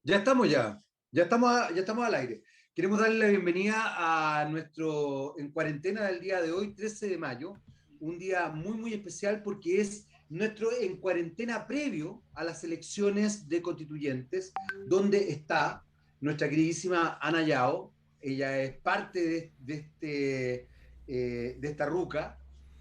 Ya estamos al aire. Queremos darle la bienvenida a nuestro en cuarentena del día de hoy, 13 de mayo, un día muy, muy especial porque es nuestro en cuarentena previo a las elecciones de constituyentes, donde está nuestra queridísima Ana Yao. Ella es parte de esta ruca.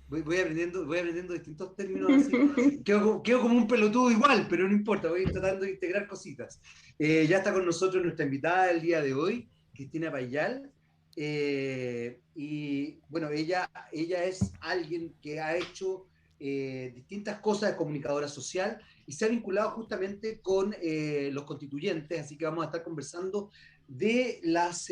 Voy aprendiendo distintos términos así. Quedo como un pelotudo igual, pero no importa, voy tratando de integrar cositas. Ya está con nosotros nuestra invitada del día de hoy, Cristina Payal. Y bueno, ella es alguien que ha hecho distintas cosas de comunicadora social y se ha vinculado justamente con los constituyentes, así que vamos a estar conversando de las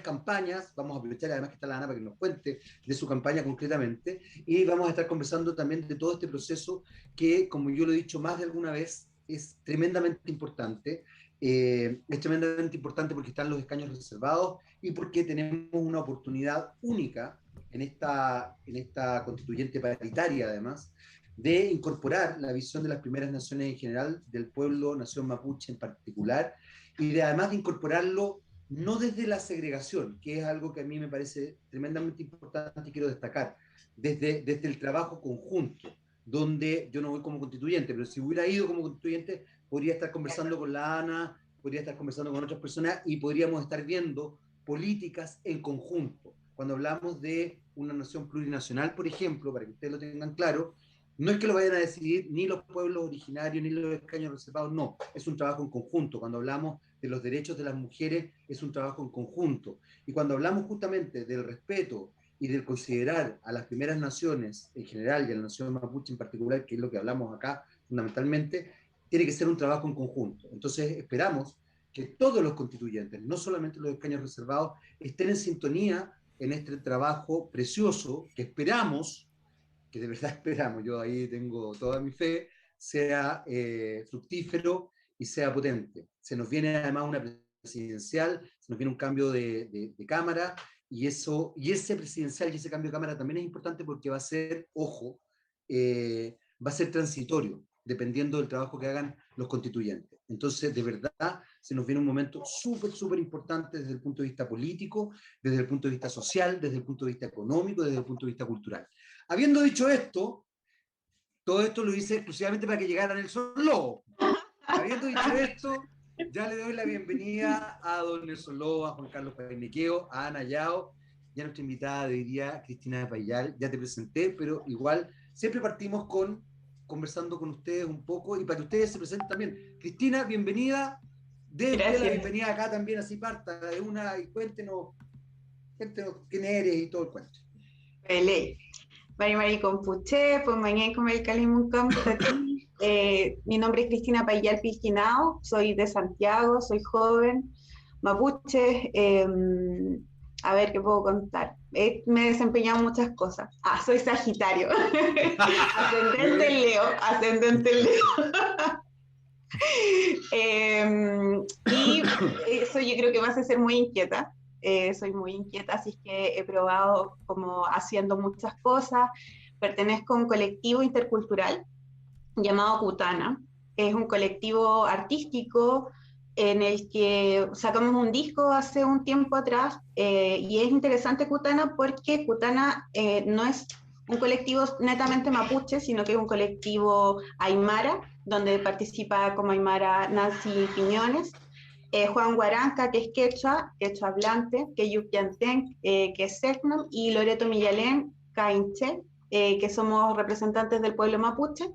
campañas. Vamos a aprovechar además que está la Ana para que nos cuente de su campaña concretamente, y vamos a estar conversando también de todo este proceso que, como yo lo he dicho más de alguna vez, es tremendamente importante. Es tremendamente importante porque están los escaños reservados y porque tenemos una oportunidad única en esta constituyente paritaria, además, de incorporar la visión de las primeras naciones en general, del pueblo, nación mapuche en particular, y de además de incorporarlo no desde la segregación, que es algo que a mí me parece tremendamente importante y quiero destacar, desde el trabajo conjunto, donde yo no voy como constituyente, pero si hubiera ido como constituyente, podría estar conversando con la Ana, podría estar conversando con otras personas y podríamos estar viendo políticas en conjunto. Cuando hablamos de una nación plurinacional, por ejemplo, para que ustedes lo tengan claro, no es que lo vayan a decidir ni los pueblos originarios ni los escaños reservados, no, es un trabajo en conjunto. Cuando hablamos de los derechos de las mujeres, es un trabajo en conjunto. Y cuando hablamos justamente del respeto y del considerar a las primeras naciones en general y a la nación mapuche en particular, que es lo que hablamos acá fundamentalmente, tiene que ser un trabajo en conjunto. Entonces esperamos que todos los constituyentes, no solamente los escaños reservados, estén en sintonía en este trabajo precioso que esperamos, que de verdad esperamos, yo ahí tengo toda mi fe, sea fructífero y sea potente. Se nos viene además una presidencial, se nos viene un cambio de cámara, y ese presidencial y ese cambio de cámara también es importante porque va a ser, ojo, va a ser transitorio, dependiendo del trabajo que hagan los constituyentes. Entonces, de verdad, se nos viene un momento súper, súper importante desde el punto de vista político, desde el punto de vista social, desde el punto de vista económico, desde el punto de vista cultural. Habiendo dicho esto, todo esto lo hice exclusivamente para que llegara Nelson Lobo. Habiendo dicho esto, ya le doy la bienvenida a don Nelson Lobo, a Juan Carlos Painiqueo, a Ana Yao y a nuestra invitada de hoy día, Cristina Payal. Ya te presenté, pero igual siempre partimos conversando con ustedes un poco y para que ustedes se presenten también. Cristina, bienvenida. De usted la Gracias. bienvenida acá también, así parta de una y cuéntenos quién eres y todo el cuento. Pele. Mari Compuche, pues mañana como el Calimuncam Tati. Mi nombre es Cristina Payal Pilquinao, soy de Santiago, soy joven, mapuche. A ver qué puedo contar. Me he desempeñado en muchas cosas. Soy Sagitario. Ascendente en Leo, ascendente en Leo. Y eso yo creo que me hace ser muy inquieta. Soy muy inquieta, así que he probado como haciendo muchas cosas. Pertenezco a un colectivo intercultural llamado Cutana. Es un colectivo artístico en el que sacamos un disco hace un tiempo atrás, y es interesante Cutana porque Cutana no es un colectivo netamente mapuche, sino que es un colectivo aymara, donde participa como aymara Nancy Quiñones, Juan Guaranca, que es quechua hablante, que es Yukyantén, que es Secnam, y Loreto Millalén, Cainche, que somos representantes del pueblo mapuche.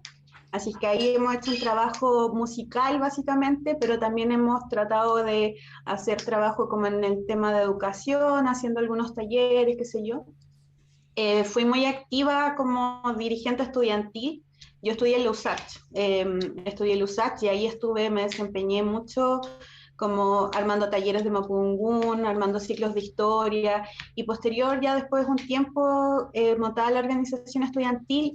Así que ahí hemos hecho un trabajo musical básicamente, pero también hemos tratado de hacer trabajo como en el tema de educación, haciendo algunos talleres, qué sé yo. Fui muy activa como dirigente estudiantil. Yo estudié en la USACH, y ahí me desempeñé mucho como armando talleres de Mapudungún, armando ciclos de historia, y posterior, ya después de un tiempo, montada la organización estudiantil,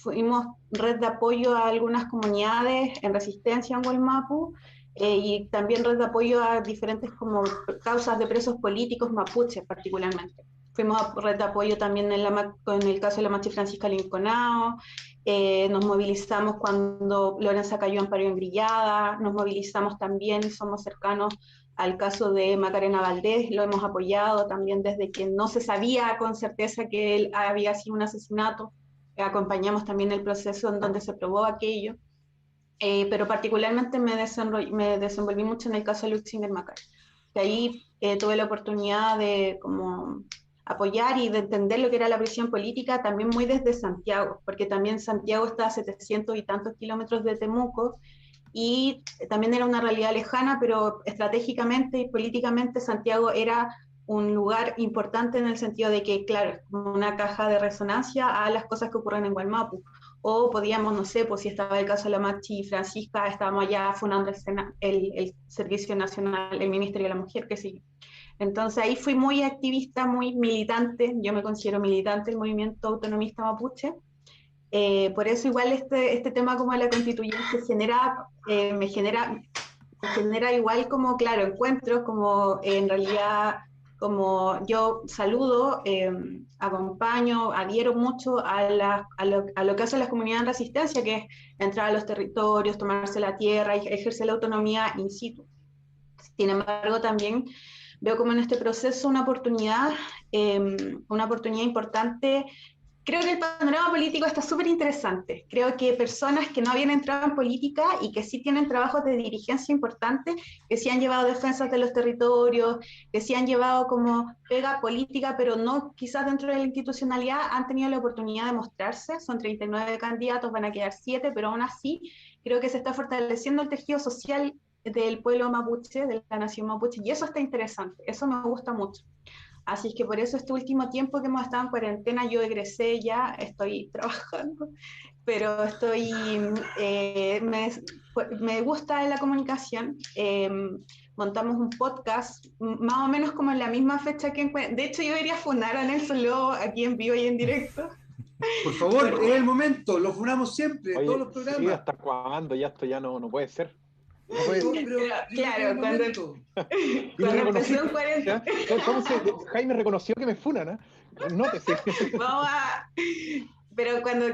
fuimos red de apoyo a algunas comunidades en resistencia en Gualmapu, y también red de apoyo a diferentes como causas de presos políticos mapuches particularmente. Fuimos a red de apoyo también en el caso de la Machi Francisca Linconao, nos movilizamos cuando Lorenza cayó en paro en Grillada, nos movilizamos también, somos cercanos al caso de Macarena Valdés, lo hemos apoyado también desde que no se sabía con certeza que él había sido un asesinato, acompañamos también el proceso en donde se probó aquello, pero particularmente me desenvolví mucho en el caso de Luxinger Macar, que ahí tuve la oportunidad de como apoyar y de entender lo que era la prisión política también muy desde Santiago, porque también Santiago está a 700 y tantos kilómetros de Temuco, y también era una realidad lejana, pero estratégicamente y políticamente Santiago era un lugar importante en el sentido de que, claro, es como una caja de resonancia a las cosas que ocurren en Gualmapu. O podíamos, no sé, pues si estaba el caso de la Machi y Francisca, estábamos allá fundando el Servicio Nacional, el Ministerio de la Mujer, qué sé yo. Entonces ahí fui muy activista, muy militante, yo me considero militante del movimiento autonomista mapuche. Por eso igual este tema como la constituyente me genera igual como, claro, encuentros, como en realidad, como yo saludo, acompaño, adhiero mucho a lo que hacen las comunidades en resistencia, que es entrar a los territorios, tomarse la tierra y ejercer la autonomía in situ. Sin embargo, también veo como en este proceso una oportunidad importante. Creo que el panorama político está súper interesante. Creo que personas que no habían entrado en política y que sí tienen trabajos de dirigencia importantes, que sí han llevado defensas de los territorios, que sí han llevado como pega política, pero no quizás dentro de la institucionalidad, han tenido la oportunidad de mostrarse. Son 39 candidatos, van a quedar 7, pero aún así creo que se está fortaleciendo el tejido social del pueblo mapuche, de la nación mapuche, y eso está interesante, eso me gusta mucho. Así que por eso este último tiempo que hemos estado en cuarentena, yo egresé ya, estoy trabajando, pero me gusta la comunicación. Montamos un podcast, más o menos como en la misma fecha que de hecho yo iría a funar a Nelson Lobo aquí en vivo y en directo. Por favor, es el momento, lo funamos siempre, Oye, todos los programas. sí, ¿hasta cuándo? Ya esto ya no puede ser. No puede Pero, ser. Claro, cuando empezó en cuarentena. Jaime reconoció que me funan, ¿eh? Nótese. Vamos a... Pero cuando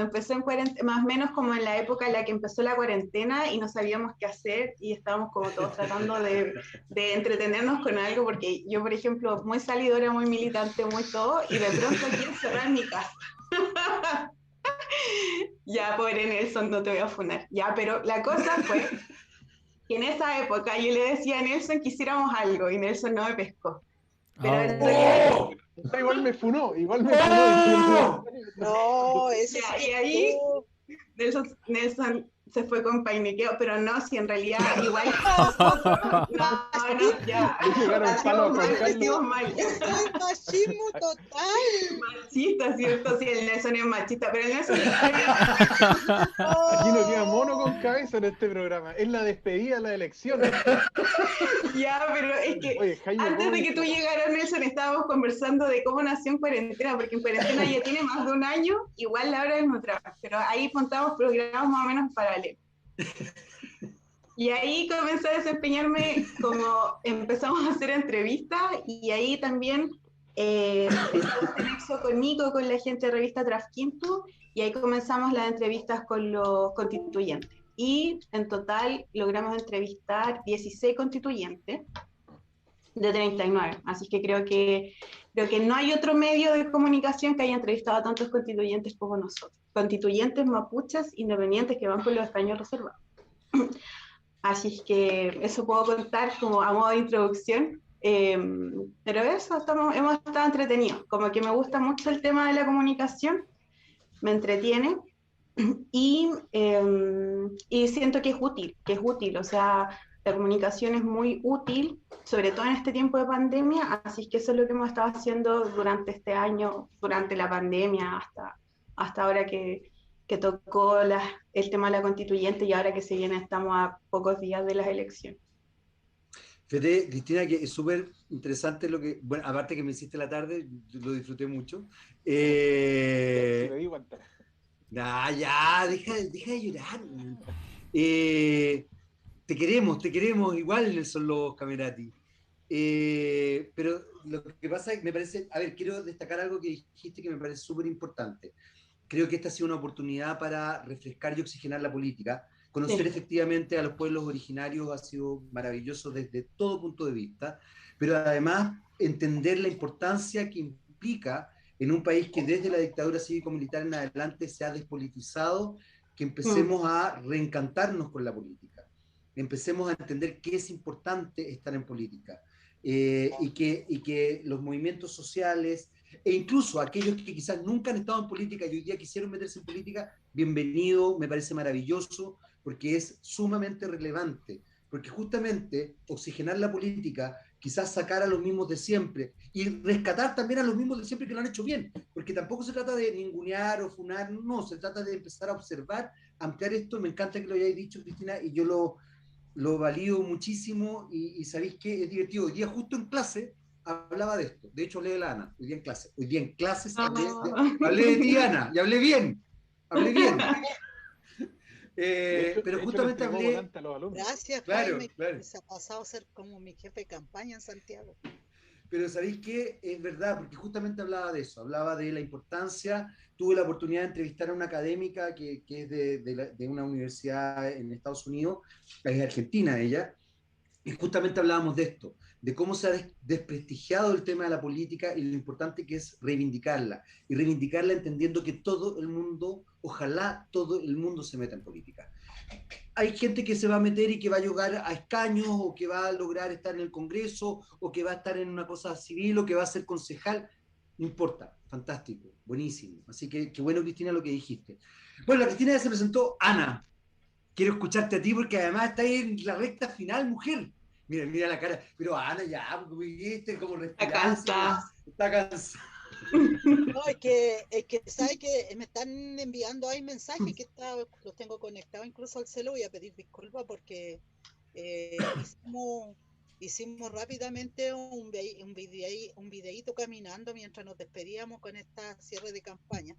empezó en cuarentena, más o menos como en la época en la que empezó la cuarentena y no sabíamos qué hacer y estábamos como todos tratando de entretenernos con algo, porque yo, por ejemplo, muy salidora, muy militante, muy todo, y de pronto quiero cerrar mi casa. Ya, pobre Nelson, no te voy a funar. Ya, pero la cosa fue que en esa época yo le decía a Nelson que hiciéramos algo y Nelson no me pescó. Pero en realidad... Igual me funó. No, eso ya, y ahí Nelson se fue con painiqueo, pero no, si en realidad igual ya Llegaron mal. Eso es machismo total. Machista, ¿cierto? Sí, el Nelson es machista, pero el Nelson aquí no queda mono con cabeza en este programa. Es la despedida de la elección. Ya, pero es que oye, Jaime, antes de que tú llegaras, Nelson, estábamos conversando de cómo nació en cuarentena, porque en cuarentena ya tiene más de un año, igual la hora es otra, pero ahí montamos programas más o menos paralelos. Y ahí comencé a desempeñarme como empezamos a hacer entrevistas y ahí también empezamos en nexo con Nico, con la gente de revista Trasquinto, y ahí comenzamos las entrevistas con los constituyentes. Y en total logramos entrevistar 16 constituyentes de 39. Así que creo que no hay otro medio de comunicación que haya entrevistado a tantos constituyentes como nosotros. Constituyentes mapuches independientes que van por los escaños reservados. Así que eso puedo contar como a modo de introducción. Pero eso, hemos estado entretenidos. Como que me gusta mucho el tema de la comunicación, me entretiene. Y siento que es útil, o sea, la comunicación es muy útil, sobre todo en este tiempo de pandemia, así que eso es lo que hemos estado haciendo durante este año, durante la pandemia, hasta ahora que tocó el tema de la constituyente y ahora que se viene estamos a pocos días de las elecciones. Fíjate, Cristina, que es súper interesante lo que, bueno, aparte que me hiciste la tarde, lo disfruté mucho. Me di cuenta. Nah, ya, deja de llorar. Te queremos igual, Nelson Lobos Camerati. Pero lo que pasa es que me parece, a ver, quiero destacar algo que dijiste que me parece súper importante. creo que esta ha sido una oportunidad para refrescar y oxigenar la política. Conocer Sí. efectivamente a los pueblos originarios ha sido maravilloso desde todo punto de vista, pero además entender la importancia que implica en un país que desde la dictadura cívico-militar en adelante se ha despolitizado, que Mm, empecemos a reencantarnos con la política, empecemos a entender que es importante estar en política, y que los movimientos sociales e incluso aquellos que quizás nunca han estado en política y hoy día quisieron meterse en política, bienvenido, me parece maravilloso, porque es sumamente relevante, porque justamente oxigenar la política, quizás sacar a los mismos de siempre y rescatar también a los mismos de siempre que lo han hecho bien, porque tampoco se trata de ningunear o funar, no, se trata de empezar a observar, ampliar esto. Me encanta que lo hayáis dicho, Cristina, y yo lo valido muchísimo, y sabéis que es divertido. Hoy día justo en clase hablaba de esto, de hecho hablé de la Ana, hoy día en clase, hoy día en clases no. hablé de ti, Ana, y hablé bien. De Pero hecho le justamente entregó hablé, volante a los alumnos. Gracias, claro, Jaime, claro, que se ha pasado a ser como mi jefe de campaña en Santiago. pero sabéis que es verdad, porque justamente hablaba de eso, hablaba de la importancia. Tuve la oportunidad de entrevistar a una académica que es de una universidad en Estados Unidos, es argentina ella, y justamente hablábamos de esto, de cómo se ha desprestigiado el tema de la política y lo importante que es reivindicarla, y reivindicarla entendiendo que todo el mundo, ojalá todo el mundo se meta en política. Hay gente que se va a meter y que va a llegar a escaños, o que va a lograr estar en el Congreso, o que va a estar en una cosa civil, o que va a ser concejal, no importa, fantástico, buenísimo. Así que qué bueno, Cristina, lo que dijiste. Bueno, la Cristina ya se presentó. Ana, quiero escucharte a ti porque además está ahí en la recta final, mujer. Mira, mira la cara. Pero Ana, ya, porque viste como Está respirar, así como cansada. está cansada. No, es que ¿sabes que me están enviando ahí mensajes que los tengo conectados incluso al celu? Voy a pedir disculpas porque eh, hicimos, hicimos rápidamente un videíto caminando mientras nos despedíamos con esta cierre de campaña.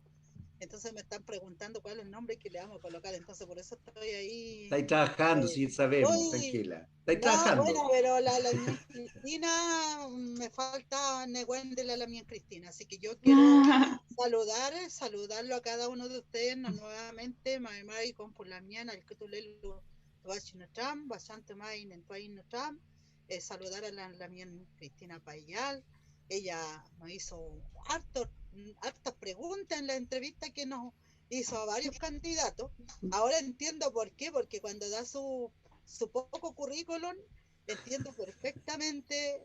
Entonces me están preguntando cuál es el nombre que le vamos a colocar. Entonces por eso estoy ahí. Estáis trabajando, eh, sí, sabemos, Estoy, tranquila. Estáis no, bueno, trabajando. pero la mía Cristina, me falta Nehuen la mía Cristina. Así que yo quiero saludarlo a cada uno de ustedes nuevamente. Mai con por la mía, al que tú le lo Tram, bastante más en Tram. Saludar a la mía Cristina Payal. Ella nos hizo hartas preguntas en la entrevista que nos hizo a varios candidatos. Ahora entiendo por qué, porque cuando da su poco currículum, entiendo perfectamente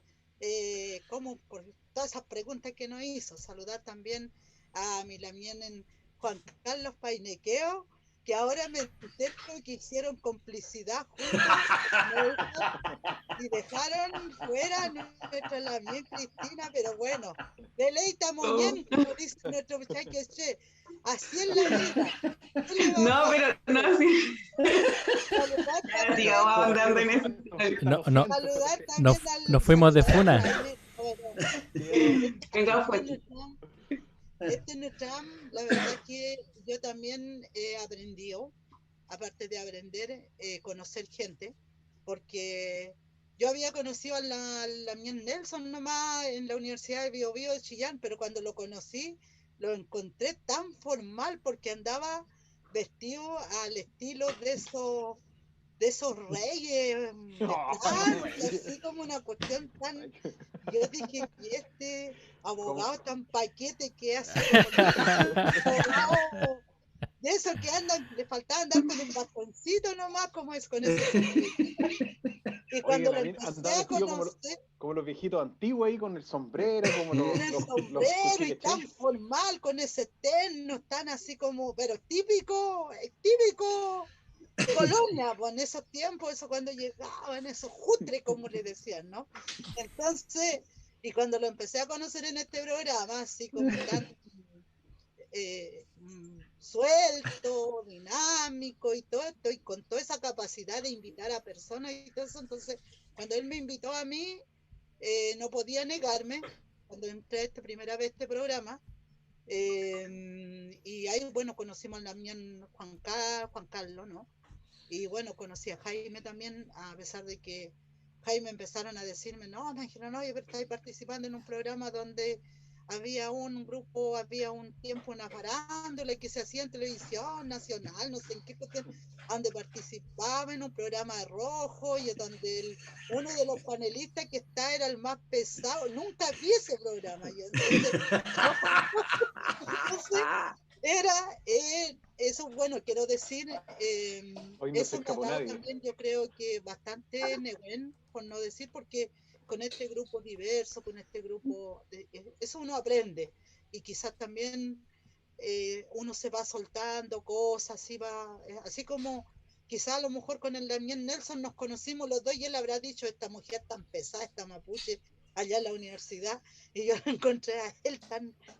cómo, por todas esas preguntas que nos hizo. Saludar también a mi lamien Juan Carlos Painequeo, que ahora me entero que hicieron complicidad juntos y dejaron fuera a nuestra Lamien Cristina, pero bueno, deleita Oh. Moñán, como dice nuestro muchacho, che, así es la vida. ¿Qué le No, vamos a pero hacer? no, sí. Saludar Ya sigamos también, ahondando en eso. No, no, saludar nos, también nos fuimos de a funa. Jaime, Venga, este Joaquín. Nutram, la verdad que yo también he aprendido, aparte de aprender, conocer gente, porque yo había conocido a la Mien Nelson nomás en la Universidad de Bio Bio de Chillán, pero cuando lo conocí lo encontré tan formal porque andaba vestido al estilo de esos reyes de Francia, así como una cuestión tan. Yo dije, y este Como, abogado tan paquete que hace como abogado de esos que andan, le faltaba andar con un bastoncito nomás, como es con ese sombrerito. Y oye, cuando lo también empecé andaba a vestido conocer, como los viejitos antiguos ahí con el sombrero, como con el los sombrero y tan chiqueches. formal, con ese terno, tan así como, pero típico colonia, pues en esos tiempos, eso cuando llegaban, esos jutres, como le decían, ¿no? Entonces, y cuando lo empecé a conocer en este programa, así como tan suelto, dinámico y todo esto, y con toda esa capacidad de invitar a personas y todo eso, entonces, cuando él me invitó a mí, no podía negarme, cuando entré esta primera vez a este programa, y ahí, bueno, conocimos a Juan Carlos, ¿no? Y bueno, conocí a Jaime también, a pesar de que Jaime empezaron a decirme, no, me dijeron, no, pero estáis participando en un programa donde había un grupo, había un tiempo una farándula que se hacía en televisión nacional, no sé en qué cuestión, donde participaba en un programa de rojo y donde uno de los panelistas que está era el más pesado. Nunca vi ese programa yo, entonces, no, entonces era eso, bueno, quiero decir, Hoy no se eso me ha escapó dado nadie. también, yo creo que bastante neguen, por no decir, porque con este grupo diverso, con este grupo, eso uno aprende y quizás también uno se va soltando cosas, así como quizás a lo mejor con el Daniel Nelson nos conocimos los dos y él habrá dicho, esta mujer tan pesada, esta mapuche, allá en la universidad, y yo lo encontré a él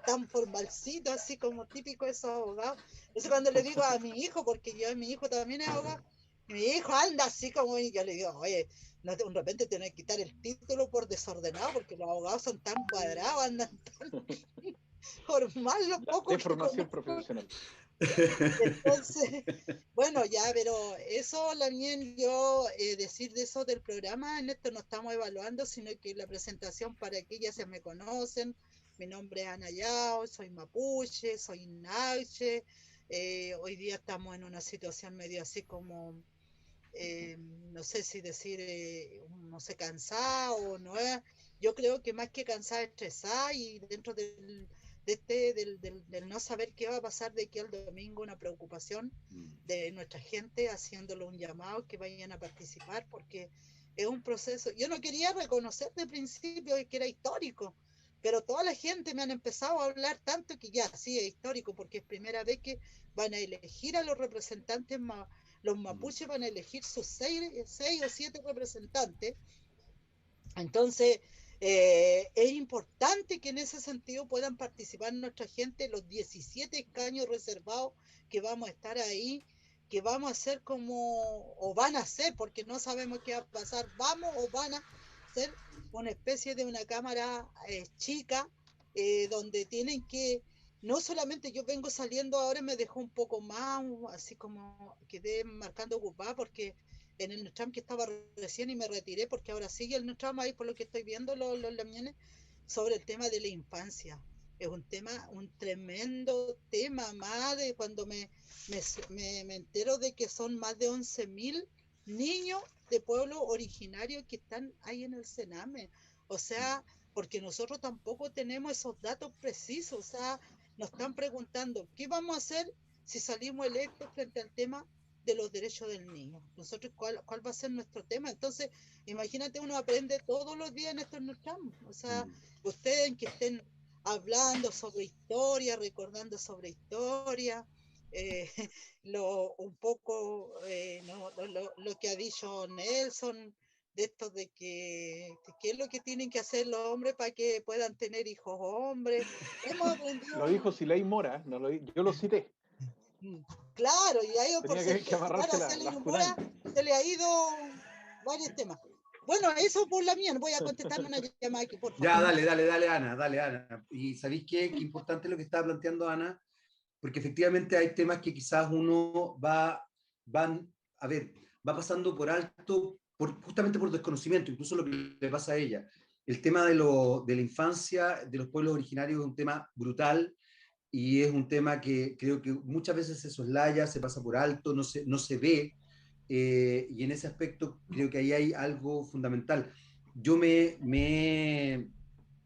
tan formalcito, así como típico de esos abogados. Eso cuando le digo a mi hijo, porque yo, mi hijo también es abogado, y mi hijo anda así como, y yo le digo, oye, no, de repente tienes que quitar el título por desordenado, porque los abogados son tan cuadrados, andan tan formal los La pocos que deformación conozco. profesional. Entonces, bueno, ya, pero eso también yo decir de eso del programa, en esto no estamos evaluando, sino que la presentación para que ya se me conocen, mi nombre es Ana Yao, soy mapuche, soy nauche, hoy día estamos en una situación medio así como, no sé si decir, no sé, cansada o no es, yo creo que más que cansada, estresada y dentro del no saber qué va a pasar de aquí al domingo, una preocupación de nuestra gente, haciéndole un llamado que vayan a participar, porque es un proceso. Yo no quería reconocer de principio que era histórico, pero toda la gente me han empezado a hablar tanto que ya, sí, es histórico, porque es primera vez que van a elegir a los representantes, los mapuches van a elegir sus 6 o 7 representantes. Entonces, es importante que en ese sentido puedan participar nuestra gente, los 17 escaños reservados que vamos a estar ahí, que vamos a hacer como, o van a hacer, porque no sabemos qué va a pasar, vamos o van a ser una especie de una cámara chica, donde tienen que, no solamente yo vengo saliendo ahora, me dejó un poco más, así como quedé marcando ocupada, porque en el Nutram que estaba recién y me retiré porque ahora sigue el Nutram ahí por lo que estoy viendo los lamienes sobre el tema de la infancia. Es un tema, un tremendo tema, más de cuando me entero de que son más de 11.000 niños de pueblos originarios que están ahí en el Sename. O sea, porque nosotros tampoco tenemos esos datos precisos. O sea, nos están preguntando, ¿qué vamos a hacer si salimos electos frente al tema de los derechos del niño? Nosotros, ¿cuál va a ser nuestro tema? Entonces, imagínate, uno aprende todos los días en estos nuestros. O sea, ustedes que estén hablando sobre historia, recordando sobre historia, eh, un poco no, lo que ha dicho Nelson, de esto de que qué es lo que tienen que hacer los hombres para que puedan tener hijos hombres. Hemos aprendido. Lo dijo Siley Mora, no lo, yo lo cité. Claro, y ha ido por Tenía que amarrarse la Mora, se le ha ido varios temas. Bueno, eso por la mía, voy a contestar una llamada aquí, por favor. Ya, dale, Ana. Y ¿sabéis qué? Qué importante lo que estaba planteando Ana, porque efectivamente hay temas que quizás uno a ver, va pasando por alto, justamente por desconocimiento, incluso lo que le pasa a ella. El tema de la infancia de los pueblos originarios es un tema brutal y es un tema que creo que muchas veces se soslaya, se pasa por alto, no se ve, y en ese aspecto creo que ahí hay algo fundamental. Yo me he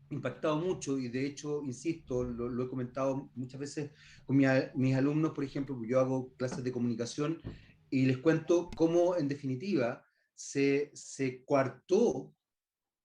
impactado mucho y de hecho, insisto, lo he comentado muchas veces con mis alumnos, por ejemplo, yo hago clases de comunicación y les cuento cómo en definitiva se coartó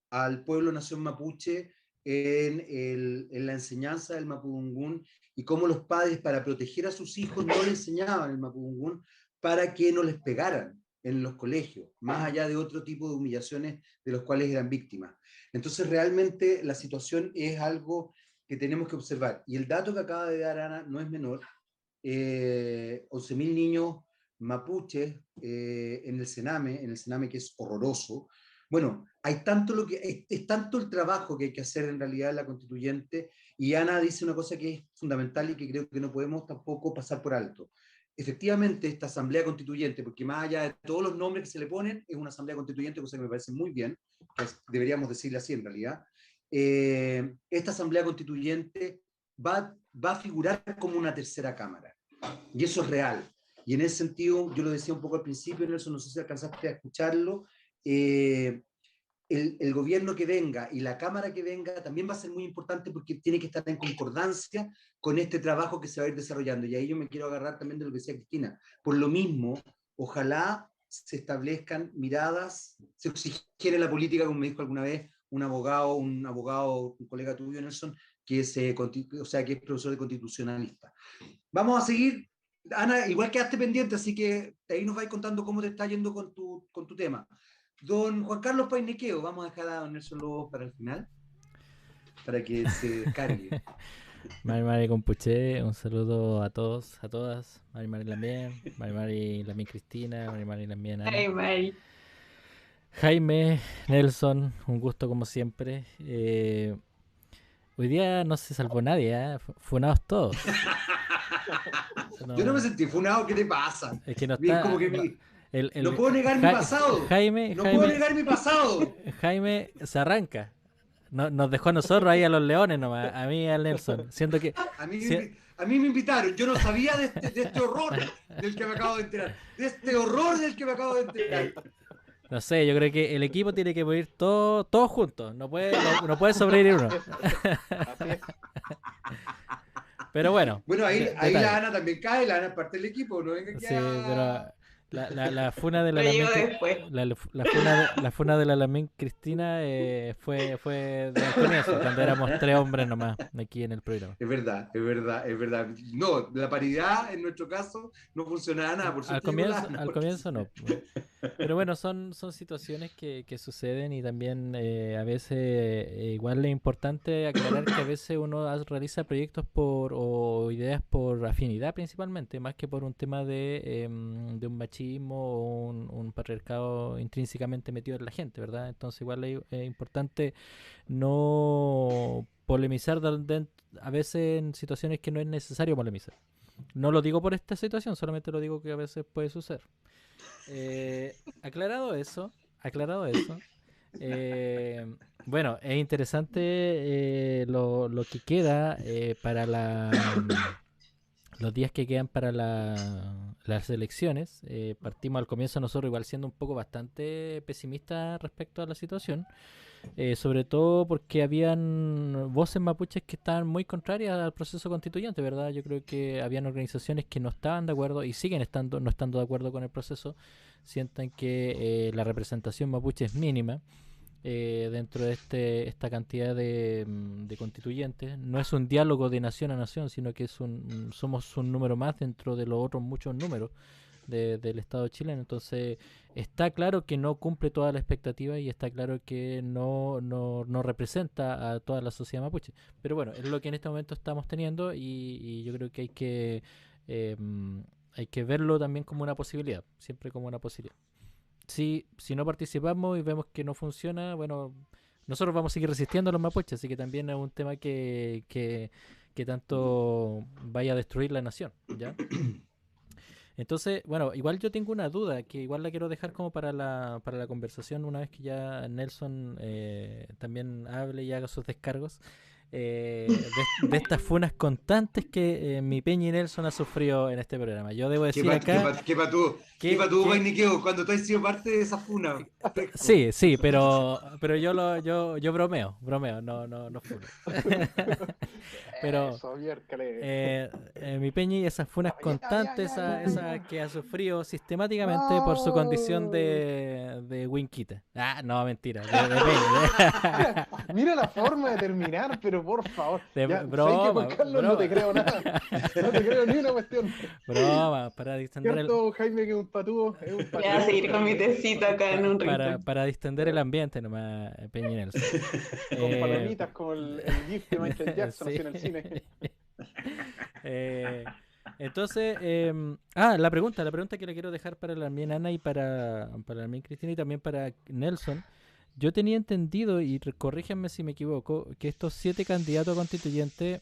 al pueblo nación mapuche en la enseñanza del mapudungún y cómo los padres para proteger a sus hijos no le enseñaban el mapudungún para que no les pegaran en los colegios, más allá de otro tipo de humillaciones de los cuales eran víctimas. Entonces realmente la situación es algo que tenemos que observar. Y el dato que acaba de dar Ana no es menor. 11.000 niños mapuches en el Sename que es horroroso. Bueno, hay tanto es tanto el trabajo que hay que hacer en realidad en la constituyente, y Ana dice una cosa que es fundamental y que creo que no podemos tampoco pasar por alto. Efectivamente, esta asamblea constituyente, porque más allá de todos los nombres que se le ponen, es una asamblea constituyente, cosa que me parece muy bien, que deberíamos decirle así en realidad, esta Asamblea Constituyente va a figurar como una tercera cámara. Y eso es real. Y en ese sentido, yo lo decía un poco al principio, Nelson, no sé si alcanzaste a escucharlo, el gobierno que venga y la Cámara que venga también va a ser muy importante porque tiene que estar en concordancia con este trabajo que se va a ir desarrollando. Y ahí yo me quiero agarrar también de lo que decía Cristina. Por lo mismo, ojalá se establezcan miradas, se oxigene la política, como me dijo alguna vez un abogado, un colega tuyo, Nelson, que es, que es profesor de constitucionalista. Vamos a seguir. Ana, igual quedaste pendiente, así que ahí nos vais contando cómo te está yendo con tu tema. Don Juan Carlos Painiqueo, vamos a dejar a don Nelson Lobos para el final, para que se descargue. Mari Compuché, un saludo a todos, a todas. Mari Lambien, Mari Lambien Cristina, Mari Lambien Ana. Ay, Mari. Jaime, Nelson, un gusto como siempre. Hoy día no se salvó nadie, funados todos. No. Yo no me sentí funado, ¿qué te pasa? Es que no está... Como que no puedo negar mi pasado. Jaime, puedo negar mi pasado. Jaime se arranca. Nos dejó a nosotros ahí a los leones nomás, a mí y al Nelson. Siento que... A mí me invitaron, yo no sabía de este horror del que me acabo de enterar. De este horror del que me acabo de enterar. No sé, yo creo que el equipo tiene que morir todos juntos. No puede sobrevivir uno. Pero bueno. Bueno, ahí la Ana también cae, la Ana es parte del equipo, ¿no? Venga, sí, pero la funa de la funa de la Lamén Cristina fue del comienzo, cuando éramos 3 hombres nomás aquí en el programa. Es verdad. No, la paridad en nuestro caso no funcionaba nada. Por al comienzo no. Pero bueno, son situaciones que suceden y también a veces igual es importante aclarar que a veces uno realiza proyectos o ideas por afinidad principalmente, más que por un tema de un machismo o un patriarcado intrínsecamente metido en la gente, ¿verdad? Entonces igual es importante no polemizar a veces en situaciones que no es necesario polemizar. No lo digo por esta situación, solamente lo digo que a veces puede suceder. Aclarado eso, bueno, es interesante lo que queda para los días que quedan para las elecciones. Partimos al comienzo nosotros igual siendo un poco bastante pesimistas respecto a la situación, sobre todo porque habían voces mapuches que estaban muy contrarias al proceso constituyente, ¿verdad? Yo creo que habían organizaciones que no estaban de acuerdo y siguen no estando de acuerdo con el proceso, sientan que la representación mapuche es mínima dentro de esta cantidad de constituyentes. No es un diálogo de nación a nación, sino que somos un número más dentro de los otros muchos números del Estado chileno. Entonces está claro que no cumple toda la expectativa y está claro que no representa a toda la sociedad mapuche. Pero bueno, es lo que en este momento estamos teniendo y yo creo que hay que verlo también como una posibilidad, siempre como una posibilidad. Si no participamos y vemos que no funciona, bueno, nosotros vamos a seguir resistiendo a los mapuches, así que también es un tema que tanto vaya a destruir la nación, ¿ya? Entonces, bueno, igual yo tengo una duda que igual la quiero dejar como para la conversación una vez que ya Nelson también hable y haga sus descargos de estas funas constantes que mi Peña y Nelson ha sufrido en este programa. Yo debo decir acá... ¿Qué para tú, Painiqueo, cuando tú has sido parte de esa funa? Sí, pero yo bromeo, no funo. Pero mi Peña y esas funas constantes, esa que ha sufrido sistemáticamente por su condición de Winquita. Ah, no, mentira, de Peña. Mira la forma de terminar, pero por favor. Broma. No te creo nada. No te creo ni una cuestión. Broma, para distender ¿Cierto, Jaime, que es un patúo? Voy a seguir con mi tecito acá en un rincón. Para distender el ambiente nomás, Peña y Nelson. Con palomitas como el GIF de Michael Jackson en el cine. Entonces, la pregunta que le quiero dejar para la mía Ana y para la mía Cristina y también para Nelson. Yo tenía entendido, y corríjanme si me equivoco, que estos 7 candidatos constituyentes,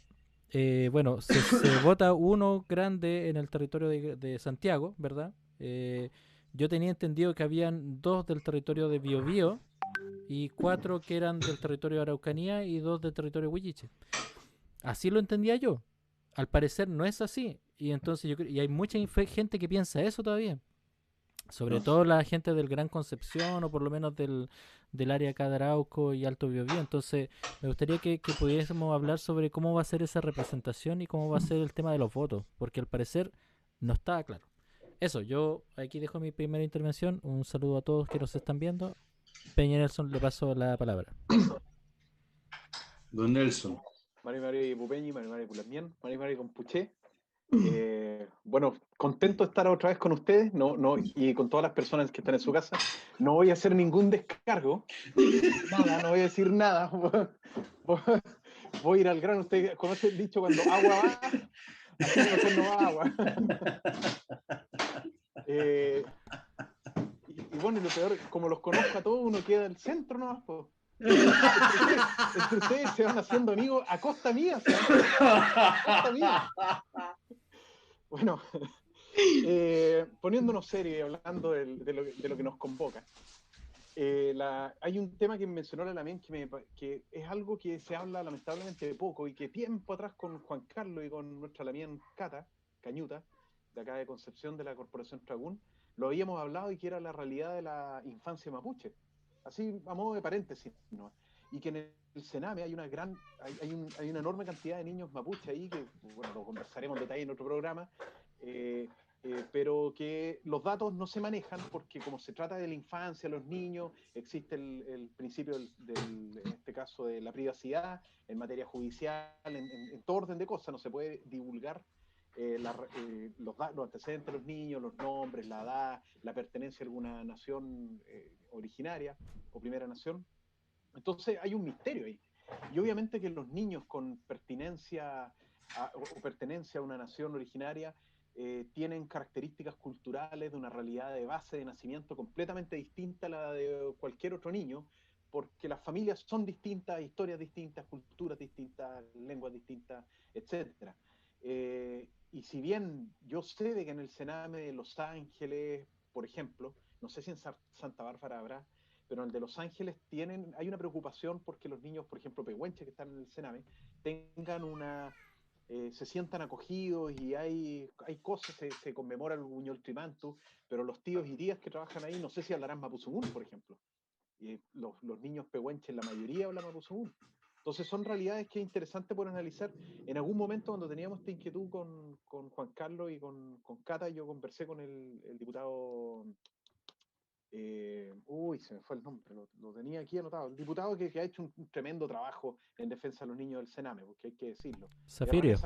se vota uno grande en el territorio de Santiago, ¿verdad? Yo tenía entendido que habían 2 del territorio de Biobío y 4 que eran del territorio de Araucanía y 2 del territorio Huilliche. Así lo entendía yo. Al parecer no es así. Y entonces y hay mucha gente que piensa eso todavía. Sobre todo la gente del Gran Concepción o por lo menos del área acá de Arauco y Alto Biobío. Entonces me gustaría que pudiésemos hablar sobre cómo va a ser esa representación y cómo va a ser el tema de los votos, porque al parecer no está claro. Eso, yo aquí dejo mi primera intervención. Un saludo a todos que nos están viendo. Peña Nelson, le paso la palabra. Don Nelson. Mari Pupeñi, Mari Pulamien, Mari Compuché. Bueno, contento de estar otra vez con ustedes, y con todas las personas que están en su casa. No voy a hacer ningún descargo, no voy a decir nada. Voy a ir al grano. Usted conoce el dicho cuando agua va, así mejor no va agua. Y bueno, y lo peor, como los conozco a todos, uno queda del centro nomás, pues. Entre ustedes se van haciendo amigos a costa mía, a costa mía. Bueno, poniéndonos serios y hablando de lo que nos convoca, hay un tema que mencionó la Lamien que es algo que se habla lamentablemente de poco y que tiempo atrás con Juan Carlos y con nuestra Lamien Cañuta, de acá de Concepción de la Corporación Tragún, lo habíamos hablado y que era la realidad de la infancia mapuche. Así a modo de paréntesis, ¿no? Y que en el Sename hay una enorme cantidad de niños mapuche ahí, que bueno, lo conversaremos en detalle en otro programa, pero que los datos no se manejan porque como se trata de la infancia, los niños, existe el principio en este caso de la privacidad en materia judicial, en todo orden de cosas, no se puede divulgar los antecedentes de los niños, los nombres, la edad, la pertenencia a alguna nación originaria o primera nación. Entonces hay un misterio ahí. Y obviamente que los niños con pertenencia a una nación originaria tienen características culturales de una realidad de base de nacimiento completamente distinta a la de cualquier otro niño, porque las familias son distintas, historias distintas, culturas distintas, lenguas distintas, etc. Y si bien yo sé de que en el Sename de Los Ángeles, por ejemplo, no sé si en Santa Bárbara habrá, pero en el de Los Ángeles hay una preocupación porque los niños, por ejemplo, pehuenches que están en el Sename, tengan se sientan acogidos y hay cosas, se conmemora el Buñol Trimantu, pero los tíos y tías que trabajan ahí, no sé si hablarán Mapuzungún, por ejemplo. Y los niños pehuenches, la mayoría hablan Mapuzungún. Entonces son realidades que es interesante por analizar. En algún momento cuando teníamos esta inquietud con Juan Carlos y con Cata, yo conversé con el diputado... se me fue el nombre, lo tenía aquí anotado. El diputado que ha hecho un tremendo trabajo en defensa de los niños del Sename, porque hay que decirlo. Zafirio.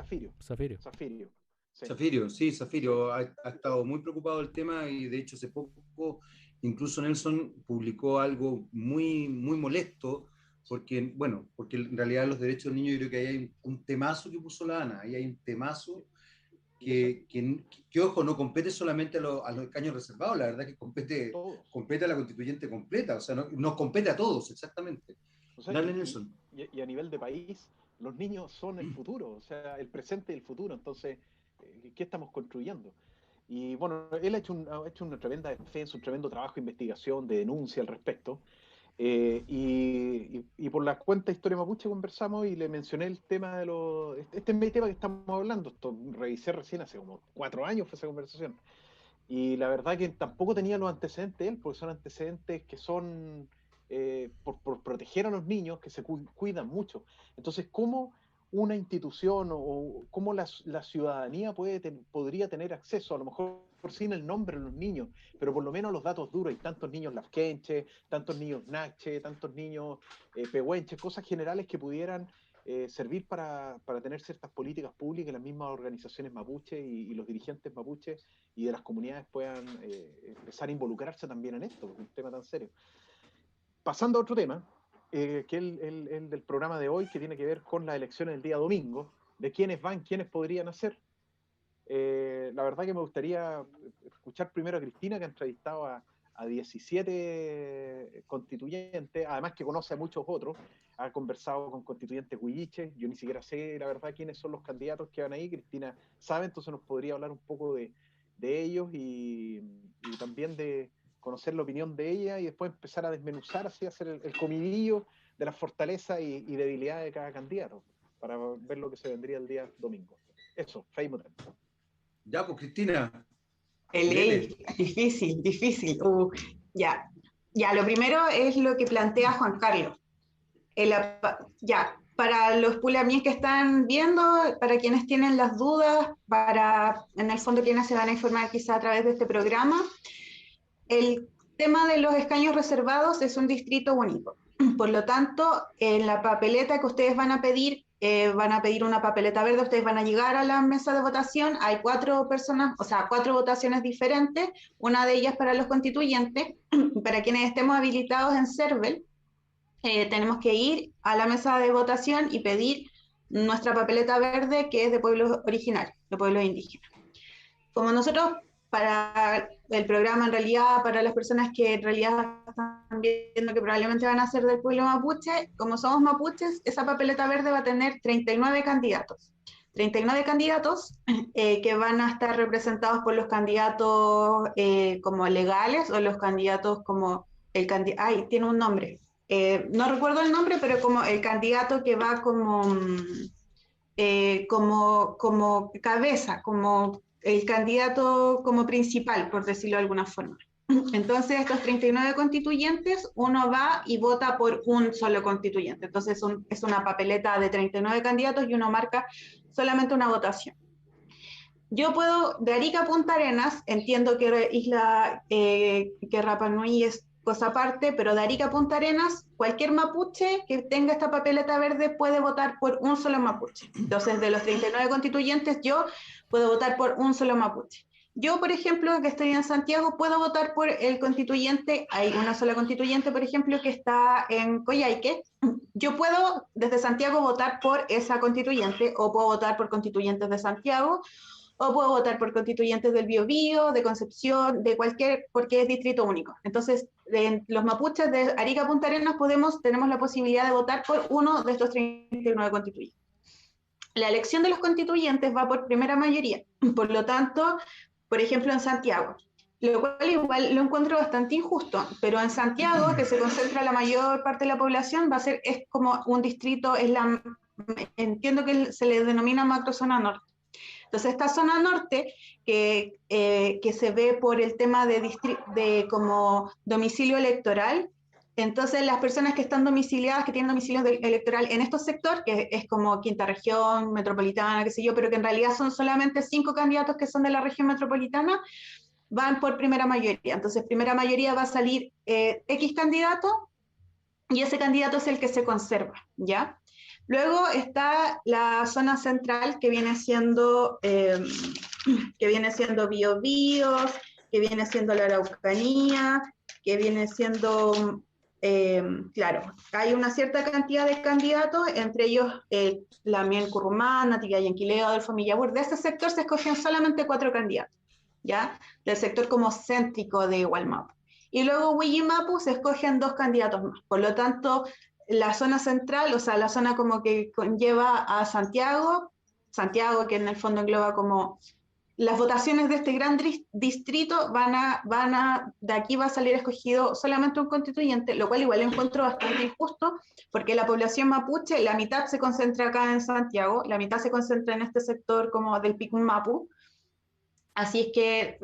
Zafirio ha estado muy preocupado del tema y de hecho hace poco incluso Nelson publicó algo muy, muy molesto porque en realidad los derechos del niño yo creo que ahí hay un temazo que puso la Ana, ahí hay un temazo que ojo, no compete solamente a los escaños reservados, la verdad que compete a la constituyente completa, o sea, nos compete a todos, exactamente. O sea, Dale, Nelson. Y a nivel de país, los niños son el futuro, o sea, el presente y el futuro, entonces, ¿qué estamos construyendo? Y bueno, él ha hecho una tremenda defensa, un tremendo trabajo de investigación, de denuncia al respecto. Y por la cuenta Historia Mapuche conversamos y le mencioné el tema este es mi tema que estamos hablando, esto revisé recién hace como 4 años fue esa conversación. Y la verdad que tampoco tenía los antecedentes él, porque son antecedentes que son por proteger a los niños que se cuidan mucho. Entonces, ¿cómo una institución o cómo la ciudadanía podría tener acceso, a lo mejor sin el nombre de los niños, pero por lo menos los datos duros? Hay tantos niños lafkenche, tantos niños nache, tantos niños pehuenches, cosas generales que pudieran servir para tener ciertas políticas públicas, las mismas organizaciones mapuche y los dirigentes mapuche y de las comunidades puedan empezar a involucrarse también en esto, porque es un tema tan serio. Pasando a otro tema, que es el del programa de hoy, que tiene que ver con las elecciones del día domingo, de quiénes van, quiénes podrían hacer. La verdad que me gustaría escuchar primero a Cristina, que ha entrevistado a 17 constituyentes, además que conoce a muchos otros, ha conversado con constituyentes huilliches, yo ni siquiera sé la verdad quiénes son los candidatos que van ahí, Cristina sabe, entonces nos podría hablar un poco de ellos y también de conocer la opinión de ella y después empezar a desmenuzarse y hacer el comidillo de las fortalezas y debilidades de cada candidato, para ver lo que se vendría el día domingo. Eso, Fey Mutant. Ya, pues Cristina. Difícil. Ya, lo primero es lo que plantea Juan Carlos. Para los pulamíes que están viendo, para quienes tienen las dudas, en el fondo quienes se van a informar quizá a través de este programa, el tema de los escaños reservados es un distrito único. Por lo tanto, en la papeleta que ustedes van a pedir una papeleta verde, ustedes van a llegar a la mesa de votación, hay 4 personas, o sea, 4 votaciones diferentes, una de ellas para los constituyentes. Para quienes estemos habilitados en CERVEL, tenemos que ir a la mesa de votación y pedir nuestra papeleta verde, que es de pueblos originarios, de pueblos indígenas. Como nosotros, para el programa, en realidad, para las personas que en realidad están viendo que probablemente van a ser del pueblo mapuche, como somos mapuches, esa papeleta verde va a tener 39 candidatos. 39 candidatos que van a estar representados por los candidatos como legales, o los candidatos como tiene un nombre. No recuerdo el nombre, pero como el candidato que va como cabeza, como el candidato como principal, por decirlo de alguna forma. Entonces, estos 39 constituyentes, uno va y vota por un solo constituyente. Entonces, es una papeleta de 39 candidatos y uno marca solamente una votación. Yo puedo, de Arica a Punta Arenas, entiendo que Rapa Nui es cosa aparte, pero de Arica a Punta Arenas, cualquier mapuche que tenga esta papeleta verde puede votar por un solo mapuche. Entonces, de los 39 constituyentes, yo puedo votar por un solo mapuche. Yo, por ejemplo, que estoy en Santiago, puedo votar por el constituyente. Hay una sola constituyente, por ejemplo, que está en Coyhaique. Yo puedo, desde Santiago, votar por esa constituyente, o puedo votar por constituyentes de Santiago, o puedo votar por constituyentes del Biobío, de Concepción, de cualquier, porque es distrito único. Entonces, los mapuches de Arica a Punta Arenas tenemos la posibilidad de votar por uno de estos 39 constituyentes. La elección de los constituyentes va por primera mayoría, por lo tanto, por ejemplo, en Santiago, lo cual igual lo encuentro bastante injusto, pero en Santiago, que se concentra la mayor parte de la población, es como un distrito, entiendo que se le denomina macrozona norte. Entonces, esta zona norte, que se ve por el tema de como domicilio electoral, entonces las personas que están domiciliadas, que tienen domicilio electoral en estos sectores, que es como Quinta Región, Metropolitana, qué sé yo, pero que en realidad son solamente 5 candidatos que son de la región metropolitana, van por primera mayoría. Entonces, primera mayoría va a salir X candidato, y ese candidato es el que se conserva, ¿ya? Luego está la zona central, que viene siendo Biobíos, que viene siendo la Araucanía, que viene siendo, claro, hay una cierta cantidad de candidatos, entre ellos la Miel Currumán, Natividad Yanquileo, Adolfo Millabur. De este sector se escogen solamente 4 candidatos, ¿ya? Del sector como céntrico de Hualmapu. Y luego Huillimapu se escogen 2 candidatos más. Por lo tanto, la zona central, o sea, la zona como que conlleva a Santiago, que en el fondo engloba como las votaciones de este gran distrito, de aquí va a salir escogido solamente un constituyente, lo cual igual encuentro bastante injusto, porque la población mapuche, la mitad se concentra acá en Santiago, la mitad se concentra en este sector como del Picunmapu. Así es que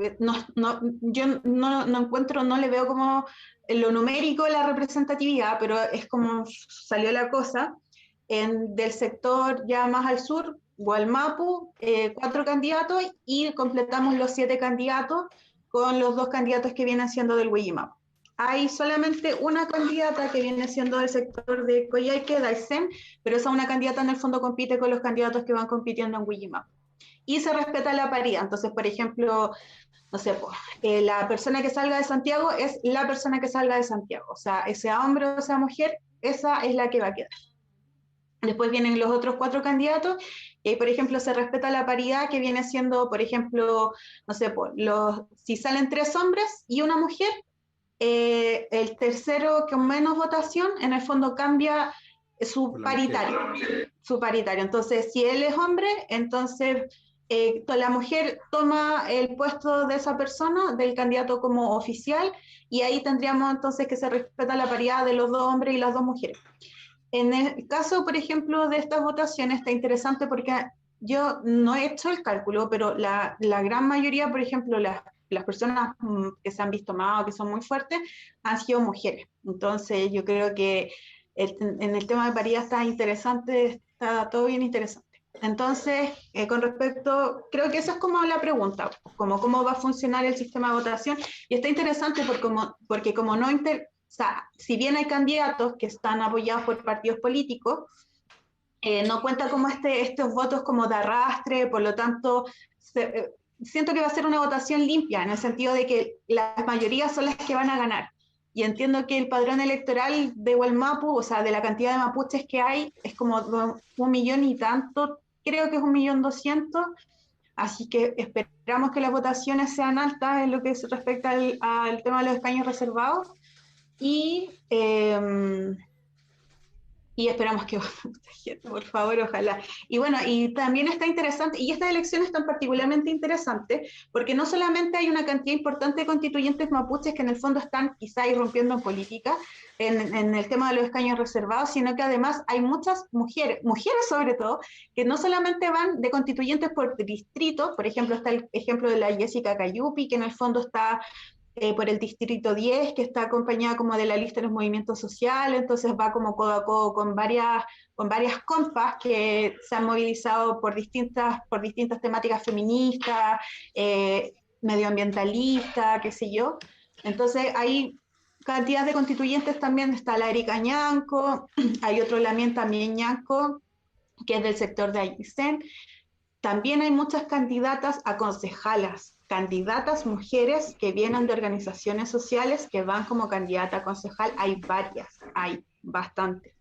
yo no encuentro, no le veo como en lo numérico la representatividad, pero es como salió la cosa. Del sector ya más al sur, Gualmapu, 4 candidatos, y completamos los 7 candidatos con los 2 candidatos que vienen siendo del Huillimapu. Hay solamente una candidata que viene siendo del sector de Coyhaique, Daisen, pero esa una candidata en el fondo compite con los candidatos que van compitiendo en Huillimapu. Y se respeta la paridad. Entonces, por ejemplo, no sé, la persona que salga de Santiago es la persona que salga de Santiago. O sea hombre o sea mujer, esa es la que va a quedar. Después vienen los otros 4 candidatos, y ahí, por ejemplo, se respeta la paridad, que viene siendo, por ejemplo, no sé, si salen 3 hombres y una mujer, el tercero con menos votación, en el fondo cambia su paritario. Entonces, si él es hombre, entonces la mujer toma el puesto de esa persona, del candidato como oficial, y ahí tendríamos entonces que se respeta la paridad de los dos hombres y las dos mujeres. En el caso, por ejemplo, de estas votaciones está interesante porque yo no he hecho el cálculo, pero la gran mayoría, por ejemplo, las personas que se han visto más o que son muy fuertes, han sido mujeres. Entonces, yo creo que en el tema de paridad está interesante, está todo bien interesante. Entonces, con respecto, creo que esa es como la pregunta, como cómo va a funcionar el sistema de votación, y está interesante porque como no o sea, si bien hay candidatos que están apoyados por partidos políticos, no cuenta como estos votos como de arrastre, por lo tanto, siento que va a ser una votación limpia, en el sentido de que las mayorías son las que van a ganar. Y entiendo que el padrón electoral de Hualmapu, o sea, de la cantidad de mapuches que hay, es como 1 millón y tanto, creo que es 1.200.000, así que esperamos que las votaciones sean altas en lo que se respecta al tema de los escaños reservados. Y y esperamos que vaya mucha gente, por favor, ojalá. Y bueno, y también está interesante, y estas elecciones están particularmente interesantes, porque no solamente hay una cantidad importante de constituyentes mapuches que en el fondo están quizá irrumpiendo en política, en el tema de los escaños reservados, sino que además hay muchas mujeres sobre todo, que no solamente van de constituyentes por distrito, por ejemplo, está el ejemplo de la Jessica Cayupi, que en el fondo está por el distrito 10, que está acompañada como de la lista de los movimientos sociales, entonces va como codo a codo con varias compas que se han movilizado por distintas temáticas feministas, medioambientalistas, qué sé yo. Entonces hay cantidad de constituyentes también, está la Erika Ñanco, hay otro Lamien también Ñanco, que es del sector de Aysén. También hay muchas candidatas a concejalas, candidatas mujeres que vienen de organizaciones sociales que van como candidata a concejal. Hay varias, hay bastantes.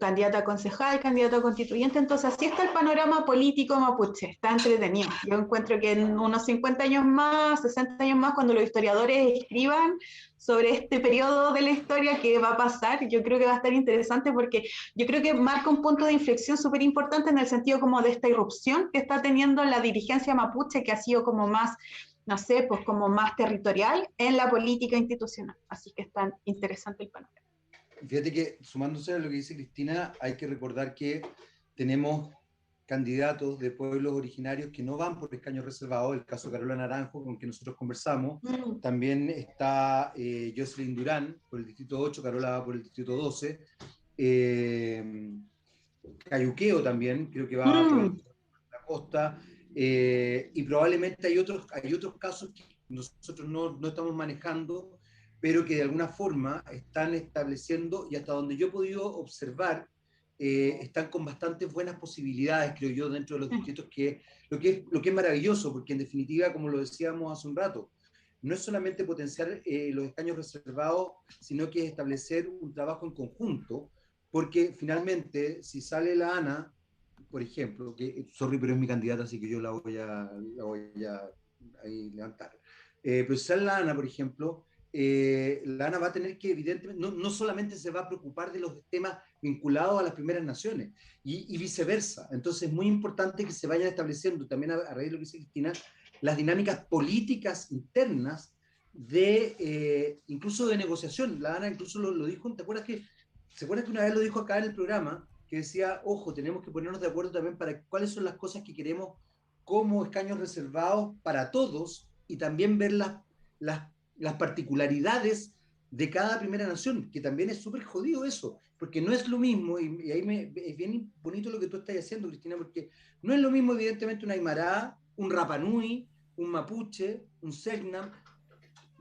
Candidata a concejal, candidato a constituyente. Entonces, así está el panorama político mapuche. Está entretenido. Yo encuentro que en unos 50 años más, 60 años más, cuando los historiadores escriban sobre este periodo de la historia que va a pasar, yo creo que va a estar interesante porque yo creo que marca un punto de inflexión súper importante en el sentido como de esta irrupción que está teniendo la dirigencia mapuche, que ha sido como más, no sé, pues como más territorial en la política institucional. Así que está interesante el panorama. Fíjate que, sumándose a lo que dice Cristina, hay que recordar que tenemos candidatos de pueblos originarios que no van por escaños reservados, el caso de Carola Naranjo, con quien nosotros conversamos. También está Jocelyn Durán, por el distrito 8, Carola va por el distrito 12. Cayuqueo también, creo que va por la costa. Y probablemente hay otros casos que nosotros no estamos manejando, pero que de alguna forma están estableciendo, y hasta donde yo he podido observar, están con bastantes buenas posibilidades, creo yo, dentro de los distritos, lo que es maravilloso, porque en definitiva, como lo decíamos hace un rato, no es solamente potenciar los escaños reservados, sino que es establecer un trabajo en conjunto, porque finalmente, si sale la Ana, por ejemplo, que, sorry, pero es mi candidata, así que yo la voy a ahí levantar. Pero si sale la Ana, por ejemplo, la ANA va a tener que, evidentemente, no solamente se va a preocupar de los temas vinculados a las primeras naciones, y viceversa. Entonces es muy importante que se vayan estableciendo, también a raíz de lo que dice Cristina, las dinámicas políticas internas incluso de negociación. La ANA incluso lo dijo, ¿te acuerdas que una vez lo dijo acá en el programa? Que decía, ojo, tenemos que ponernos de acuerdo también para cuáles son las cosas que queremos como escaños reservados para todos, y también ver las particularidades de cada primera nación, que también es súper jodido eso, porque no es lo mismo, y ahí es bien bonito lo que tú estás haciendo, Cristina, porque no es lo mismo, evidentemente, un Aymara, un Rapanui, un Mapuche, un Selknam,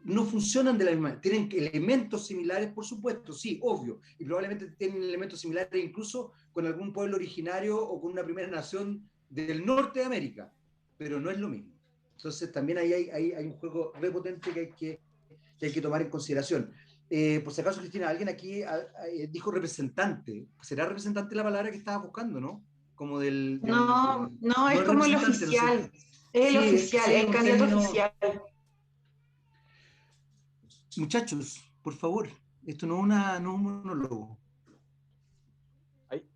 no funcionan de la misma manera. Tienen elementos similares, por supuesto, sí, obvio, y probablemente tienen elementos similares incluso con algún pueblo originario o con una primera nación del norte de América, pero no es lo mismo. Entonces también ahí hay un juego re potente que hay que tomar en consideración. Por si acaso, Cristina, alguien aquí dijo representante. ¿Será representante la palabra que estaba buscando, no? Como No, es el como el representante, oficial. no sé. Es el Sí, oficial, sí, el un candidato término. oficial. Muchachos, por favor, esto no es un monólogo.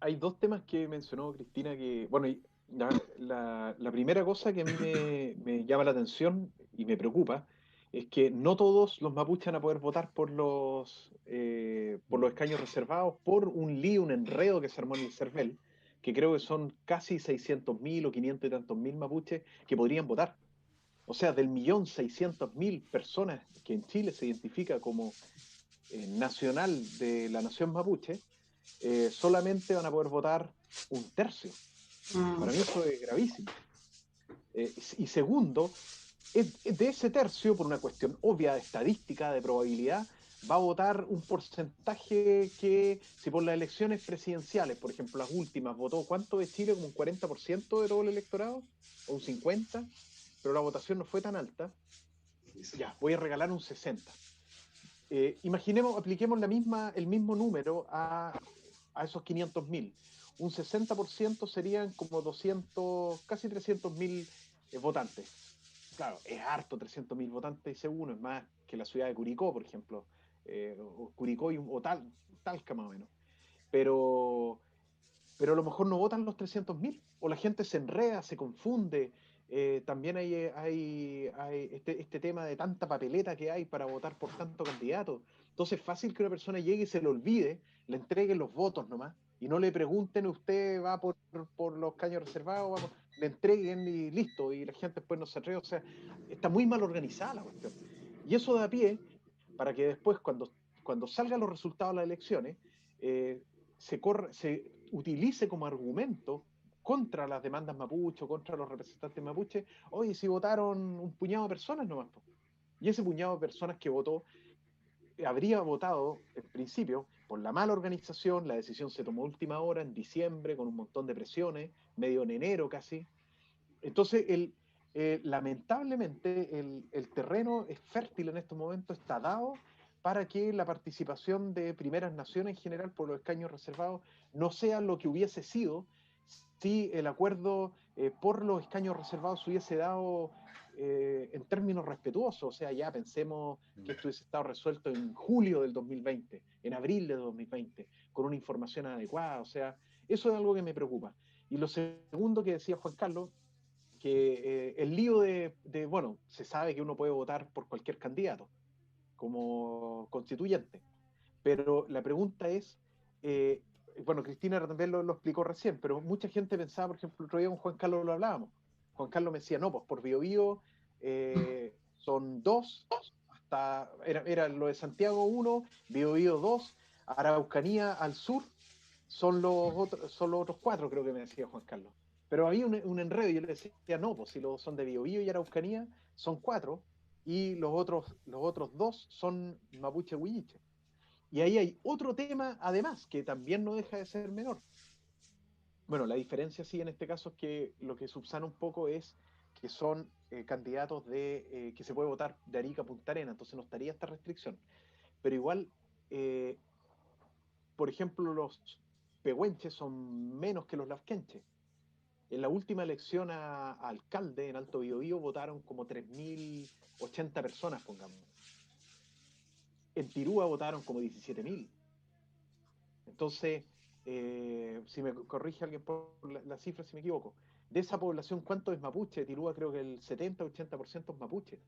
Hay dos temas que mencionó Cristina que, bueno, La primera cosa que a mí me llama la atención y me preocupa es que no todos los mapuches van a poder votar por los escaños reservados por un lío, un enredo que se armó en el CERVEL, que creo que son casi 600.000 o 500 y tantos mil mapuches que podrían votar. O sea, del 1.600.000 personas que en Chile se identifica como nacional de la nación mapuche, solamente van a poder votar un tercio. Para mí eso es gravísimo. Y segundo, de ese tercio, por una cuestión obvia de estadística, de probabilidad, va a votar un porcentaje que, si por las elecciones presidenciales, por ejemplo, las últimas, votó ¿cuánto de Chile? Como un 40% de todo el electorado, o un 50%, pero la votación no fue tan alta. Ya, voy a regalar un 60%. Imaginemos, apliquemos el mismo número a esos 500.000. Un 60% serían como 200, casi 300.000 votantes. Claro, es harto 300.000 votantes, dice uno, es más que la ciudad de Curicó, por ejemplo, o Curicó o Talca más o menos. Pero a lo mejor no votan los 300.000, o la gente se enreda, se confunde. También hay este tema de tanta papeleta que hay para votar por tanto candidato. Entonces es fácil que una persona llegue y se le olvide, le entreguen los votos nomás, y no le pregunten, usted va por los caños reservados, vamos, le entreguen y listo, y la gente después no se enreda. O sea, está muy mal organizada la cuestión. Y eso da pie para que después, cuando salgan los resultados de las elecciones, se utilice como argumento contra las demandas mapuche, contra los representantes mapuche. Oye, si votaron un puñado de personas nomás, y ese puñado de personas que votó habría votado en principio por la mala organización. La decisión se tomó a última hora en diciembre con un montón de presiones, medio en enero casi. Entonces lamentablemente el terreno es fértil en estos momentos, está dado para que la participación de primeras naciones en general por los escaños reservados no sea lo que hubiese sido si el acuerdo por los escaños reservados hubiese dado en términos respetuosos. O sea, ya pensemos que esto hubiese estado resuelto en julio del 2020, en abril del 2020, con una información adecuada. O sea, eso es algo que me preocupa. Y lo segundo que decía Juan Carlos, que el lío bueno, se sabe que uno puede votar por cualquier candidato como constituyente, pero la pregunta es, bueno, Cristina también lo explicó recién, pero mucha gente pensaba, por ejemplo, el otro día con Juan Carlos lo hablábamos. Juan Carlos me decía, no, pues por Biobío son dos, era lo de Santiago 1, Biobío 2, Araucanía al sur, son los otros cuatro, creo que me decía Juan Carlos. Pero había un enredo, y yo le decía, no, pues si los son de Biobío y Araucanía, son cuatro, y los otros dos son Mapuche Huilliche. Y ahí hay otro tema, además, que también no deja de ser menor. Bueno, la diferencia sí en este caso es que lo que subsana un poco es que son candidatos que se puede votar de Arica a Punta Arenas, entonces no estaría esta restricción. Pero igual, eh, por ejemplo, los pehuenches son menos que los lafkenches. En la última elección a alcalde en Alto Biobío votaron como 3.080 personas, pongamos. En Tirúa votaron como 17.000. Entonces, si me corrige alguien por la cifra si me equivoco, de esa población, ¿cuánto es mapuche? Tirúa creo que el 70-80% es mapuche.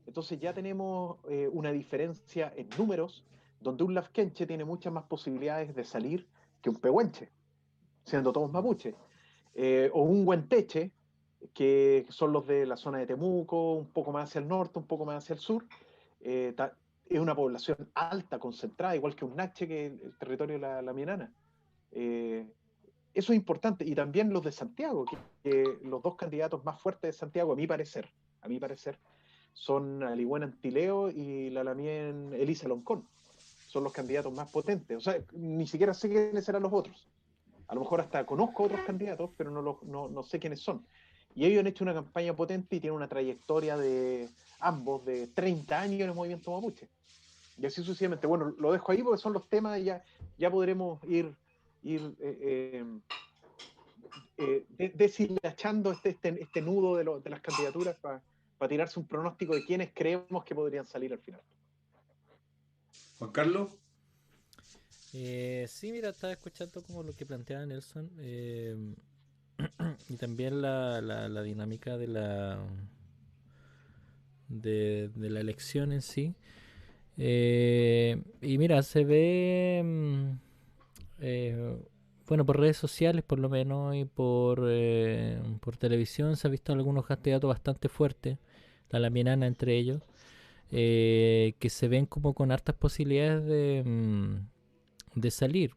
Entonces ya tenemos una diferencia en números, donde un lafkenche tiene muchas más posibilidades de salir que un pehuenche, siendo todos mapuches. O un huenteche, que son los de la zona de Temuco, un poco más hacia el norte, un poco más hacia el sur. Es una población alta, concentrada, igual que un nache, que el territorio de la Mienana. Eso es importante. Y también los de Santiago, que los dos candidatos más fuertes de Santiago, a mi parecer, son Aligüen Antileo y la Lamien Elisa Loncón. Son los candidatos más potentes. O sea, ni siquiera sé quiénes serán los otros. A lo mejor hasta conozco otros candidatos, pero no sé quiénes son. Y ellos han hecho una campaña potente y tienen una trayectoria de ambos de 30 años en el movimiento mapuche. Y así sucesivamente. Bueno, lo dejo ahí porque son los temas y ya podremos ir deshilachando este nudo de las candidaturas para tirarse un pronóstico de quiénes creemos que podrían salir al final. Juan Carlos. Sí, mira, estaba escuchando como lo que planteaba Nelson. y también la dinámica de la elección en sí. Y mira, se ve, bueno, por redes sociales por lo menos y por televisión se ha visto algunos candidatos bastante fuertes, la Laminana entre ellos, que se ven como con hartas posibilidades de salir.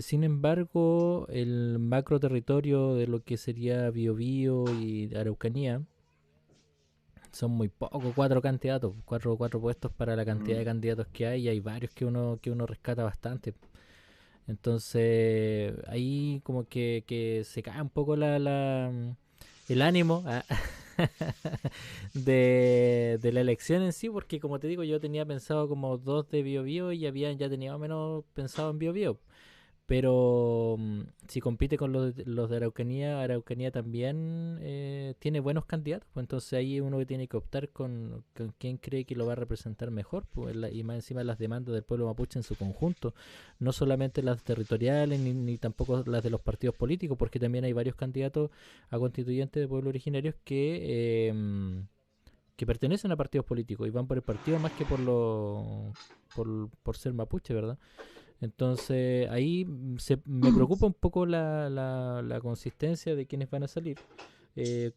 Sin embargo, el macro territorio de lo que sería Biobío y Araucanía son muy pocos, cuatro candidatos, cuatro puestos para la cantidad de candidatos que hay, y hay varios que uno rescata bastante. Entonces, ahí como que se cae un poco el ánimo de la elección en sí, porque como te digo, yo tenía pensado como dos de Biobío y ya tenía más o menos pensado en Biobío. Pero si compite con los de Araucanía, Araucanía también tiene buenos candidatos, pues entonces ahí uno que tiene que optar con quién cree que lo va a representar mejor, pues, y más encima las demandas del pueblo mapuche en su conjunto, no solamente las territoriales ni tampoco las de los partidos políticos, porque también hay varios candidatos a constituyentes de pueblos originarios que pertenecen a partidos políticos y van por el partido más que por ser mapuche, ¿verdad? Entonces ahí me preocupa un poco la consistencia de quienes van a salir. Sé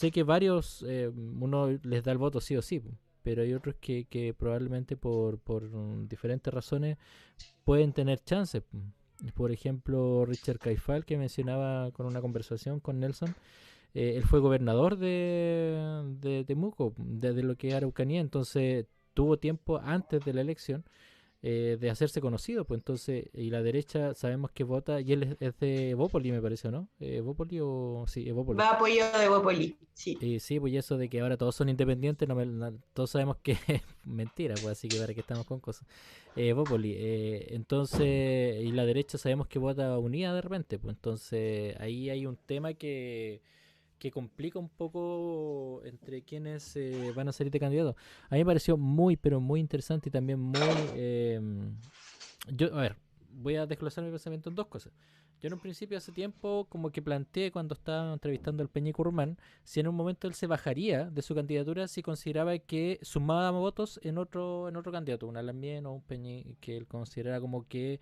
que varios, uno les da el voto sí o sí, pero hay otros que probablemente por diferentes razones pueden tener chances. Por ejemplo, Richard Caifal, que mencionaba con una conversación con Nelson, él fue gobernador de Temuco, de lo que es Araucanía, entonces tuvo tiempo antes de la elección de hacerse conocido, pues entonces, y la derecha sabemos que vota, y él es de Evópoli, me parece, ¿no? ¿Evópoli o...? Sí, Evópoli. Va apoyo de Bópoli, sí. Sí, pues y eso de que ahora todos son independientes, todos sabemos que es mentira, pues así que para que estamos con cosas. Evópoli, entonces, y la derecha sabemos que vota unida de repente, pues entonces ahí hay un tema que complica un poco entre quienes van a salir de candidatos. A mí me pareció muy, pero muy interesante y también muy... a ver, voy a desglosar mi pensamiento en dos cosas. Yo en un principio hace tiempo como que planteé cuando estaba entrevistando al Peña Curmán si en un momento él se bajaría de su candidatura si consideraba que sumaba votos en otro candidato, un Alan Bien o un Peña que él considerara como que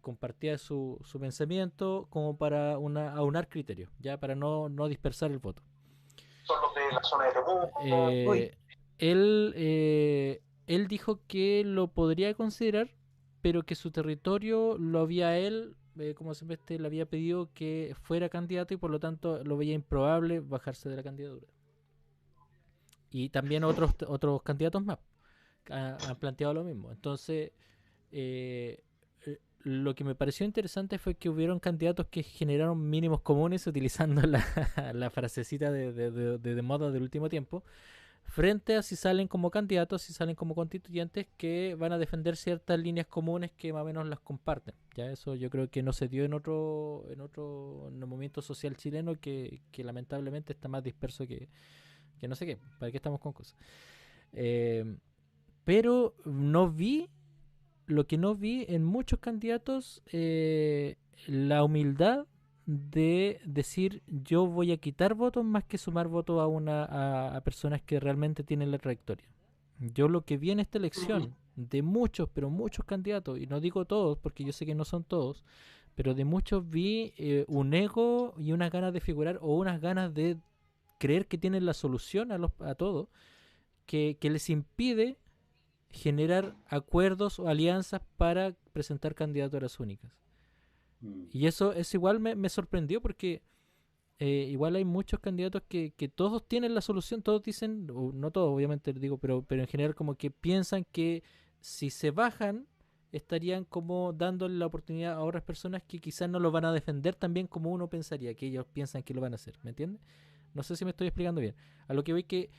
compartía su pensamiento como para aunar criterios, ya para no dispersar el voto. Son los de la zona de Temuco. Él dijo que lo podría considerar, pero que su territorio lo había él, como siempre le había pedido que fuera candidato y por lo tanto lo veía improbable bajarse de la candidatura. Y también otros candidatos más han planteado lo mismo. Entonces, lo que me pareció interesante fue que hubieron candidatos que generaron mínimos comunes utilizando la frasecita de moda del último tiempo, frente a si salen como candidatos, si salen como constituyentes que van a defender ciertas líneas comunes que más o menos las comparten. Ya eso yo creo que no se dio en el movimiento social chileno que lamentablemente está más disperso que no sé qué, para qué estamos con cosas. Pero lo que no vi en muchos candidatos, la humildad de decir yo voy a quitar votos más que sumar votos a personas que realmente tienen la trayectoria. Yo lo que vi en esta elección de muchos, pero muchos candidatos, y no digo todos porque yo sé que no son todos, pero de muchos vi un ego y unas ganas de figurar o unas ganas de creer que tienen la solución a todo, que les impide generar acuerdos o alianzas para presentar candidaturas únicas. Y eso igual me sorprendió porque igual hay muchos candidatos que todos tienen la solución, todos dicen, no todos obviamente digo, pero en general como que piensan que si se bajan estarían como dándole la oportunidad a otras personas que quizás no lo van a defender tan bien como uno pensaría, que ellos piensan que lo van a hacer, ¿me entiendes? No sé si me estoy explicando bien. A lo que voy que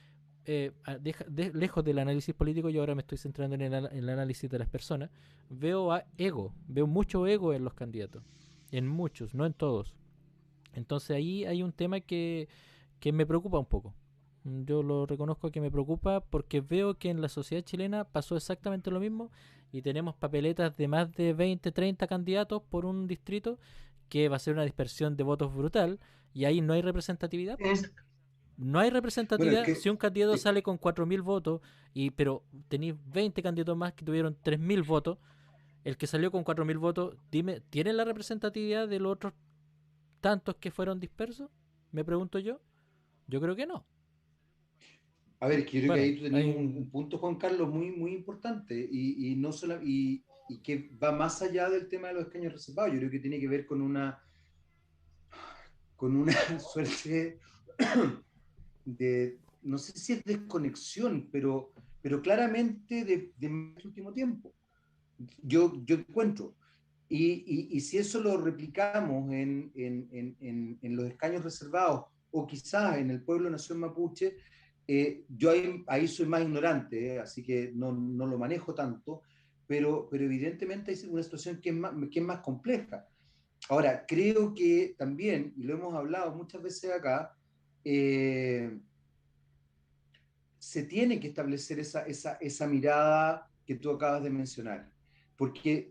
lejos del análisis político, yo ahora me estoy centrando en el análisis de las personas, veo mucho ego en los candidatos, en muchos, no en todos. Entonces ahí hay un tema que me preocupa un poco. Yo lo reconozco que me preocupa porque veo que en la sociedad chilena pasó exactamente lo mismo y tenemos papeletas de más de 20, 30 candidatos por un distrito que va a ser una dispersión de votos brutal, y ahí no hay representatividad. No hay representatividad. Bueno, si un candidato sale con 4.000 votos, pero tenéis 20 candidatos más que tuvieron 3.000 votos, el que salió con 4.000 votos, dime, ¿tiene la representatividad de los otros tantos que fueron dispersos? Me pregunto yo. Yo creo que no. A ver, que yo creo que Bueno, ahí tú tenías un punto, Juan Carlos, muy, muy importante y no solo, y que va más allá del tema de los escaños reservados. Yo creo que tiene que ver con una suerte de, no sé si es desconexión, pero claramente de último tiempo. Yo encuentro. Y si eso lo replicamos en los escaños reservados o quizás en el pueblo nación mapuche, yo ahí soy más ignorante, así que no lo manejo tanto, pero evidentemente hay una situación que es más compleja. Ahora, creo que también, y lo hemos hablado muchas veces acá, se tiene que establecer esa mirada que tú acabas de mencionar. Porque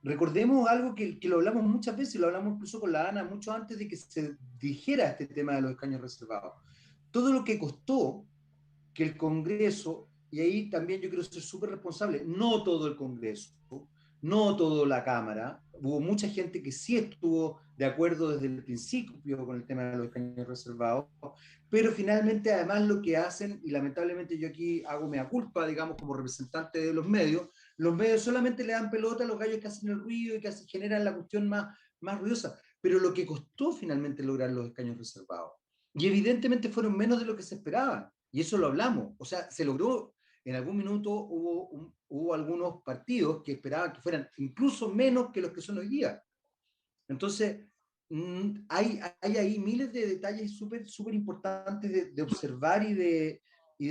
recordemos algo que lo hablamos muchas veces, y lo hablamos incluso con la Ana mucho antes de que se dijera este tema de los escaños reservados. Todo lo que costó que el Congreso, y ahí también yo quiero ser súper responsable, no todo el Congreso, no toda la Cámara, hubo mucha gente que sí estuvo de acuerdo desde el principio con el tema de los escaños reservados, pero finalmente además lo que hacen, y lamentablemente yo aquí hago mea culpa, digamos, como representante de los medios solamente le dan pelota a los gallos que hacen el ruido y que generan la cuestión más ruidosa, pero lo que costó finalmente lograr los escaños reservados, y evidentemente fueron menos de lo que se esperaba, y eso lo hablamos, o sea, se logró, en algún minuto hubo algunos partidos que esperaban que fueran incluso menos que los que son hoy día. Entonces, hay ahí miles de detalles súper importantes de observar y de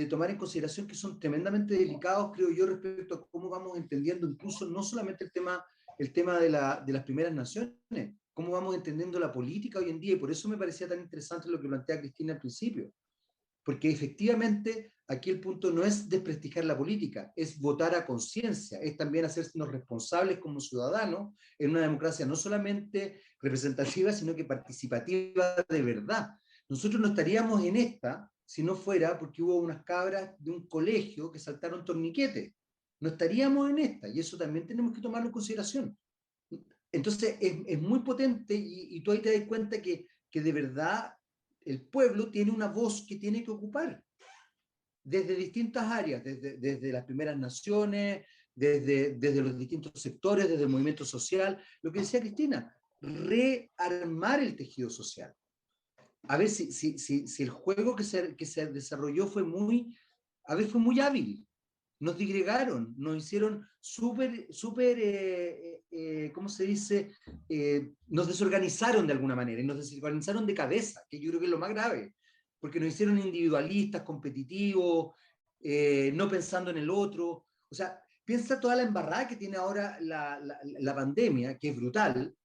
tomar en consideración que son tremendamente delicados, creo yo, respecto a cómo vamos entendiendo incluso no solamente el tema de las primeras naciones, cómo vamos entendiendo la política hoy en día, y por eso me parecía tan interesante lo que plantea Cristina al principio. Porque efectivamente aquí el punto no es desprestigiar la política, es votar a conciencia, es también hacernos responsables como ciudadanos en una democracia no solamente representativa, sino que participativa de verdad. Nosotros no estaríamos en esta si no fuera porque hubo unas cabras de un colegio que saltaron torniquetes. No estaríamos en esta, y eso también tenemos que tomarlo en consideración. Entonces es muy potente, y tú ahí te das cuenta que de verdad el pueblo tiene una voz que tiene que ocupar desde distintas áreas, desde las primeras naciones, desde los distintos sectores, desde el movimiento social, lo que decía Cristina, rearmar el tejido social. A ver si el juego que se desarrolló a ver, fue muy hábil. Nos digregaron, nos hicieron ¿cómo se dice? Nos desorganizaron de alguna manera, y nos desorganizaron de cabeza, que yo creo que es lo más grave, porque nos hicieron individualistas, competitivos, no pensando en el otro. O sea, piensa toda la embarrada que tiene ahora la pandemia, que es brutal,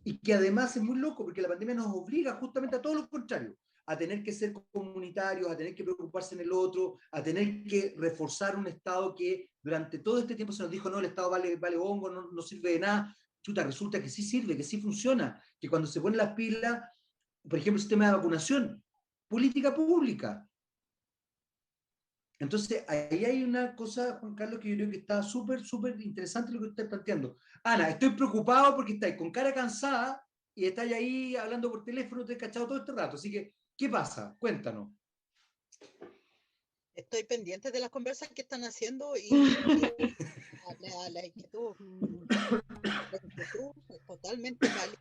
y que además es muy loco, porque la pandemia nos obliga justamente a todo lo contrario, a tener que ser comunitarios, a tener que preocuparse en el otro, a tener que reforzar un Estado que durante todo este tiempo se nos dijo, no, el Estado vale hongo, no sirve de nada. Chuta, resulta que sí sirve, que sí funciona, que cuando se ponen las pilas, por ejemplo, el sistema de vacunación, política pública. Entonces, ahí hay una cosa, Juan Carlos, que yo creo que está súper interesante lo que usted está planteando. Ana, estoy preocupado porque estáis con cara cansada y estáis ahí hablando por teléfono, te he cachado todo este rato. Así que, ¿qué pasa? Cuéntanos. Estoy pendiente de las conversas que están haciendo y la inquietud es totalmente válida.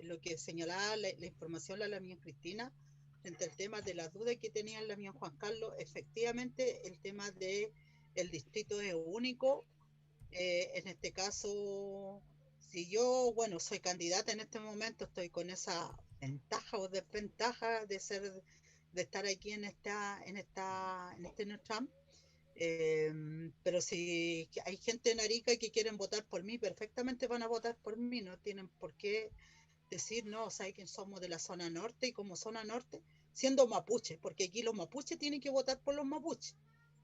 Lo que señalaba la información la mía Cristina frente al tema de las dudas que tenía la mía Juan Carlos, efectivamente el tema de el distrito es único. En este caso, si yo, bueno, soy candidata en este momento, estoy con esa ventaja o desventaja de estar aquí en este NUTRAM. Pero si hay gente en Arica que quieren votar por mí, perfectamente van a votar por mí, no tienen por qué decir, no, o sea, que somos de la zona norte, y como zona norte, siendo mapuche, porque aquí los mapuches tienen que votar por los mapuches.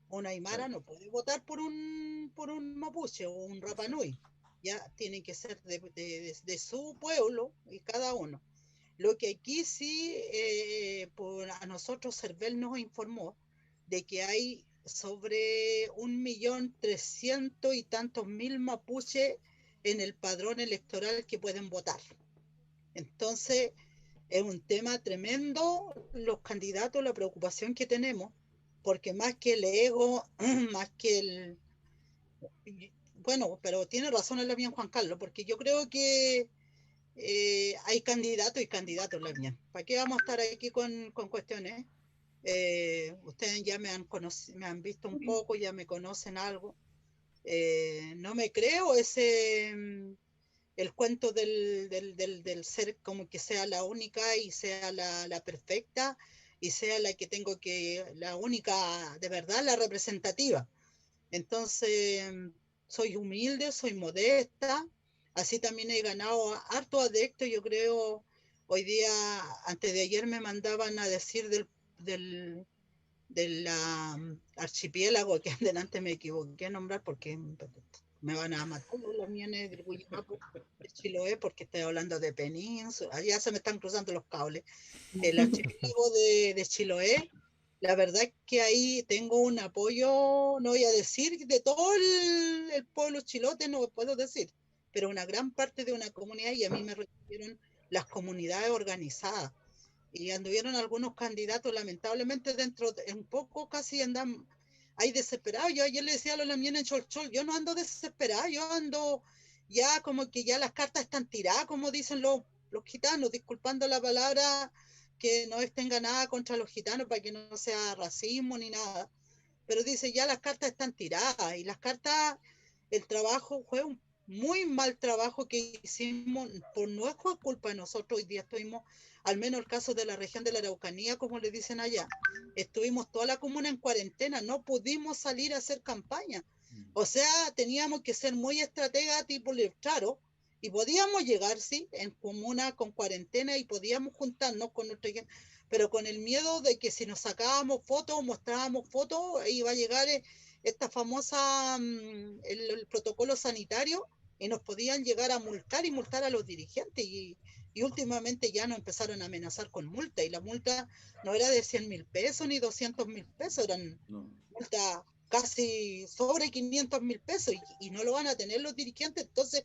Un aymara no puede votar por un mapuche o un Rapa Nui. ya tienen que ser de su pueblo y cada uno. Lo que aquí sí, a nosotros CERVEL nos informó de que hay sobre 1.300.000 y tantos mapuches en el padrón electoral que pueden votar. Entonces, es un tema tremendo los candidatos, la preocupación que tenemos, porque más que el ego, más que el... Bueno, pero tiene razón el bien Juan Carlos, porque yo creo que hay candidatos y candidatos la mía. ¿Para qué vamos a estar aquí con cuestiones? Ustedes ya me han visto un poco, ya me conocen algo. No me creo el cuento del ser como que sea la única y sea la perfecta y sea la que tengo que, la única, de verdad, la representativa. Entonces, soy humilde, soy modesta, así también he ganado harto adepto, yo creo, hoy día, antes de ayer me mandaban a decir del archipiélago, que antes me equivoqué a nombrar porque me van a matar los miones del Guayamapo, de Chiloé, porque estoy hablando de península, allá se me están cruzando los cables. El archipiélago de Chiloé, la verdad es que ahí tengo un apoyo, no voy a decir de todo el pueblo chilote, no puedo decir, pero una gran parte de una comunidad, y a mí me recibieron las comunidades organizadas. Y anduvieron algunos candidatos, lamentablemente dentro de un poco casi andan ahí desesperados. Yo ayer le decía a los lamien en Cholchol, yo no ando desesperada, yo ando ya como que ya las cartas están tiradas, como dicen los gitanos, disculpando la palabra, que no tenga nada contra los gitanos para que no sea racismo ni nada. Pero dice, ya las cartas están tiradas y las cartas, el trabajo fue un muy mal trabajo que hicimos, por no es culpa de nosotros. Hoy día estuvimos, al menos el caso de la región de la Araucanía, como le dicen allá, estuvimos toda la comuna en cuarentena, no pudimos salir a hacer campaña. O sea, teníamos que ser muy estrategas tipo Letraro, y podíamos llegar, sí, en comuna con cuarentena y podíamos juntarnos con nuestra gente, pero con el miedo de que si nos sacábamos fotos, mostrábamos fotos, iba a llegar esta famosa, el protocolo sanitario, y nos podían llegar a multar y multar a los dirigentes. Y últimamente ya nos empezaron a amenazar con multa, y la multa no era de 100.000 pesos ni 200.000 pesos, eran multas casi sobre 500.000 pesos, y no lo van a tener los dirigentes. Entonces,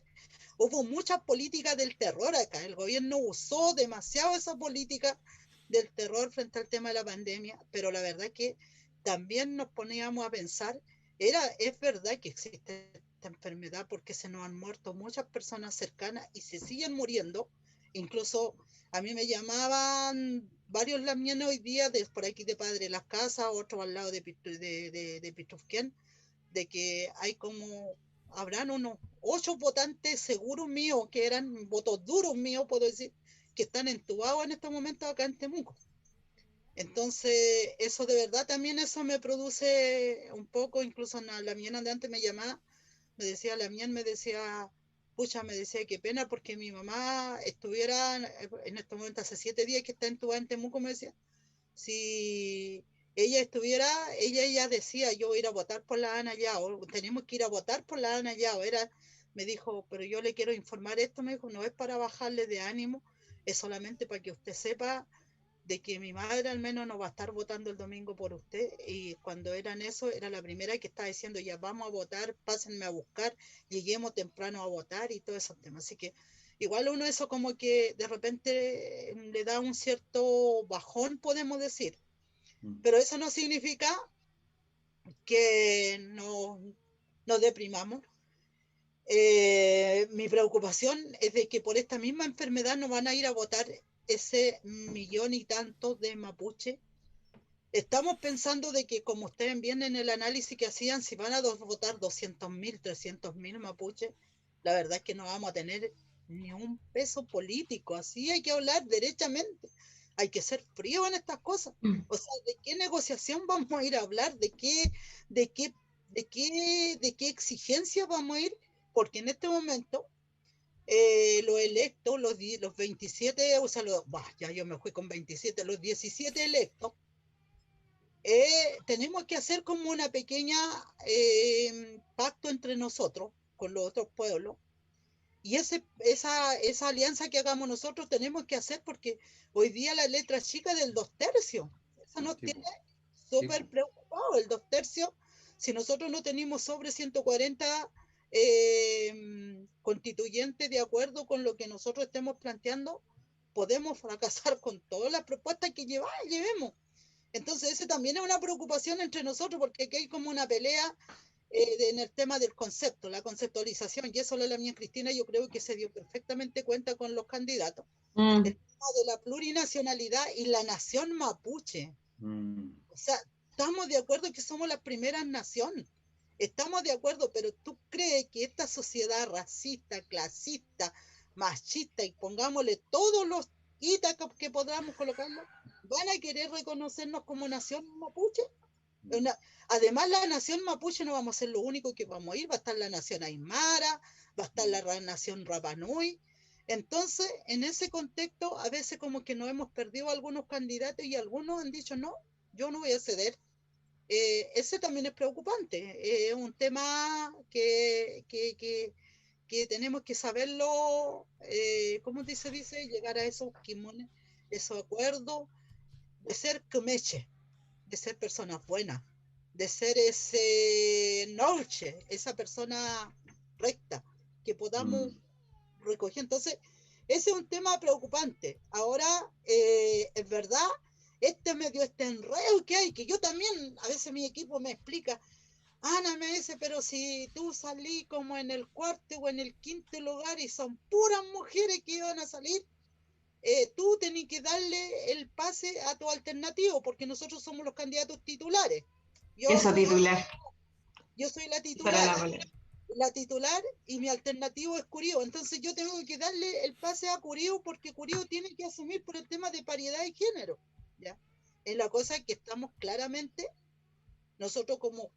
hubo muchas políticas del terror acá. El gobierno usó demasiado esa política del terror frente al tema de la pandemia, pero la verdad que también nos poníamos a pensar, es verdad que existe esta enfermedad porque se nos han muerto muchas personas cercanas y se siguen muriendo. Incluso a mí me llamaban varios lamienes hoy día, por aquí de Padre Las Casas, otro al lado de Pitufquén, de que hay como, habrán unos 8 votantes seguros míos, que eran votos duros míos, puedo decir, que están entubados en estos momentos acá en Temuco. Entonces, eso de verdad también eso me produce un poco, incluso la mía de antes me llamaba, me decía, pucha, me decía, qué pena, porque mi mamá estuviera en este momento hace 7 días que está entubada en Temuco, me decía, si ella estuviera, ella decía, yo voy a ir a votar por la Ana Yao, tenemos que ir a votar por la Ana Yao, me dijo, pero yo le quiero informar esto, me dijo, no es para bajarle de ánimo, es solamente para que usted sepa de que mi madre al menos no va a estar votando el domingo por usted. Y cuando eran eso, era la primera que estaba diciendo, ya vamos a votar, pásenme a buscar, lleguemos temprano a votar y todos esos temas. Así que igual uno eso como que de repente le da un cierto bajón, podemos decir. Pero eso no significa que nos deprimamos. Mi preocupación es de que por esta misma enfermedad no van a ir a votar ese 1.000.000 y tanto de mapuche. Estamos pensando de que, como ustedes vienen en el análisis que hacían, si van a votar 200.000, 300.000 mapuches, la verdad es que no vamos a tener ni un peso político. Así hay que hablar derechamente. Hay que ser frío en estas cosas. O sea, ¿de qué negociación vamos a ir a hablar? ¿De qué exigencia vamos a ir? Porque en este momento los electos, los 27, o sea, ya yo me fui con 27, los 17 electos, tenemos que hacer como una pequeña pacto entre nosotros, con los otros pueblos, Y esa alianza que hagamos nosotros tenemos que hacer, porque hoy día la letra chica del 2/3, eso nos tiene súper preocupado, el 2/3. Si nosotros no tenemos sobre 140 constituyentes de acuerdo con lo que nosotros estemos planteando, podemos fracasar con todas las propuestas que llevemos. Entonces, ese también es una preocupación entre nosotros, porque aquí hay como una pelea en el tema del concepto, la conceptualización, y eso la mía Cristina yo creo que se dio perfectamente cuenta con los candidatos. El tema de la plurinacionalidad y la nación mapuche. O sea, estamos de acuerdo que somos la primera nación, estamos de acuerdo, pero ¿tú crees que esta sociedad racista, clasista, machista, y pongámosle todos los ítados que podamos colocarlo, van a querer reconocernos como nación mapuche? Además, la nación mapuche no vamos a ser lo único que vamos a ir, va a estar la nación aymara, va a estar la nación Rapanui. Entonces, en ese contexto, a veces como que nos hemos perdido algunos candidatos y algunos han dicho, no, yo no voy a ceder. Ese también es preocupante, es un tema que tenemos que saberlo, ¿cómo se dice? Llegar a esos acuerdos de ser comeche, de ser personas buenas, de ser ese noche, esa persona recta, que podamos recoger. Entonces, ese es un tema preocupante. Ahora, es verdad, medio este enredo que hay, que yo también, a veces mi equipo me explica, Ana me dice, pero si tú salí como en el cuarto o en el quinto lugar y son puras mujeres que iban a salir, tú tenés que darle el pase a tu alternativo, porque nosotros somos los candidatos titulares. Yo soy la titular y mi alternativo es Curío. Entonces yo tengo que darle el pase a Curío, porque Curío tiene que asumir por el tema de paridad de género. ¿Ya? Es la cosa que estamos claramente, nosotros como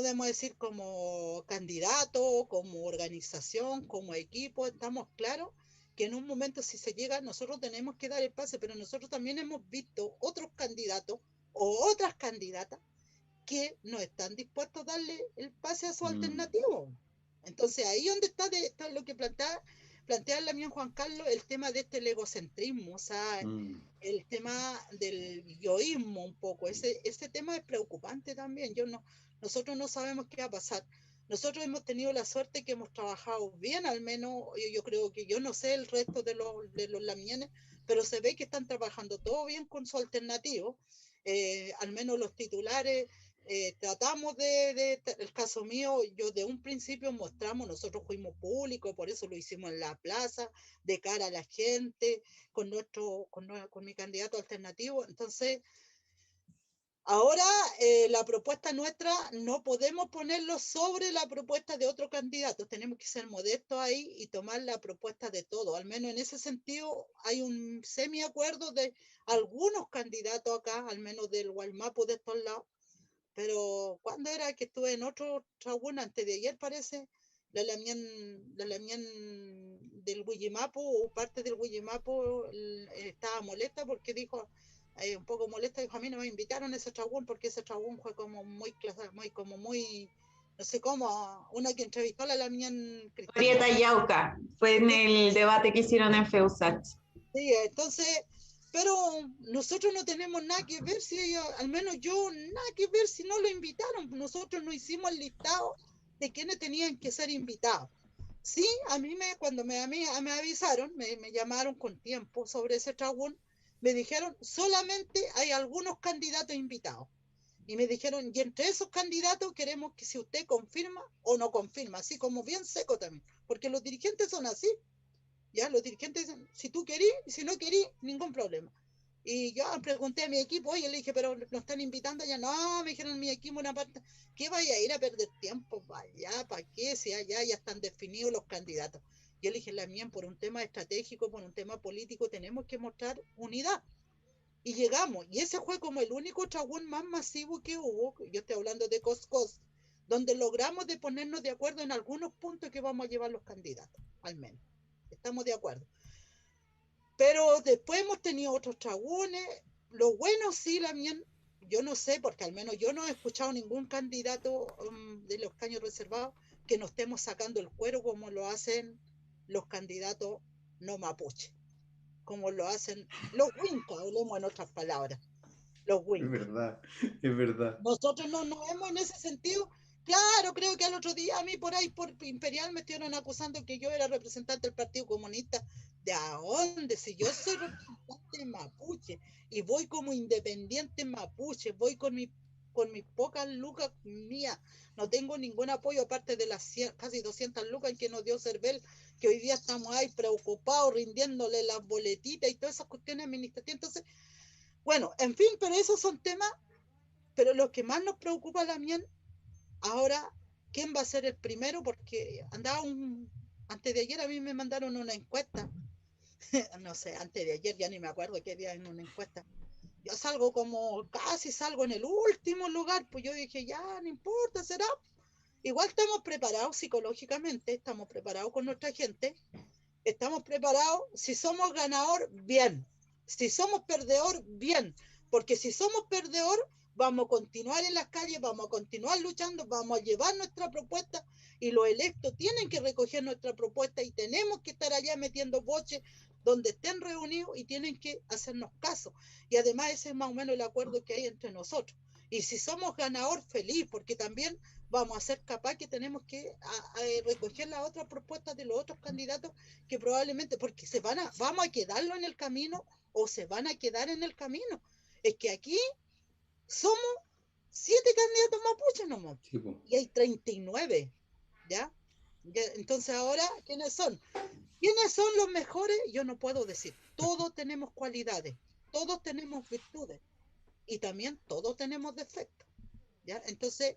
debemos decir, como candidato, como organización, como equipo, estamos claros que en un momento, si se llega, nosotros tenemos que dar el pase, pero nosotros también hemos visto otros candidatos o otras candidatas que no están dispuestos a darle el pase a su alternativo. Entonces, ahí donde está lo que plantea el Damián Juan Carlos, el tema de el egocentrismo, o sea, el tema del yoísmo un poco, ese tema es preocupante también. Nosotros no sabemos qué va a pasar. Nosotros hemos tenido la suerte que hemos trabajado bien, al menos yo creo que, yo no sé el resto de los lamienes, pero se ve que están trabajando todo bien con su alternativo, al menos los titulares. Tratamos el caso mío, yo de un principio nosotros fuimos públicos, por eso lo hicimos en la plaza, de cara a la gente, con mi candidato alternativo. Entonces, ahora la propuesta nuestra no podemos ponerlo sobre la propuesta de otro candidato, tenemos que ser modestos ahí y tomar la propuesta de todo. Al menos en ese sentido hay un semi-acuerdo de algunos candidatos acá, al menos del Gualmapu, de estos lados. Pero ¿cuándo era que estuve en otro tribunal? Antes de ayer, parece, la Lamián del Huillimapu, o parte del Huillimapu, estaba molesta porque dijo, un poco molesta, dijo, a mí no me invitaron a ese tribunal porque ese tribunal fue como muy, no sé cómo, una que entrevistó a la Lamián Cristina. Orieta Yauca, fue en el debate que hicieron en FEUSACH. Sí, entonces... Pero nosotros no tenemos nada que ver, si ellos, al menos yo, nada que ver si no lo invitaron. Nosotros no hicimos el listado de quienes tenían que ser invitados. Sí, cuando me avisaron, me llamaron con tiempo sobre ese tribunal, me dijeron, solamente hay algunos candidatos invitados. Y me dijeron, y entre esos candidatos queremos que si usted confirma o no confirma, así como bien seco también, porque los dirigentes son así. Ya, los dirigentes dicen, si tú querís, si no querís, ningún problema. Y yo pregunté a mi equipo, oye, le dije, pero ¿nos están invitando ya? No, me dijeron mi equipo una parte, ¿qué vaya a ir a perder tiempo? Vaya, ¿para qué? Si allá ya están definidos los candidatos. Yo le dije, la mía, por un tema estratégico, por un tema político, tenemos que mostrar unidad. Y llegamos, y ese fue como el único tribunal más masivo que hubo, yo estoy hablando de Coscos, donde logramos de ponernos de acuerdo en algunos puntos que vamos a llevar los candidatos, al menos. Estamos de acuerdo. Pero después hemos tenido otros tribunales. Lo bueno, sí, yo no sé, porque al menos yo no he escuchado ningún candidato de los escaños reservados, que nos estemos sacando el cuero como lo hacen los candidatos no mapuche, como lo hacen los wincas, hablemos en otras palabras, los wincas. Es verdad. Nosotros no nos vemos en ese sentido. Claro, creo que al otro día a mí por ahí, por Imperial, me estuvieron acusando que yo era representante del Partido Comunista. ¿De a dónde? Si yo soy representante mapuche y voy como independiente mapuche, voy con mis pocas lucas mías, no tengo ningún apoyo aparte de las casi 200 lucas que nos dio Cervel, que hoy día estamos ahí preocupados, rindiéndole las boletitas y todas esas cuestiones administrativas. Entonces, bueno, en fin, pero esos son temas, pero lo que más nos preocupa a la mien ahora, ¿quién va a ser el primero? Porque antes de ayer a mí me mandaron una encuesta, no sé, antes de ayer ya ni me acuerdo qué día en una encuesta. Yo casi salgo en el último lugar, pues yo dije, ya, no importa, será. Igual estamos preparados psicológicamente, estamos preparados con nuestra gente, estamos preparados, si somos ganador, bien. Si somos perdedor, bien. Porque si somos perdedor, vamos a continuar en las calles, vamos a continuar luchando, vamos a llevar nuestra propuesta y los electos tienen que recoger nuestra propuesta y tenemos que estar allá metiendo voces donde estén reunidos y tienen que hacernos caso. Y además ese es más o menos el acuerdo que hay entre nosotros. Y si somos ganador, feliz, porque también vamos a ser capaz que tenemos que recoger las otras propuestas de los otros candidatos que probablemente, porque vamos a quedarlo en el camino o se van a quedar en el camino. Es que aquí somos 7 candidatos mapuches nomás, sí, y hay 39, ¿ya? Entonces ahora, ¿quiénes son? ¿Quiénes son los mejores? Yo no puedo decir. Todos tenemos cualidades, todos tenemos virtudes y también todos tenemos defectos, ¿ya? Entonces,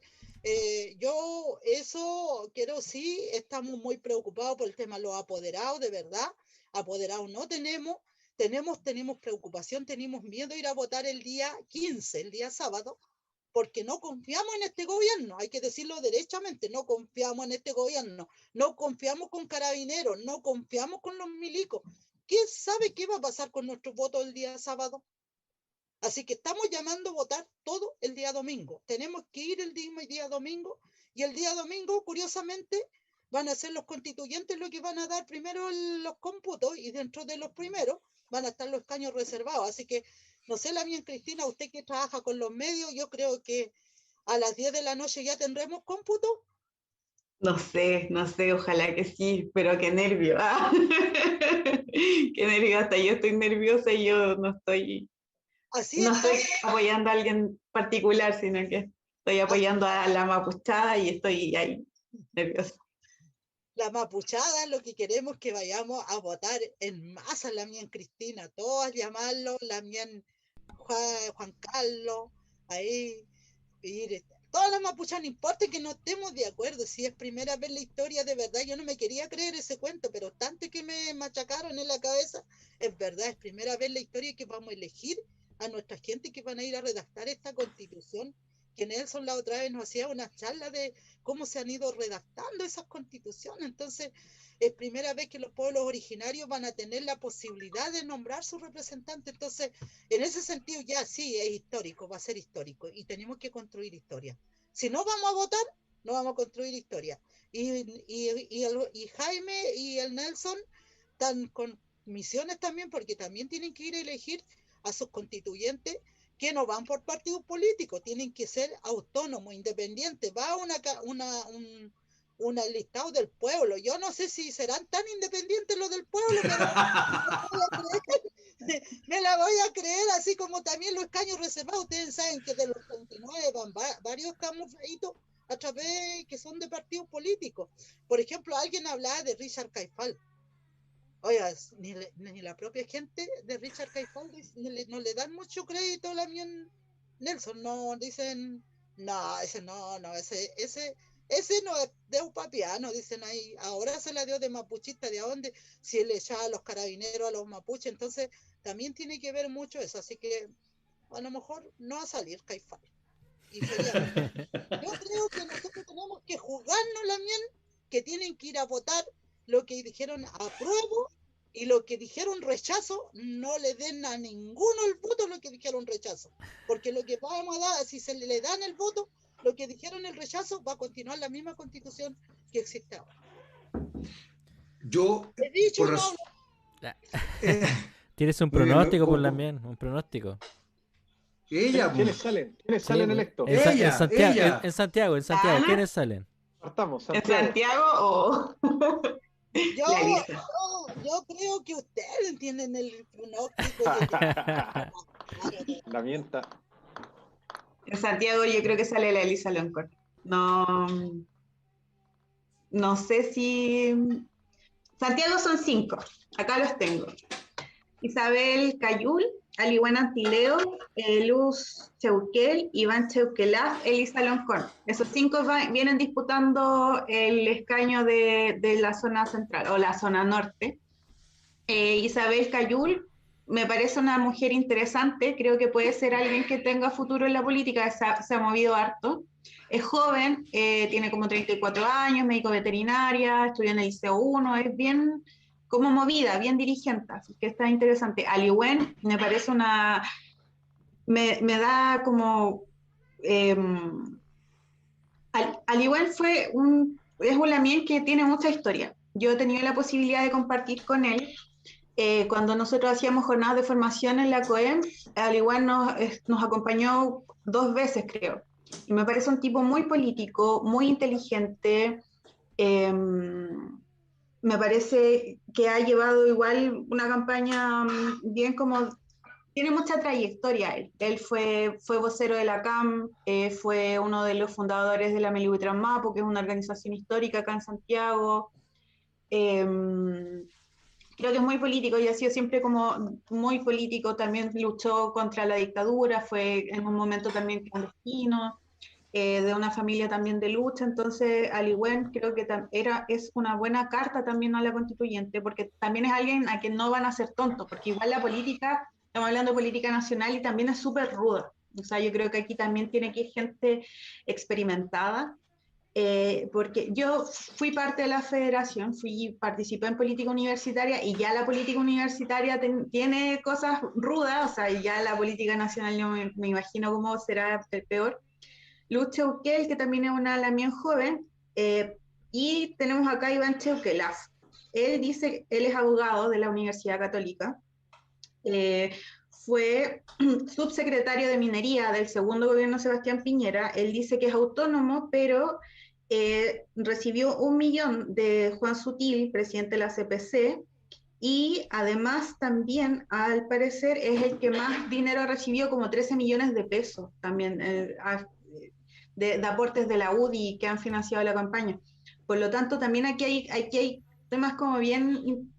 yo eso quiero, sí, estamos muy preocupados por el tema de los apoderados, de verdad. Apoderados no tenemos preocupación, tenemos miedo de ir a votar el día 15, el día sábado, porque no confiamos en este gobierno, hay que decirlo derechamente, no confiamos en este gobierno, no confiamos con Carabineros, no confiamos con los milicos. ¿Quién sabe qué va a pasar con nuestro voto el día sábado? Así que estamos llamando a votar todo el día domingo. Tenemos que ir el día domingo, y el día domingo, curiosamente, van a ser los constituyentes los que van a dar primero los cómputos, y dentro de los primeros van a estar los escaños reservados. Así que, no sé, la mía Cristina, usted que trabaja con los medios, yo creo que a las 10 de la noche ya tendremos cómputo. No sé, ojalá que sí, pero qué nervio. Qué nervio, hasta yo estoy nerviosa y yo no estoy apoyando a alguien particular, sino que estoy apoyando a la mapuchada y estoy ahí nerviosa. La mapuchada, lo que queremos es que vayamos a votar en masa, la mía Cristina, todas llamarlo, la mía Juan Carlos, ahí, todas las mapuchas, no importa que no estemos de acuerdo, si es primera vez en la historia, de verdad, yo no me quería creer ese cuento, pero tanto que me machacaron en la cabeza, es verdad, es primera vez en la historia que vamos a elegir a nuestra gente que van a ir a redactar esta constitución, que Nelson la otra vez nos hacía una charla de cómo se han ido redactando esas constituciones. Entonces, es primera vez que los pueblos originarios van a tener la posibilidad de nombrar su representante. Entonces, en ese sentido ya sí es histórico, va a ser histórico, y tenemos que construir historia. Si no vamos a votar, no vamos a construir historia. Y Jaime y el Nelson están con misiones también, porque también tienen que ir a elegir a sus constituyentes, que no van por partidos políticos, tienen que ser autónomos, independientes. Va un listado del pueblo. Yo no sé si serán tan independientes los del pueblo, pero me la voy a creer, así como también los escaños reservados. Ustedes saben que de los 39 van varios camufladitos a través que son de partidos políticos. Por ejemplo, alguien hablaba de Richard Caifal. Oiga, ni la propia gente de Richard Caifal no le dan mucho crédito a la mía Nelson, no dicen, no, ese no, ese no es de upapiano, dicen ahí, ahora se la dio de mapuchista, ¿de dónde? Si él le echaba a los carabineros a los mapuches, entonces también tiene que ver mucho eso, así que a lo mejor no va a salir Caifal. Y sería, yo creo que nosotros tenemos que juzgarnos la mien, que tienen que ir a votar lo que dijeron apruebo, y lo que dijeron rechazo, no le den a ninguno el voto lo que dijeron rechazo, porque lo que vamos a dar, si se le dan el voto, lo que dijeron el rechazo va a continuar la misma constitución que existe ahora. Yo, He dicho por no, razón, ¿Tienes un muy bien, pronóstico por ¿cómo? también? ¿Un pronóstico? ella, ¿Quiénes pues. salen? ¿Quiénes Sí, salen pues, electos? Ella, Santiago, ella. en Santiago, Ajá. ¿quiénes salen? Partamos, ¿En Santiago. Santiago o yo, la Elisa? yo creo que ustedes entienden el pronóstico. La mienta. En Santiago yo creo que sale la Elisa Loncón. No, no sé si... Santiago son 5, acá los tengo. Isabel Cayul, Alihuana Antileo, Luz Cheuquel, Iván Cheuquelaf, Elisa Loncón. Esos 5 vienen disputando el escaño de la zona central o la zona norte. Isabel Cayul me parece una mujer interesante, creo que puede ser alguien que tenga futuro en la política, se ha movido harto. Es joven, tiene como 34 años, médico veterinaria, estudia en el Liceo 1, es bien como movida, bien dirigente, así que está interesante. Aliwen me parece me da como... Aliwen es un lamien que tiene mucha historia. Yo he tenido la posibilidad de compartir con él cuando nosotros hacíamos jornadas de formación en la COEM, al igual nos acompañó 2 veces, creo. Y me parece un tipo muy político, muy inteligente. Me parece que ha llevado igual una campaña bien como... Tiene mucha trayectoria él. Él fue vocero de la CAM, fue uno de los fundadores de la Melihuitran Mapu, que es una organización histórica acá en Santiago. Creo que es muy político y ha sido siempre como muy político, también luchó contra la dictadura, fue en un momento también clandestino, de una familia también de lucha, entonces Aliwen creo que es una buena carta también a la constituyente, porque también es alguien a quien no van a ser tontos, porque igual la política, estamos hablando de política nacional y también es súper ruda, o sea, yo creo que aquí también tiene que ir gente experimentada, porque yo fui parte de la federación, participé en política universitaria y ya la política universitaria tiene cosas rudas, o sea, ya la política nacional no me imagino cómo será peor. Luz Cheuquel, que también es una lamien joven, y tenemos acá a Iván Cheuquelaf. Él es abogado de la Universidad Católica, fue subsecretario de Minería del segundo gobierno de Sebastián Piñera. Él dice que es autónomo, pero recibió 1 millón de Juan Sutil, presidente de la CPC, y además también, al parecer, es el que más dinero ha recibido, como 13 millones de pesos también, de aportes de la UDI que han financiado la campaña. Por lo tanto, también aquí hay temas como bien,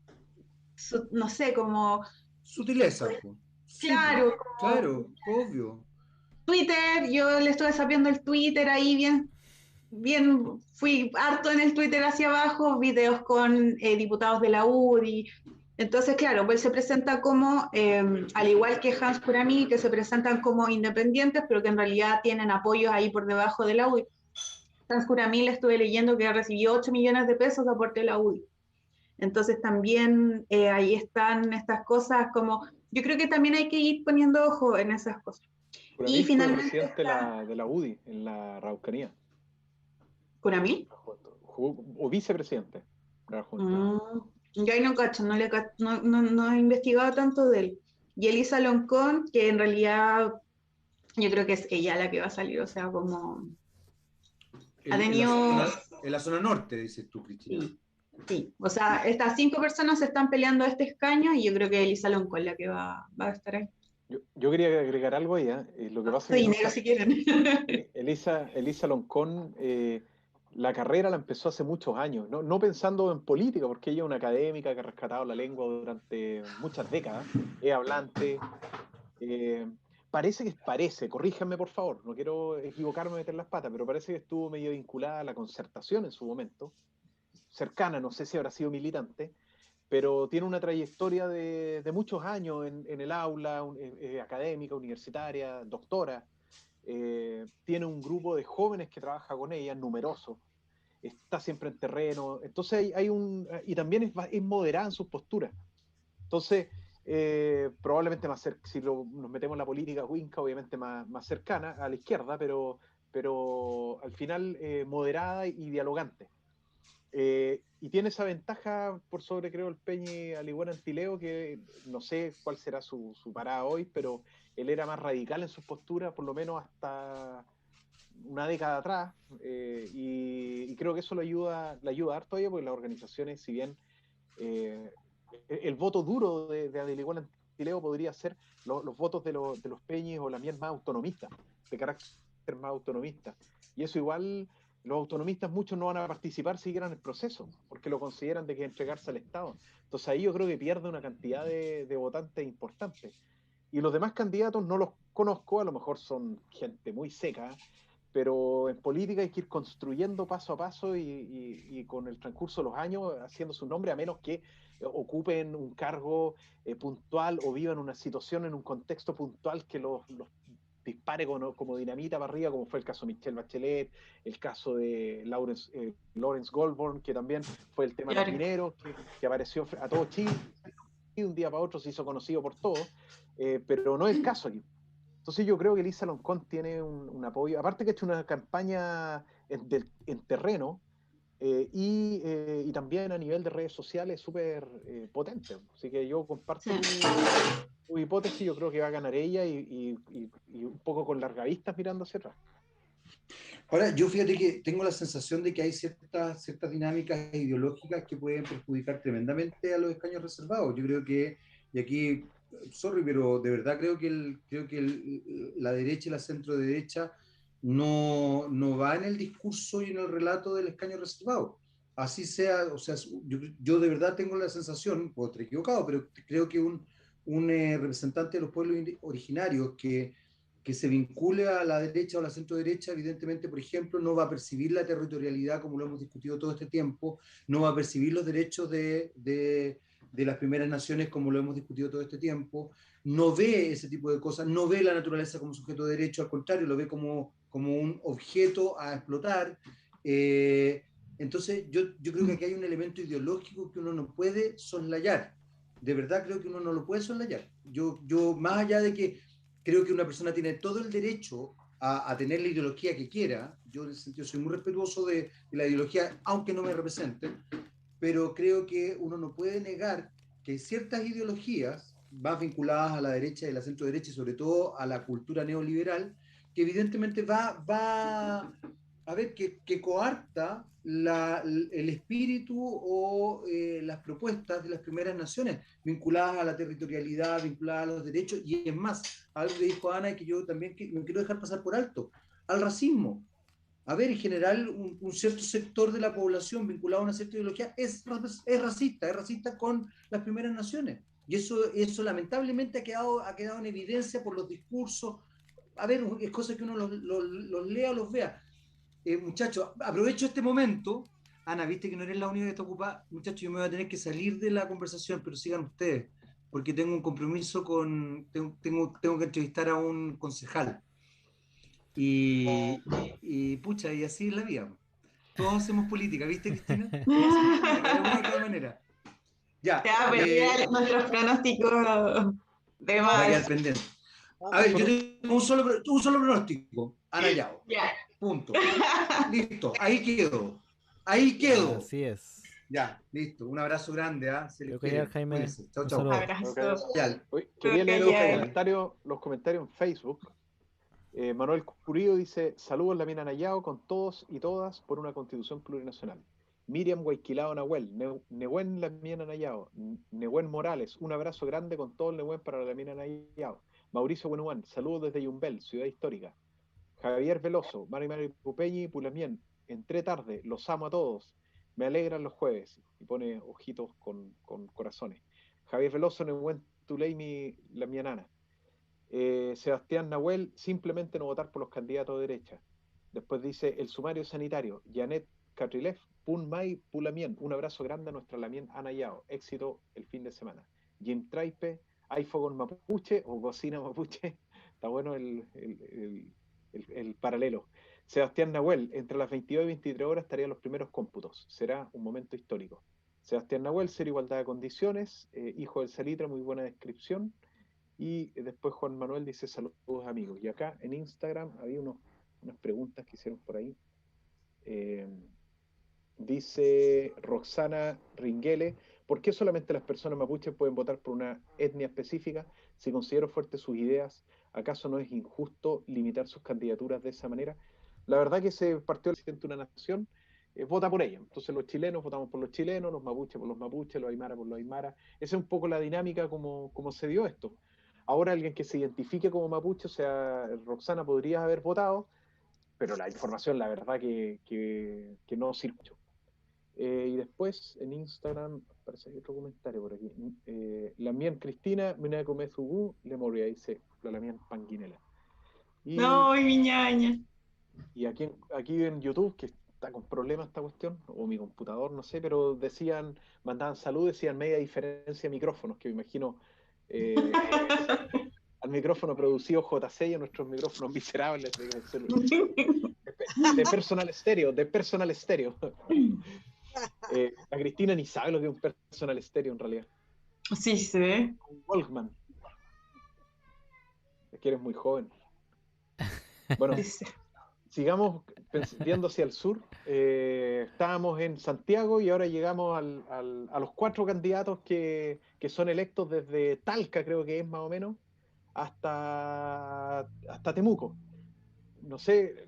no sé, como... Sutileza, pues. Sí, Claro, pues, claro, obvio. Twitter, yo le estuve sabiendo el Twitter ahí bien, fui harto en el Twitter hacia abajo, videos con diputados de la UDI. Entonces, claro, pues se presenta como, al igual que Hans Kuramil, que se presentan como independientes, pero que en realidad tienen apoyos ahí por debajo de la UDI. Hans Kuramil estuve leyendo que recibió 8 millones de pesos de aporte de la UDI. Entonces también ahí están estas cosas como, yo creo que también hay que ir poniendo ojo en esas cosas. Y Kuramil fue finalmente presidente de la UDI en la Araucanía. ¿Kuramil? O vicepresidente de la Junta. Yo ahí no cacho, no he investigado tanto de él. Y Elisa Loncón, que en realidad yo creo que es ella la que va a salir, o sea, como ha tenido... En la zona norte, dices tú, Cristina. Sí, sí, o sea, estas 5 personas se están peleando este escaño y yo creo que Elisa Loncón es la que va a estar ahí. Yo quería agregar algo ahí. Lo que pasa es que Dinero si quieren. Elisa Loncón, la carrera la empezó hace muchos años, no pensando en política, porque ella es una académica que ha rescatado la lengua durante muchas décadas, es hablante. Parece, corríjanme por favor, no quiero equivocarme, meter las patas, pero parece que estuvo medio vinculada a la Concertación en su momento, cercana, no sé si habrá sido militante, pero tiene una trayectoria de muchos años en el aula, académica, universitaria, doctora. Tiene un grupo de jóvenes que trabaja con ella, numeroso, está siempre en terreno, entonces y también es moderada en sus posturas. Entonces, probablemente si nos metemos en la política winca, obviamente más cercana a la izquierda, pero pero al final moderada y dialogante. Y tiene esa ventaja por sobre, creo, el Peñi Aligüera Antileo, que no sé cuál será su parada hoy, pero él era más radical en sus posturas, por lo menos hasta una década atrás, y creo que eso le ayuda harto a ella, porque las organizaciones, si bien el voto duro de Aligüera Antileo podría ser los votos de los Peñis o las mías más autonomistas, de carácter más autonomista, y eso igual los autonomistas muchos no van a participar siquiera en el proceso, porque lo consideran de que entregarse al Estado. Entonces ahí yo creo que pierde una cantidad de votantes importantes. Y los demás candidatos no los conozco, a lo mejor son gente muy seca, pero en política hay que ir construyendo paso a paso y con el transcurso de los años haciendo su nombre, a menos que ocupen un cargo puntual o vivan una situación en un contexto puntual que los dispare como dinamita para arriba, como fue el caso de Michelle Bachelet, el caso de Lawrence Goldborn, que también fue el tema de los mineros, que apareció a todo Chile, y un día para otro se hizo conocido por todos, pero no es el caso aquí. Entonces yo creo que Elisa Loncón tiene un apoyo, aparte que ha hecho una campaña en terreno, y también a nivel de redes sociales súper potente. Así que yo comparto tu hipótesis, yo creo que va a ganar ella y un poco con largavistas mirando hacia atrás. Ahora, yo fíjate que tengo la sensación de que hay ciertas dinámicas ideológicas que pueden perjudicar tremendamente a los escaños reservados. Yo creo que, y aquí, sorry, pero de verdad creo que la derecha y la centro derecha no va en el discurso y en el relato del escaño reservado. Así sea, o sea, yo de verdad tengo la sensación, puedo estar equivocado, pero creo que un representante de los pueblos originarios que se vincule a la derecha o a la centro derecha, evidentemente, por ejemplo, no va a percibir la territorialidad como lo hemos discutido todo este tiempo, no va a percibir los derechos de las primeras naciones como lo hemos discutido todo este tiempo, no ve ese tipo de cosas, no ve la naturaleza como sujeto de derecho, al contrario, lo ve como un objeto a explotar. Entonces, yo creo que aquí hay un elemento ideológico que uno no puede soslayar. De verdad creo que uno no lo puede soslayar. Yo más allá de que creo que una persona tiene todo el derecho a tener la ideología que quiera. Yo en ese sentido soy muy respetuoso de la ideología, aunque no me represente, pero creo que uno no puede negar que ciertas ideologías más vinculadas a la derecha y a la centro derecha y sobre todo a la cultura neoliberal, que evidentemente va a ver, que coarta el espíritu o las propuestas de las primeras naciones vinculadas a la territorialidad, vinculadas a los derechos, y es más, algo que dijo Ana y que yo también no quiero dejar pasar por alto, al racismo. A ver, en general, un cierto sector de la población vinculado a una cierta ideología es racista con las primeras naciones. Y eso lamentablemente ha quedado en evidencia por los discursos. A ver, es cosa que uno los lea o los vea. Muchachos, aprovecho este momento. Ana, viste que no eres la única que está ocupada. Muchachos, yo me voy a tener que salir de la conversación, pero sigan ustedes, porque tengo un compromiso tengo que entrevistar a un concejal. Y pucha, y así es la vida. Todos hacemos política, ¿viste, Cristina? Todos hacemos política, de alguna u otra manera. Ya. Nuestros pronósticos de más. Va a quedar pendiente. A ver, yo tengo un solo pronóstico. Ana Yao. Ya. Punto. Listo. Ahí quedo. Así es. Ya, listo. Un abrazo grande. Yo quería, Jaime. Chao, Un chao. saludo. Abrazo. Quería leer los comentarios en Facebook. Manuel Curillo dice: saludos Lamina Nayao con todos y todas por una constitución plurinacional. Miriam Guayquilao Nahuel, Nehuen Lamina Nayao, Nehuen Morales, un abrazo grande con todo el Nehuen para la Lamina Nayao. Mauricio Buenuán, saludos desde Yumbel, ciudad histórica. Javier Veloso, Mari Pupeñi, Pulamien, entré tarde, los amo a todos, me alegran los jueves, y pone ojitos con corazones. Javier Veloso, Nehuen Tuleimi Lamianana. Sebastián Nahuel, simplemente no votar por los candidatos de derecha. Después dice: el sumario sanitario, Janet Catrilev, Pun Mai Pulamien, un abrazo grande a nuestra Lamien Anayao, éxito el fin de semana. Jim Traipe, hay fogón mapuche o cocina mapuche, está bueno el paralelo. Sebastián Nahuel, entre las 22 y 23 horas estarían los primeros cómputos, será un momento histórico. Sebastián Nahuel, ser igualdad de condiciones, hijo del Salitre, muy buena descripción. Y después Juan Manuel dice: saludos amigos. Y acá en Instagram había unos unas preguntas que hicieron por ahí. Dice Roxana Ringuele, ¿por qué solamente las personas mapuches pueden votar por una etnia específica? Si considero fuertes sus ideas, ¿acaso no es injusto limitar sus candidaturas de esa manera? La verdad que ese partido de una nación vota por ella. Entonces los chilenos votamos por los chilenos, los mapuches por los mapuches, los aymara por los aymara. Esa es un poco la dinámica como se dio esto. Ahora alguien que se identifique como mapuche, o sea, Roxana podría haber votado, pero la información, la verdad que no circuló. Y después en Instagram, parece que hay otro comentario por aquí. La mía Cristina, Mina Comezugu, le moría, dice la mía Panguinela. No, mi ñaña. Y aquí en YouTube, que está con problemas esta cuestión, o mi computador, no sé, pero mandaban salud, decían media diferencia de micrófonos, que me imagino al micrófono producido JC y a nuestros micrófonos miserables de personal estéreo, la Cristina ni sabe lo que es un personal estéreo en realidad. Sí, se ve. Un Walkman. Es que eres muy joven. Bueno, sigamos viendo hacia el sur. Estábamos en Santiago y ahora llegamos a los 4 candidatos que son electos desde Talca, creo que es más o menos, hasta Temuco. No sé,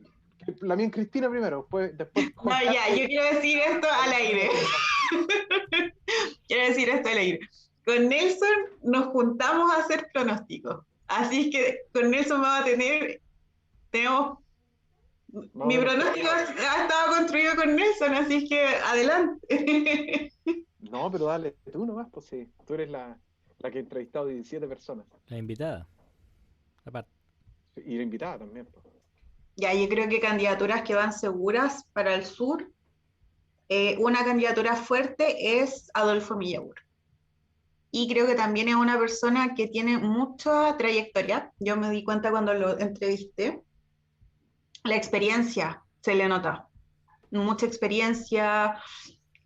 la mía Cristina primero, después Juan Carlos. Ya, yo quiero decir esto al aire. Quiero decir esto al aire. Con Nelson nos juntamos a hacer pronósticos. Así es que con Nelson tenemos mi pronóstico ha estado construido con Nelson, así es que adelante. No, pero dale tú nomás, pues sí. Tú eres la que ha entrevistado 17 personas. La invitada. Aparte. Y la invitada también. Pues. Ya, yo creo que candidaturas que van seguras para el sur. Una candidatura fuerte es Adolfo Millagur. Y creo que también es una persona que tiene mucha trayectoria. Yo me di cuenta cuando lo entrevisté. La experiencia se le nota. Mucha experiencia.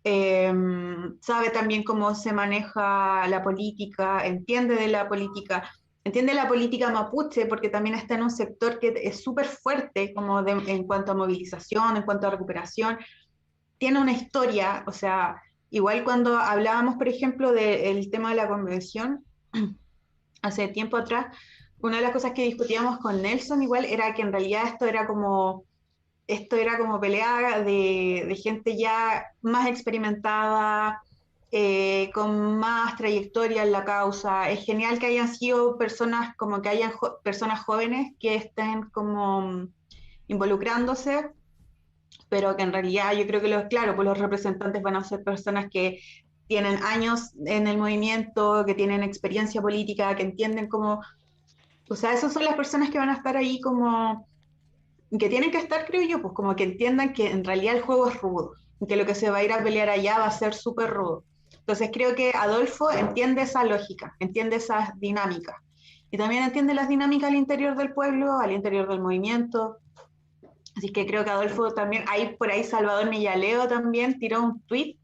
Sabe también cómo se maneja la política, entiende la política mapuche, porque también está en un sector que es súper fuerte como en cuanto a movilización, en cuanto a recuperación. Tiene una historia, o sea, igual cuando hablábamos, por ejemplo, del tema de la convención, hace tiempo atrás, una de las cosas que discutíamos con Nelson igual era que en realidad esto era como pelea de gente ya más experimentada, con más trayectoria en la causa. Es genial que hayan sido personas como que hayan personas jóvenes que estén como involucrándose, pero que en realidad yo creo que pues los representantes van a ser personas que tienen años en el movimiento, que tienen experiencia política, que entienden cómo, o sea, esas son las personas que van a estar ahí como que tienen que estar, creo yo, pues como que entiendan que en realidad el juego es rudo, que lo que se va a ir a pelear allá va a ser súper rudo. Entonces creo que Adolfo entiende esa lógica, entiende esas dinámicas, y también entiende las dinámicas al interior del pueblo, al interior del movimiento. Así que creo que Adolfo también, por ahí Salvador Millaleo también tiró un tweet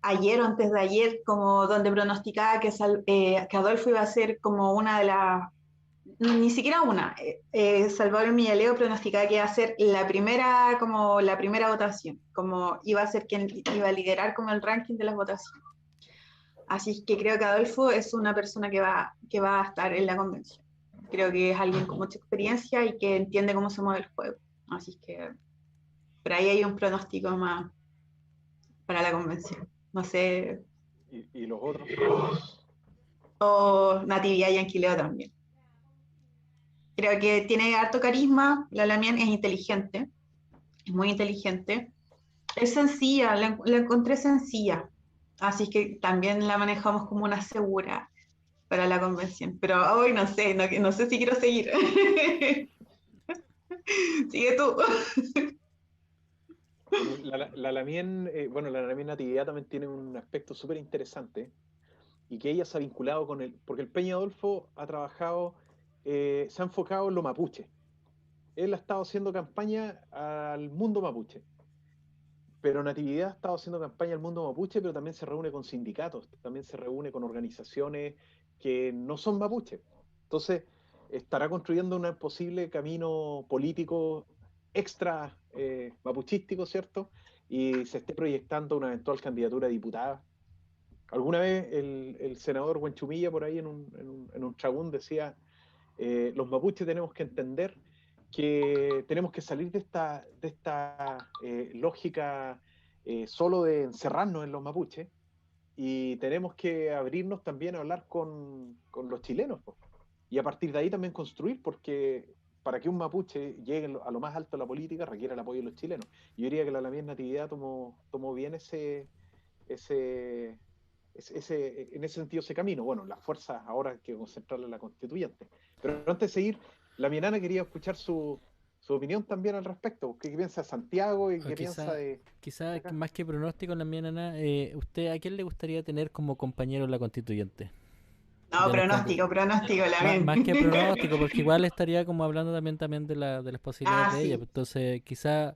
ayer o antes de ayer, como donde pronosticaba que Adolfo iba a ser como una de las, ni siquiera una. Salvador Millaleo pronosticaba que iba a ser la primera votación, como iba a ser quien iba a liderar como el ranking de las votaciones. Así que creo que Adolfo es una persona que va a estar en la convención. Creo que es alguien con mucha experiencia y que entiende cómo se mueve el juego. Así que por ahí hay un pronóstico más para la convención. No sé. ¿Y los otros? O Natividad y Anquileo también. Creo que tiene harto carisma. La Lamien es inteligente. Es muy inteligente. Es sencilla. La encontré sencilla. Así que también la manejamos como una segura para la convención. Pero hoy no sé si quiero seguir. Sigue tú. La Lamien, la Lamien Natividad también tiene un aspecto súper interesante y que ella se ha vinculado porque el Peña Adolfo ha trabajado, se ha enfocado en lo mapuche. Él ha estado haciendo campaña al mundo mapuche, pero Natividad ha estado haciendo campaña al mundo mapuche, pero también se reúne con sindicatos, también se reúne con organizaciones que no son mapuche. Entonces, estará construyendo un posible camino político extra mapuchístico, ¿cierto? Y se esté proyectando una eventual candidatura a diputada. Alguna vez el senador Huenchumilla por ahí en un tragún decía, los mapuches tenemos que entender que tenemos que salir de esta lógica solo de encerrarnos en los mapuches y tenemos que abrirnos también a hablar con los chilenos, pues. Y a partir de ahí también construir, porque para que un mapuche llegue a lo más alto de la política requiere el apoyo de los chilenos. Yo diría que la Lamien Natividad tomó bien en ese sentido ese camino. Bueno, las fuerzas ahora hay que concentrarle en la constituyente. Pero antes de seguir, la Mienana quería escuchar su opinión también al respecto. ¿Qué piensa Santiago y qué piensa de...? Quizá más que pronóstico, la Mienana, ¿usted a quién le gustaría tener como compañero en la constituyente? No, pronóstico, la más que pronóstico, porque igual estaría como hablando también de las posibilidades de ella. Entonces, quizá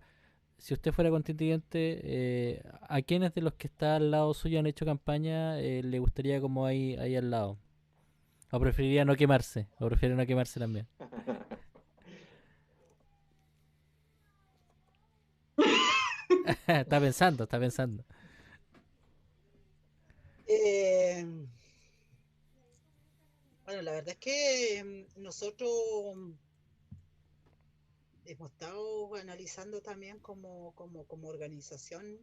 si usted fuera constituyente, ¿a quiénes de los que está al lado suyo han hecho campaña le gustaría como ahí al lado? ¿O preferiría no quemarse? ¿O prefiere no quemarse también? Está pensando. Bueno, la verdad es que nosotros hemos estado analizando también como organización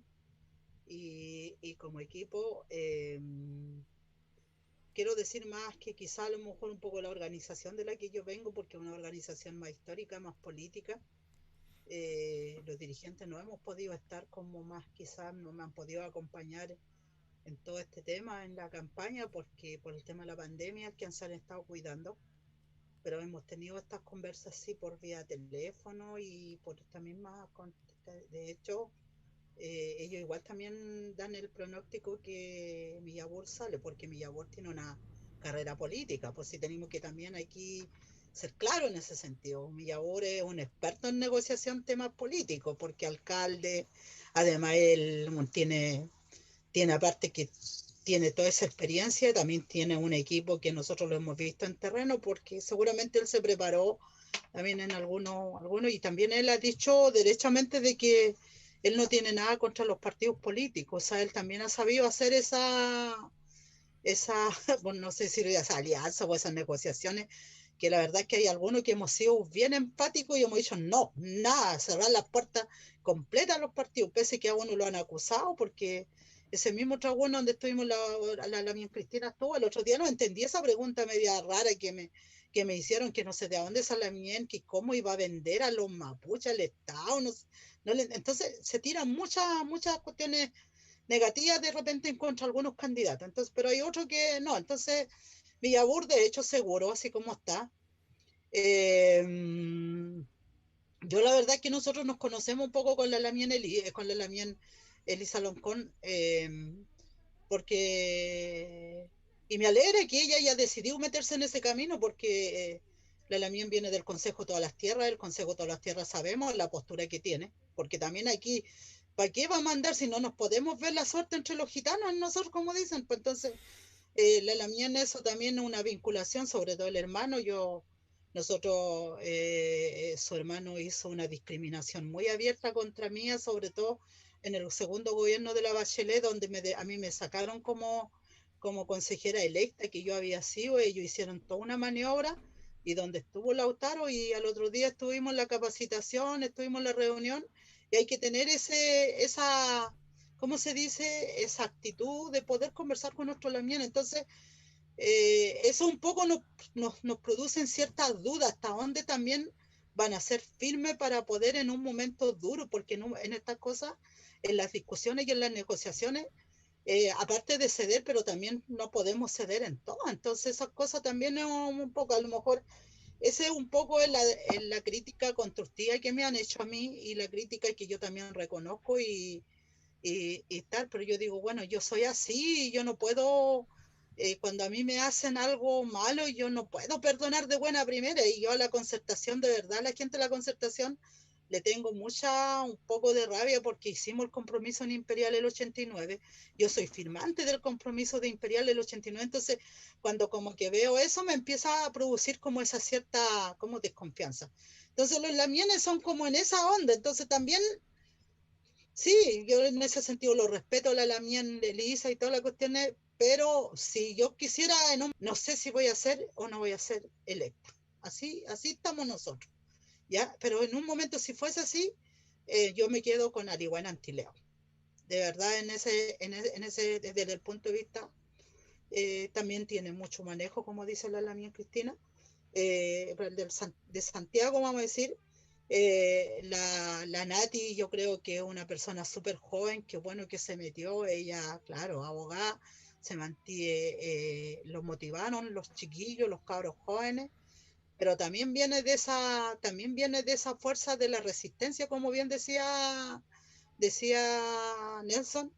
y como equipo. Quiero decir más que quizá a lo mejor un poco la organización de la que yo vengo, porque es una organización más histórica, más política. Los dirigentes no hemos podido estar como más, quizás no me han podido acompañar en todo este tema, en la campaña, porque por el tema de la pandemia, que se han estado cuidando, pero hemos tenido estas conversas sí por vía teléfono y por esta misma, de hecho, ellos igual también dan el pronóstico que Millabur sale, porque Millabur tiene una carrera política, pues sí tenemos que también aquí ser claro en ese sentido. Millabur es un experto en negociación temas políticos, porque alcalde, además él tiene aparte que tiene toda esa experiencia, también tiene un equipo que nosotros lo hemos visto en terreno, porque seguramente él se preparó también en algunos, y también él ha dicho derechamente de que él no tiene nada contra los partidos políticos, o sea, él también ha sabido hacer esa bueno, no sé si esa alianza o esas negociaciones, que la verdad es que hay algunos que hemos sido bien empáticos y hemos dicho no, nada, cerrar las puertas completas a los partidos, pese que a uno lo han acusado, porque ese mismo tragún donde estuvimos la Miss Cristina estuvo el otro día, no entendí esa pregunta media rara que me hicieron, que no sé de dónde sale la Mien, que cómo iba a vender a los mapuches al Estado, entonces se tiran muchas cuestiones negativas de repente en contra de algunos candidatos, entonces, pero hay otros que no, entonces Millabur de hecho seguro, así como está. Yo la verdad es que nosotros nos conocemos un poco con la Lamien Elisa Loncón, porque y me alegra que ella haya decidido meterse en ese camino, porque la Lamien viene del Consejo de Todas las Tierras, el Consejo de Todas las Tierras sabemos la postura que tiene, porque también aquí, ¿para qué va a mandar si no nos podemos ver la suerte entre los gitanos, nosotros como dicen? Pues entonces, la Lamien eso también es una vinculación, sobre todo el hermano, nosotros, su hermano hizo una discriminación muy abierta contra mí, sobre todo en el segundo gobierno de la Bachelet, donde a mí me sacaron como consejera electa, que yo había sido. Ellos hicieron toda una maniobra, y donde estuvo Lautaro, y al otro día estuvimos en la capacitación, estuvimos en la reunión, y hay que tener esa, ¿cómo se dice? Esa actitud de poder conversar con nuestro Lamien. Entonces, eso un poco nos producen ciertas dudas, hasta dónde también van a ser firmes para poder en un momento duro, porque en estas cosas, en las discusiones y en las negociaciones, aparte de ceder, pero también no podemos ceder en todo, entonces esas cosas también es un poco, a lo mejor, ese es un poco en la crítica constructiva que me han hecho a mí, y la crítica que yo también reconozco y tal, pero yo digo, bueno, yo soy así, y yo no puedo, cuando a mí me hacen algo malo, yo no puedo perdonar de buena primera, y yo a la Concertación, de verdad, la gente de la Concertación le tengo un poco de rabia porque hicimos el compromiso en Imperial el 89. Yo soy firmante del compromiso de Imperial el 89, entonces cuando como que veo eso me empieza a producir como esa cierta como desconfianza. Entonces los lamienes son como en esa onda, entonces también, sí, yo en ese sentido lo respeto a la lamien de Elisa y todas las cuestiones, pero si yo quisiera, no sé si voy a ser o no voy a ser electa. Así estamos nosotros. ¿Ya? Pero en un momento, si fuese así, yo me quedo con Arihuela Antileo. De verdad, desde el punto de vista, también tiene mucho manejo, como dice la mía Cristina. De Santiago, vamos a decir, la Nati, yo creo que es una persona súper joven, que bueno que se metió, ella, claro, abogada, se mantiene, los motivaron los chiquillos, los cabros jóvenes, pero también viene de esa fuerza de la resistencia, como bien decía Nelson,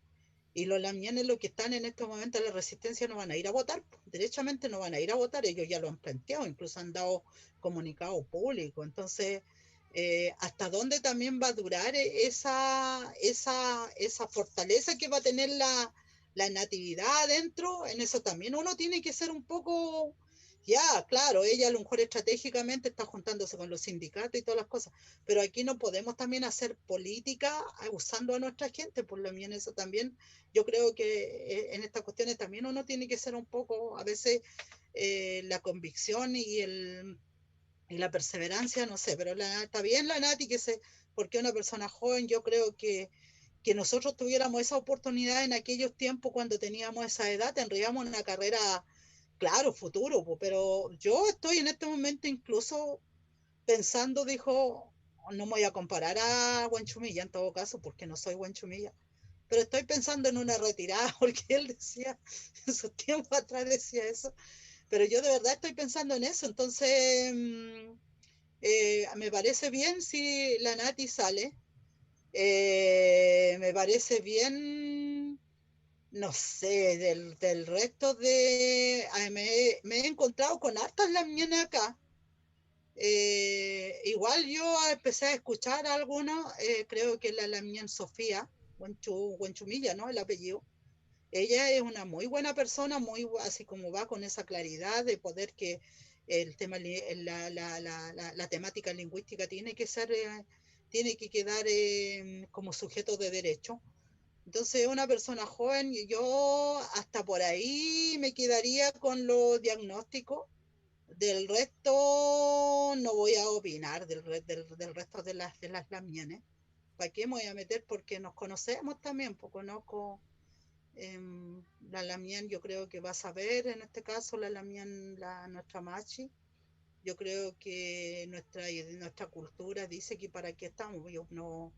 y los lamienes, los que están en este momento en la resistencia, no van a ir a votar, derechamente no van a ir a votar, ellos ya lo han planteado, incluso han dado comunicado público. Entonces, hasta dónde también va a durar esa fortaleza que va a tener la natividad adentro, en eso también uno tiene que ser un poco. Ya, claro, ella a lo mejor estratégicamente está juntándose con los sindicatos y todas las cosas, pero aquí no podemos también hacer política usando a nuestra gente, por lo menos eso también, yo creo que en estas cuestiones también uno tiene que ser un poco, a veces, la convicción y la perseverancia, no sé, pero está bien la Nati, porque una persona joven, yo creo que nosotros tuviéramos esa oportunidad en aquellos tiempos cuando teníamos esa edad, tendríamos una carrera. Claro, futuro, pero yo estoy en este momento incluso pensando, dijo, no me voy a comparar a Huanchumilla en todo caso, porque no soy Huanchumilla, pero estoy pensando en una retirada, porque él decía, en su tiempo atrás decía eso, pero yo de verdad estoy pensando en eso, entonces me parece bien si la Nati sale, me parece bien. No sé, del resto me he encontrado con hartas lamienas acá. Igual yo empecé a escuchar a algunos, creo que la lamien Sofía, Huenchumilla, ¿no? El apellido. Ella es una muy buena persona, muy así como va con esa claridad de poder que el tema, la temática lingüística tiene que quedar como sujeto de derecho. Entonces, una persona joven, yo hasta por ahí me quedaría con los diagnósticos. Del resto, no voy a opinar del resto de las lamienes. ¿Para qué me voy a meter? Porque nos conocemos también, pues conozco la lamien, yo creo que va a saber, en este caso, la lamien, nuestra machi. Yo creo que nuestra cultura dice que para qué estamos. Yo no.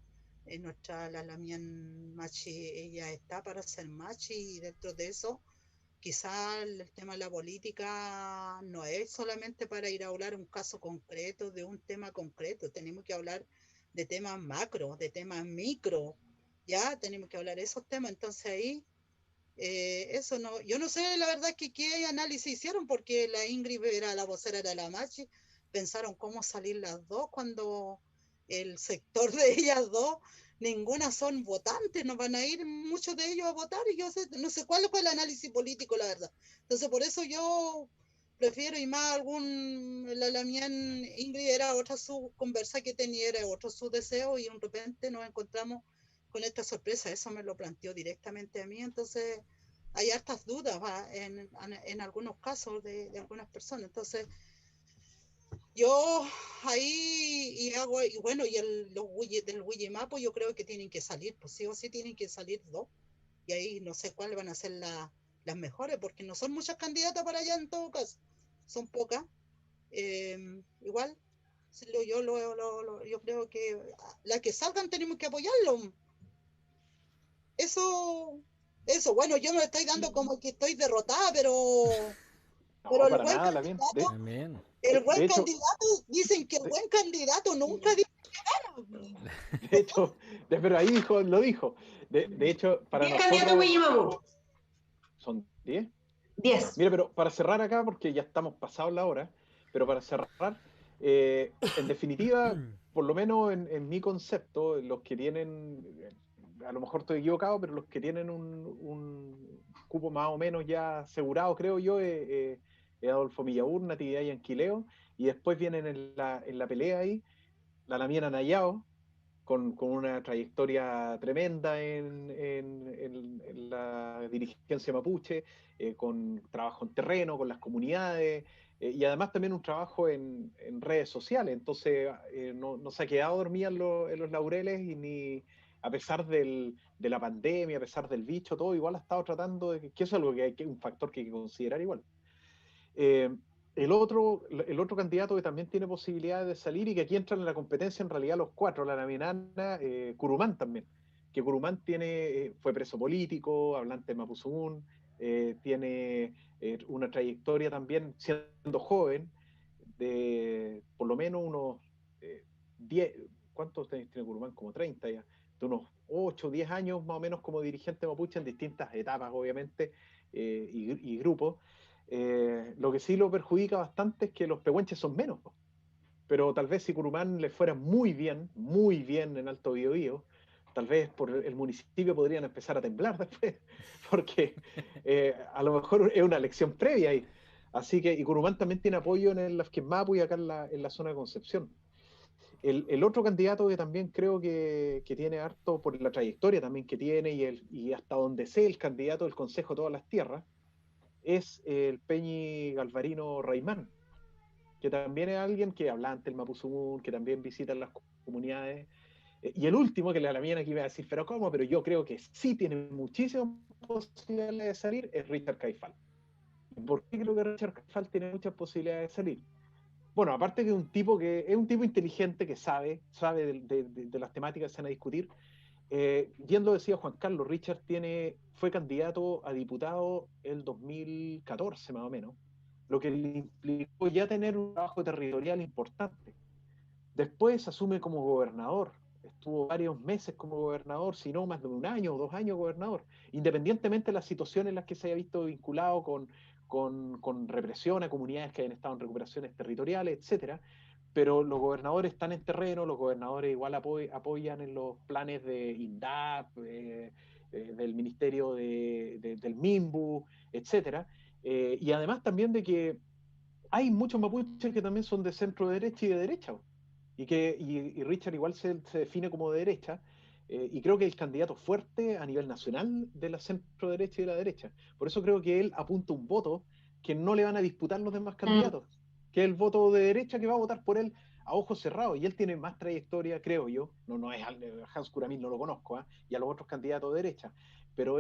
La lamien machi, ella está para ser machi, y dentro de eso quizá el tema de la política no es solamente para ir a hablar un caso concreto, de un tema concreto, tenemos que hablar de temas macro, de temas micro, ya tenemos que hablar de esos temas. Entonces ahí, eso no, yo no sé la verdad que qué análisis hicieron, porque la Ingrid era la vocera de la Machi, pensaron cómo salir las dos cuando el sector de ellas dos, ninguna son votantes, no van a ir muchos de ellos a votar, y yo no sé cuál fue el análisis político, la verdad. Entonces por eso yo prefiero, y más la mía Ingrid era otra su conversa que tenía, era otro su deseo, y de repente nos encontramos con esta sorpresa. Eso me lo planteó directamente a mí. Entonces hay hartas dudas en algunos casos de algunas personas. Entonces yo ahí y bueno, y del Wijimapo yo creo que tienen que salir, pues sí o sí tienen que salir dos, y ahí no sé cuáles van a ser las mejores, porque no son muchas candidatas para allá en todo caso, son pocas. Igual yo creo que las que salgan tenemos que apoyarlo. Eso, bueno, yo me estoy dando como que estoy derrotada, pero No, el para buen nada, la bien. candidato, También. De hecho, dicen que el buen candidato nunca dice que gana. de hecho, pero ahí lo dijo. De hecho, para 10 candidatos nosotros. ¿Son 10? 10. Mira, pero para cerrar acá, porque ya estamos pasados la hora, pero para cerrar, en definitiva, por lo menos en mi concepto, los que tienen, a lo mejor estoy equivocado, pero los que tienen un cupo más o menos ya asegurado, creo yo, es Adolfo Millaur, Natividad y Anquileo, y después vienen en la pelea ahí, la Damiana Nayao, con una trayectoria tremenda en la dirigencia mapuche, con trabajo en terreno, con las comunidades, y además también un trabajo en redes sociales. Entonces, no se ha quedado dormida en los laureles, y ni a pesar de la pandemia, a pesar del bicho, todo igual ha estado tratando de que eso es algo que un factor que hay que considerar igual. El otro candidato que también tiene posibilidades de salir y que aquí entran en la competencia en realidad los cuatro, la Naminana, Curumán también, que Curumán fue preso político, hablante de Mapuzungún, tiene una trayectoria también siendo joven, de por lo menos unos 10, ¿cuántos tiene Curumán? Como 30 ya, de unos 8, 10 años más o menos como dirigente mapuche en distintas etapas, obviamente, y grupos. Lo que sí lo perjudica bastante es que los pehuenches son menos, ¿no? Pero tal vez si Curumán le fuera muy bien en Alto Biobío, tal vez por el municipio podrían empezar a temblar después, porque a lo mejor es una elección previa ahí. Así que, y Curumán también tiene apoyo en el Mapu y acá en la zona de Concepción. El otro candidato que también creo que tiene harto por la trayectoria también que tiene y hasta donde sé el candidato del Consejo de Todas las Tierras, es el Peñi Galvarino Raimán, que también es alguien que habla ante el Mapuzungún, que también visita las comunidades. Y el último, que la mía aquí va a decir, pero ¿cómo? Pero yo creo que sí tiene muchísimas posibilidades de salir, es Richard Caifal. ¿Por qué creo que Richard Caifal tiene muchas posibilidades de salir? Bueno, aparte que es un tipo inteligente que sabe de las temáticas que se van a discutir. Bien lo decía Juan Carlos, Richard fue candidato a diputado el 2014 más o menos, lo que le implicó ya tener un trabajo territorial importante. Después asume como gobernador, estuvo varios meses como gobernador, si no más de 1 año o 2 años gobernador, independientemente de las situaciones en las que se haya visto vinculado con represión a comunidades que hayan estado en recuperaciones territoriales, etcétera. Pero los gobernadores están en terreno, los gobernadores igual apoyan en los planes de INDAP, del Ministerio del MIMBU, etcétera. Y además también de que hay muchos mapuches que también son de centro derecha y de derecha, y Richard igual se define como de derecha, y creo que es el candidato fuerte a nivel nacional de la centro derecha y de la derecha. Por eso creo que él apunta un voto que no le van a disputar los demás candidatos, que es el voto de derecha que va a votar por él a ojos cerrados, y él tiene más trayectoria, creo yo, no es Hans Kuramil, no lo conozco, y a los otros candidatos de derecha, pero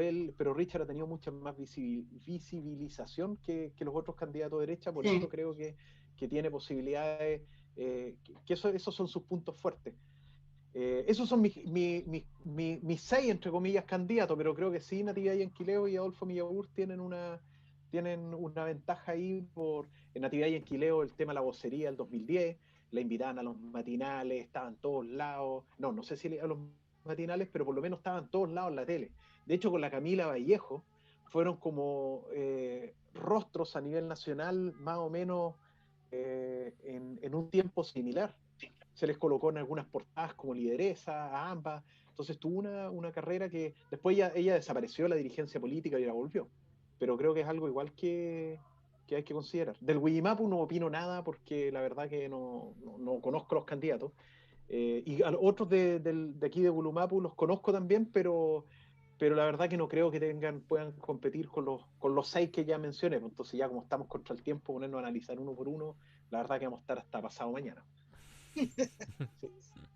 Richard ha tenido mucha más visibilización que los otros candidatos de derecha, por eso creo que tiene posibilidades, que esos son sus puntos fuertes. Esos son mis 6, entre comillas, candidatos, pero creo que sí, Natividad y Anquileo y Adolfo Millaur tienen una ventaja ahí en Natividad y Anquileo, el tema de la vocería del 2010, la invitaban a los matinales, estaban todos lados, no sé si a los matinales, pero por lo menos estaban todos lados en la tele. De hecho, con la Camila Vallejo fueron como rostros a nivel nacional más o menos en un tiempo similar. Se les colocó en algunas portadas como lideresa a ambas. Entonces tuvo una carrera que después ella desapareció de la dirigencia política y la volvió. Pero creo que es algo igual que hay que considerar. Del Willapu no opino nada porque la verdad que no conozco los candidatos. Y a los otros de aquí de Wulumapu los conozco también, pero la verdad que no creo que puedan competir con los 6 que ya mencioné. Entonces ya como estamos contra el tiempo, ponernos a analizar uno por uno, la verdad que vamos a estar hasta pasado mañana. Sí.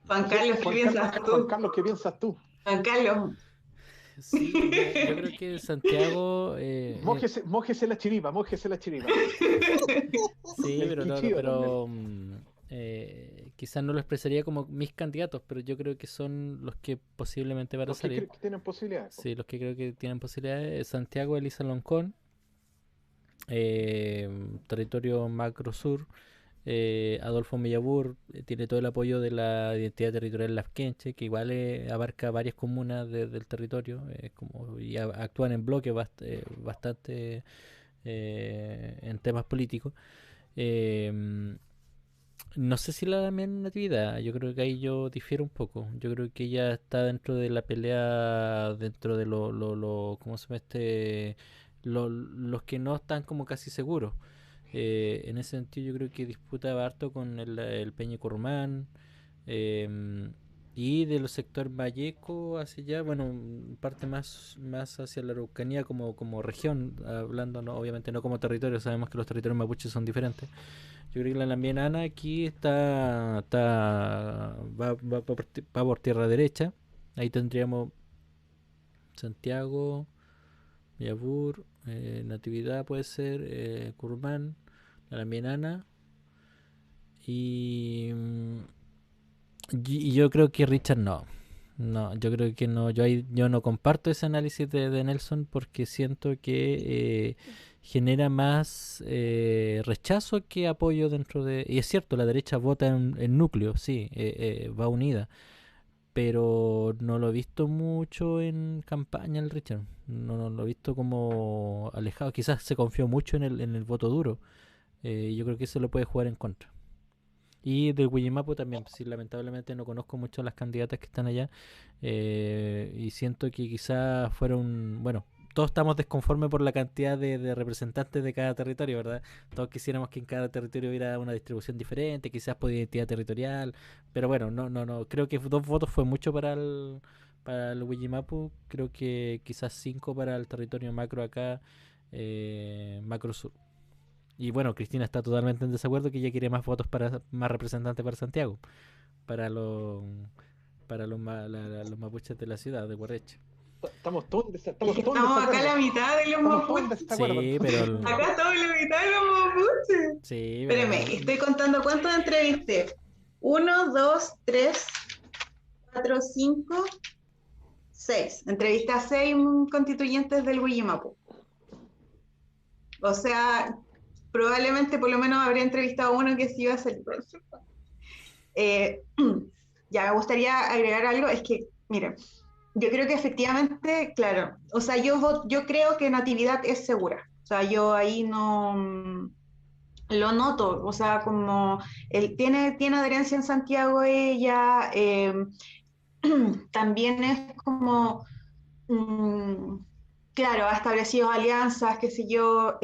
Juan Carlos, ¿qué piensas tú? Juan Carlos, ¿qué piensas tú? Juan Carlos. Sí, yo creo que Santiago... mójese la chiripa. Sí, pero quizás no lo expresaría como mis candidatos, pero yo creo que son los que posiblemente van a salir. Los que tienen posibilidades. Sí, los que creo que tienen posibilidades. Santiago Elisa Loncón, territorio macro sur. Adolfo Millaur tiene todo el apoyo de la identidad territorial Lafkenche, que igual abarca varias comunas del territorio, y actúan en bloque bastante en temas políticos. No sé si la Damián Natividad, yo creo que ahí yo difiero un poco. Yo creo que ella está dentro de la pelea, dentro de ¿cómo se llama los que no están como casi seguros. En ese sentido yo creo que disputa harto con el Peña Curmán, y de los sectores Valleco hacia allá, bueno, parte más hacia la Araucanía como región, hablando obviamente no como territorio, sabemos que los territorios mapuches son diferentes. Yo creo que la Lambienana aquí va por tierra derecha. Ahí tendríamos Santiago, Yabur, Natividad puede ser, Curmán, la Lambienana. Y yo creo que Richard no. No, yo creo que no. Yo no comparto ese análisis de Nelson porque siento que genera más rechazo que apoyo dentro de... Y es cierto, la derecha vota en núcleo, sí, va unida. Pero no lo he visto mucho en campaña el Richard. No lo he visto como alejado. Quizás se confió mucho en el voto duro. Yo creo que eso lo puede jugar en contra. Y del Huillimapu también, sí, lamentablemente no conozco mucho a las candidatas que están allá, y siento que quizás fueron, bueno, todos estamos desconformes por la cantidad de representantes de cada territorio, ¿verdad? Todos quisiéramos que en cada territorio hubiera una distribución diferente, quizás por identidad territorial, pero bueno, no, creo que 2 votos fue mucho para el Huillimapu, creo que quizás 5 para el territorio macro acá, macro sur. Y bueno, Cristina está totalmente en desacuerdo, que ella quiere más votos más representantes para Santiago, para los los mapuches de la ciudad de Guarrecha. Estamos todos Estamos acá la mitad de los mapuches. Sí, pero acá estamos la mitad de los mapuches. Sí, espérame, estoy contando cuántos entrevisté. 1, 2, 3, 4, 5, 6. Entrevisté a 6 constituyentes del Huillimapu. O sea, probablemente por lo menos habría entrevistado a uno que sí iba a salir. Ya me gustaría agregar algo, es que, miren, yo creo que efectivamente, claro, o sea, yo creo que Natividad es segura, o sea, yo ahí no lo noto, o sea, como él tiene adherencia en Santiago ella, también es como, claro, ha establecido alianzas, qué sé yo,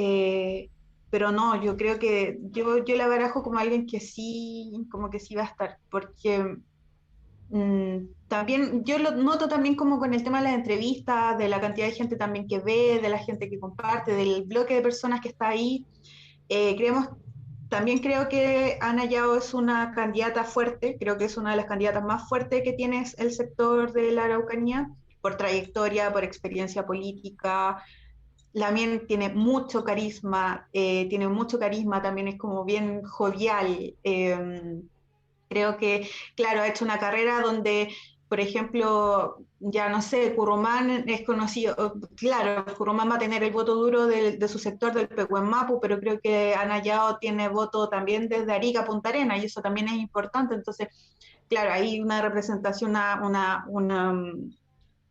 pero no, yo creo que yo la barajo como alguien que sí, como que sí va a estar, porque también, yo lo noto también como con el tema de las entrevistas, de la cantidad de gente también que ve, de la gente que comparte, del bloque de personas que está ahí. También creo que Ana Yao es una candidata fuerte, creo que es una de las candidatas más fuertes que tiene el sector de la Araucanía, por trayectoria, por experiencia política. También tiene mucho carisma, también es como bien jovial. Creo que, claro, ha hecho una carrera donde, por ejemplo, ya no sé, Currumán es conocido, claro, Currumán va a tener el voto duro de su sector del Pehuen Mapu, pero creo que Ana Yao tiene voto también desde Arica a Punta Arenas, y eso también es importante. Entonces, claro, hay una representación,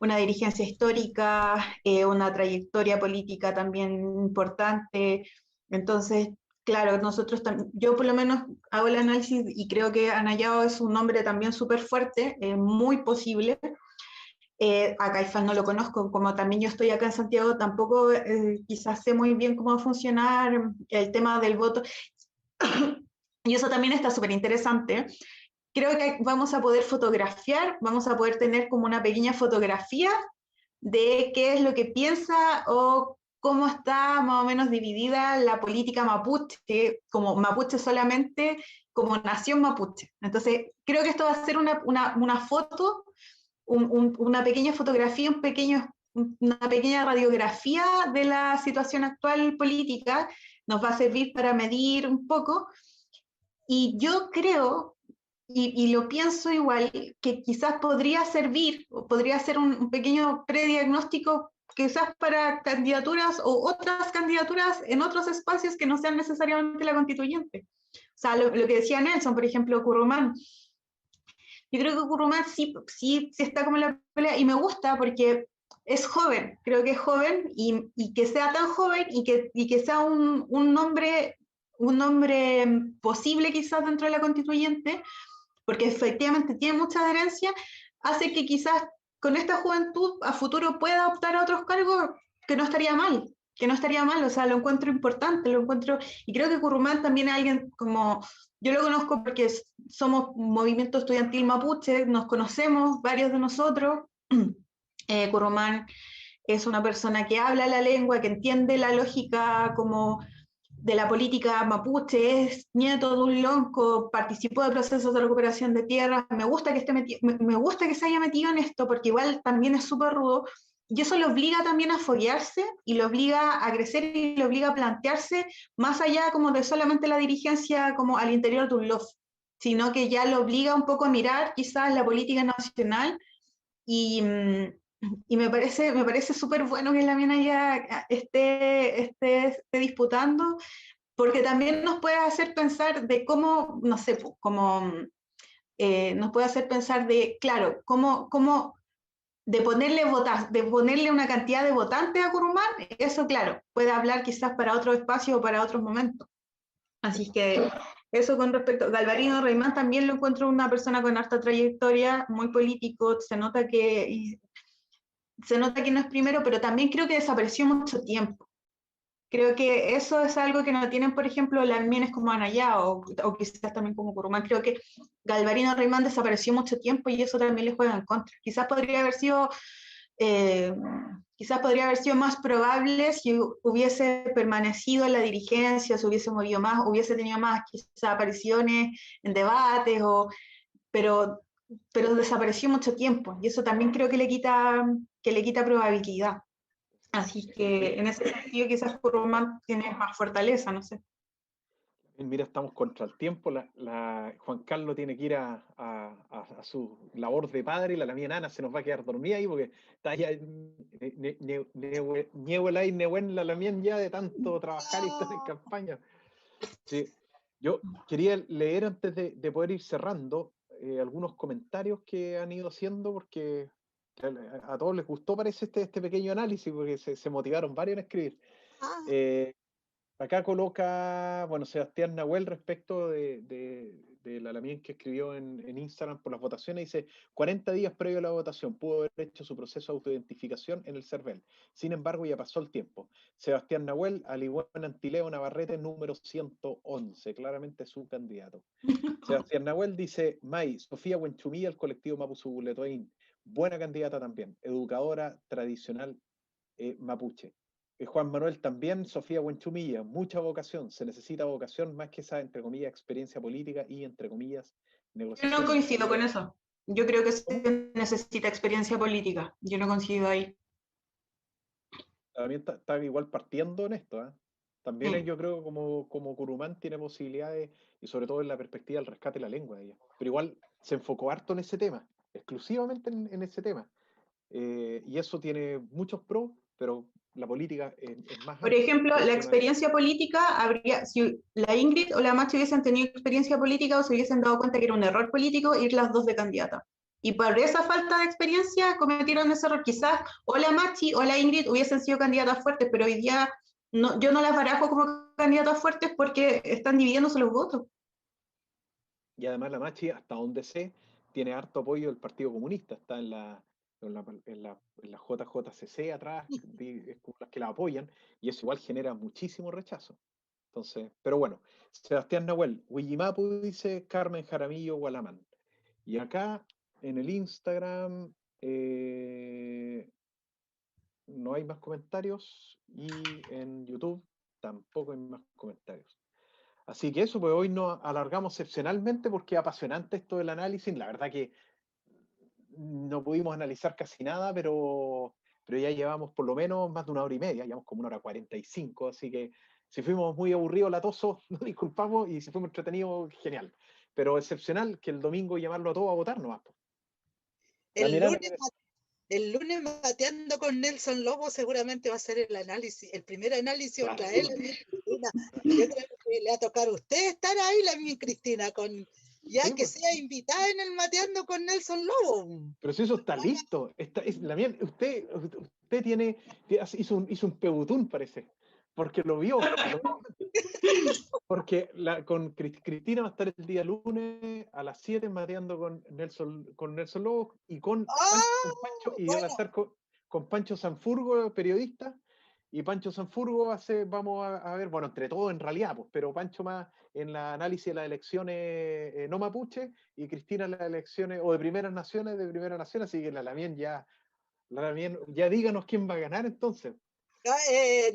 una dirigencia histórica, una trayectoria política también importante. Entonces, claro, yo por lo menos hago el análisis y creo que Ana Yao es un nombre también súper fuerte, muy posible. A Caifás no lo conozco, como también yo estoy acá en Santiago, tampoco quizás sé muy bien cómo va a funcionar el tema del voto. Y eso también está súper interesante. Creo que vamos a poder fotografiar, vamos a poder tener como una pequeña fotografía de qué es lo que piensa o cómo está más o menos dividida la política mapuche, como mapuche solamente, como nación mapuche. Entonces, creo que esto va a ser una foto, una pequeña fotografía, una pequeña radiografía de la situación actual política, nos va a servir para medir un poco. Y yo creo, y lo pienso igual, que quizás podría servir, o podría ser un pequeño prediagnóstico quizás para candidaturas o otras candidaturas en otros espacios que no sean necesariamente la constituyente. O sea, lo que decía Nelson, por ejemplo, Currumán. Yo creo que Currumán sí está como en la pelea, y me gusta porque es joven, creo que es joven, y que sea tan joven y que sea un nombre un nombre posible quizás dentro de la constituyente, porque efectivamente tiene mucha adherencia, hace que quizás con esta juventud a futuro pueda optar a otros cargos que no estaría mal, o sea, lo encuentro importante, y creo que Currumán también es alguien como, yo lo conozco porque somos un movimiento estudiantil mapuche, nos conocemos, varios de nosotros, Currumán es una persona que habla la lengua, que entiende la lógica como de la política mapuche, es nieto de un lonco, participó de procesos de recuperación de tierras, me gusta me gusta que se haya metido en esto, porque igual también es súper rudo, y eso lo obliga también a foguearse, y lo obliga a crecer, y lo obliga a plantearse más allá como de solamente la dirigencia como al interior de un LOF, sino que ya lo obliga un poco a mirar quizás la política nacional, y, y me parece súper bueno que la mina ya esté disputando, porque también nos puede hacer pensar de cómo, no sé, nos puede hacer pensar de, claro, cómo de ponerle una cantidad de votantes a Currumán, eso, claro, puede hablar quizás para otro espacio o para otros momentos. Así que eso con respecto a Galvarino Reymán, también lo encuentro una persona con harta trayectoria, muy político, se nota que no es primero, pero también creo que desapareció mucho tiempo. Creo que eso es algo que no tienen, por ejemplo, las mines como Anayá o quizás también como Currumán. Creo que Galvarino Reymán desapareció mucho tiempo y eso también le juega en contra. Quizás podría haber sido más probable si hubiese permanecido en la dirigencia, se hubiese movido más, hubiese tenido más quizás apariciones en debates, pero desapareció mucho tiempo y eso también creo que le quita probabilidad. Así que en ese sentido quizás Currumán tiene más fortaleza, no sé. Mira, estamos contra el tiempo. Juan Carlos tiene que ir a su labor de padre y la mía nana se nos va a quedar dormida ahí porque está ya la mía ya de tanto trabajar y estar en campaña. Sí. Yo quería leer antes de poder ir cerrando algunos comentarios que han ido haciendo porque a todos les gustó, parece, este pequeño análisis porque se motivaron varios en escribir. Acá coloca, bueno, Sebastián Nahuel respecto de la Lamien que escribió en Instagram por las votaciones, dice, 40 días previo a la votación, pudo haber hecho su proceso de autoidentificación en el CERVEL. Sin embargo, ya pasó el tiempo. Sebastián Nahuel, al igual que Antileo Navarrete, número 111, claramente su candidato. Sebastián Nahuel dice, May, Sofía Huenchumilla, el colectivo Mapuzuguletoín, buena candidata también, educadora tradicional mapuche. Juan Manuel también, Sofía Huenchumilla, mucha vocación, se necesita vocación más que esa, entre comillas, experiencia política y, entre comillas, negociación. Yo no coincido con eso. Yo creo que se necesita experiencia política. Yo no coincido ahí. También está igual partiendo en esto, ¿eh? También yo creo como Currumán tiene posibilidades, y sobre todo en la perspectiva del rescate de la lengua de ella. Pero igual se enfocó harto en ese tema, exclusivamente en ese tema. Y eso tiene muchos pros, pero la política es más... Por ejemplo, la experiencia política si la Ingrid o la Machi hubiesen tenido experiencia política o se hubiesen dado cuenta que era un error político ir las dos de candidata. Y por esa falta de experiencia cometieron ese error. Quizás o la Machi o la Ingrid hubiesen sido candidatas fuertes, pero hoy día yo no las barajo como candidatas fuertes porque están dividiéndose los votos. Y además la Machi, hasta donde sé, tiene harto apoyo del Partido Comunista, está en la JJCC atrás, es como las que la apoyan, y eso igual genera muchísimo rechazo. Entonces, pero bueno, Sebastián Nahuel, Wijimapu dice Carmen Jaramillo Gualamán. Y acá en el Instagram no hay más comentarios y en YouTube tampoco hay más comentarios. Así que eso, pues hoy nos alargamos excepcionalmente porque es apasionante esto del análisis. La verdad que no pudimos analizar casi nada, pero ya llevamos por lo menos más de 1 hora y media, llevamos como 1 hora 45, así que si fuimos muy aburridos, latosos, nos disculpamos, y si fuimos entretenidos, genial. Pero excepcional que el domingo llamarlo a todos a votar nomás. El lunes mateando con Nelson Lobo seguramente va a ser el primer análisis contra él. Yo creo que le va a tocar a usted estar ahí, la mía Cristina, ya sí, que sea invitada en el mateando con Nelson Lobo. Pero si eso está listo, usted hizo un pebutún, parece. porque lo vio. Porque con Cristina va a estar el día lunes a las 7 mateando con Nelson Lobos y con Pancho, y va a estar con Pancho Sanfurgo, periodista, y Pancho Sanfurgo vamos a ver, bueno, entre todos en realidad, pues, pero Pancho más en la análisis de las elecciones no mapuche, y Cristina en las elecciones, o de primeras naciones, así que la Lamien ya díganos quién va a ganar entonces.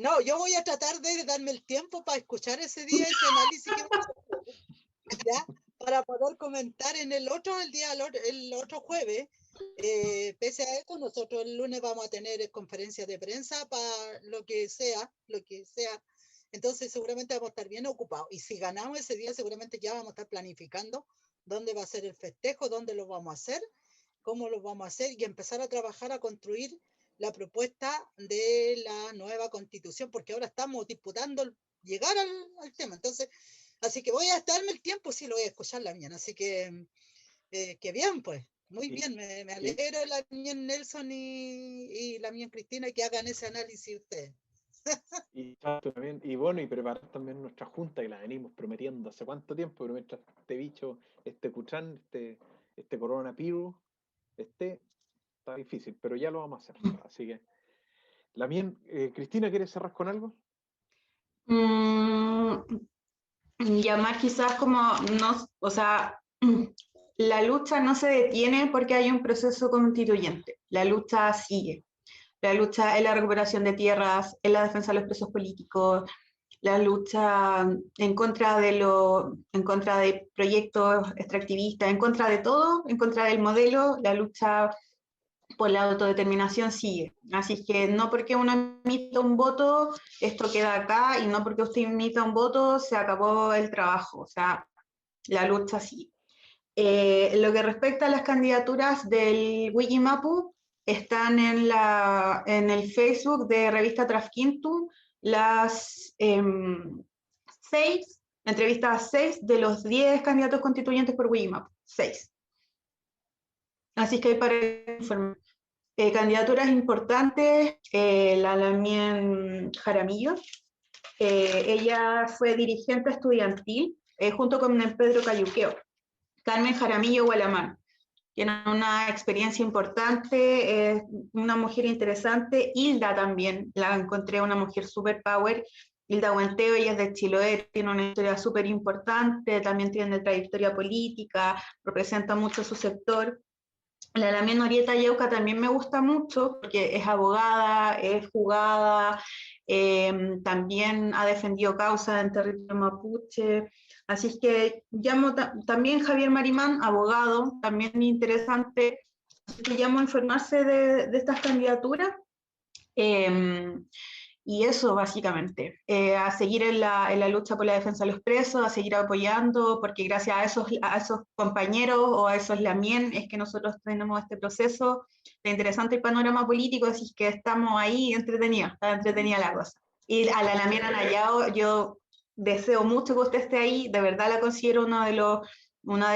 No, yo voy a tratar de darme el tiempo para escuchar ese día ese análisis que vamos a hacer, ¿ya? Para poder comentar en el otro jueves. Pese a esto, nosotros el lunes vamos a tener conferencias de prensa para lo que sea. Entonces seguramente vamos a estar bien ocupados. Y si ganamos ese día, seguramente ya vamos a estar planificando dónde va a ser el festejo, dónde lo vamos a hacer, cómo lo vamos a hacer y empezar a trabajar, a construir la propuesta de la nueva constitución, porque ahora estamos disputando llegar al tema. Entonces, así que voy a darme el tiempo, sí, lo voy a escuchar la mañana. Así que, que bien, pues. Muy bien, me alegro la mía Nelson y la mía Cristina que hagan ese análisis ustedes. Y también, y bueno, y preparar también nuestra junta que la venimos prometiendo hace cuánto tiempo, pero mientras este bicho, este cuchán, este coronavirus, está difícil, pero ya lo vamos a hacer. Así que, Cristina, ¿quieres cerrar con algo? Llamar quizás como, no, o sea, la lucha no se detiene porque hay un proceso constituyente, la lucha sigue. La lucha es la recuperación de tierras, es la defensa de los presos políticos, la lucha en contra de proyectos extractivistas, en contra de todo, en contra del modelo, la lucha por la autodeterminación sigue. Así que no porque uno emita un voto, esto queda acá, y no porque usted emita un voto, se acabó el trabajo. O sea, la lucha sigue. Lo que respecta a las candidaturas del Wikimapu, están en el Facebook de Revista Trasquintu las 6, entrevistas 6 de los 10 candidatos constituyentes por Wikimapu. 6. Así que hay para informar. Candidaturas importantes, la Lamien Jaramillo. Ella fue dirigente estudiantil junto con el Pedro Cayuqueo. Carmen Jaramillo Gualamán. Tiene una experiencia importante, una mujer interesante. Hilda también, la encontré una mujer super power. Hilda Huenteo, ella es de Chiloé, tiene una historia súper importante, también tiene trayectoria política, representa mucho su sector. La Lamien Norieta Yeuca también me gusta mucho porque es abogada, es jugada, también ha defendido causas en territorio mapuche. Así es que llamo también Javier Marimán, abogado, también interesante. Así que llamo a informarse de estas candidaturas. Y eso básicamente, a seguir en la lucha por la defensa de los presos, a seguir apoyando, porque gracias a esos compañeros o a esos Lamien es que nosotros tenemos este proceso de interesante el panorama político, así que estamos ahí entretenidos, está entretenida la cosa. Y a la Lamien Anayao, yo deseo mucho que usted esté ahí, de verdad la considero uno de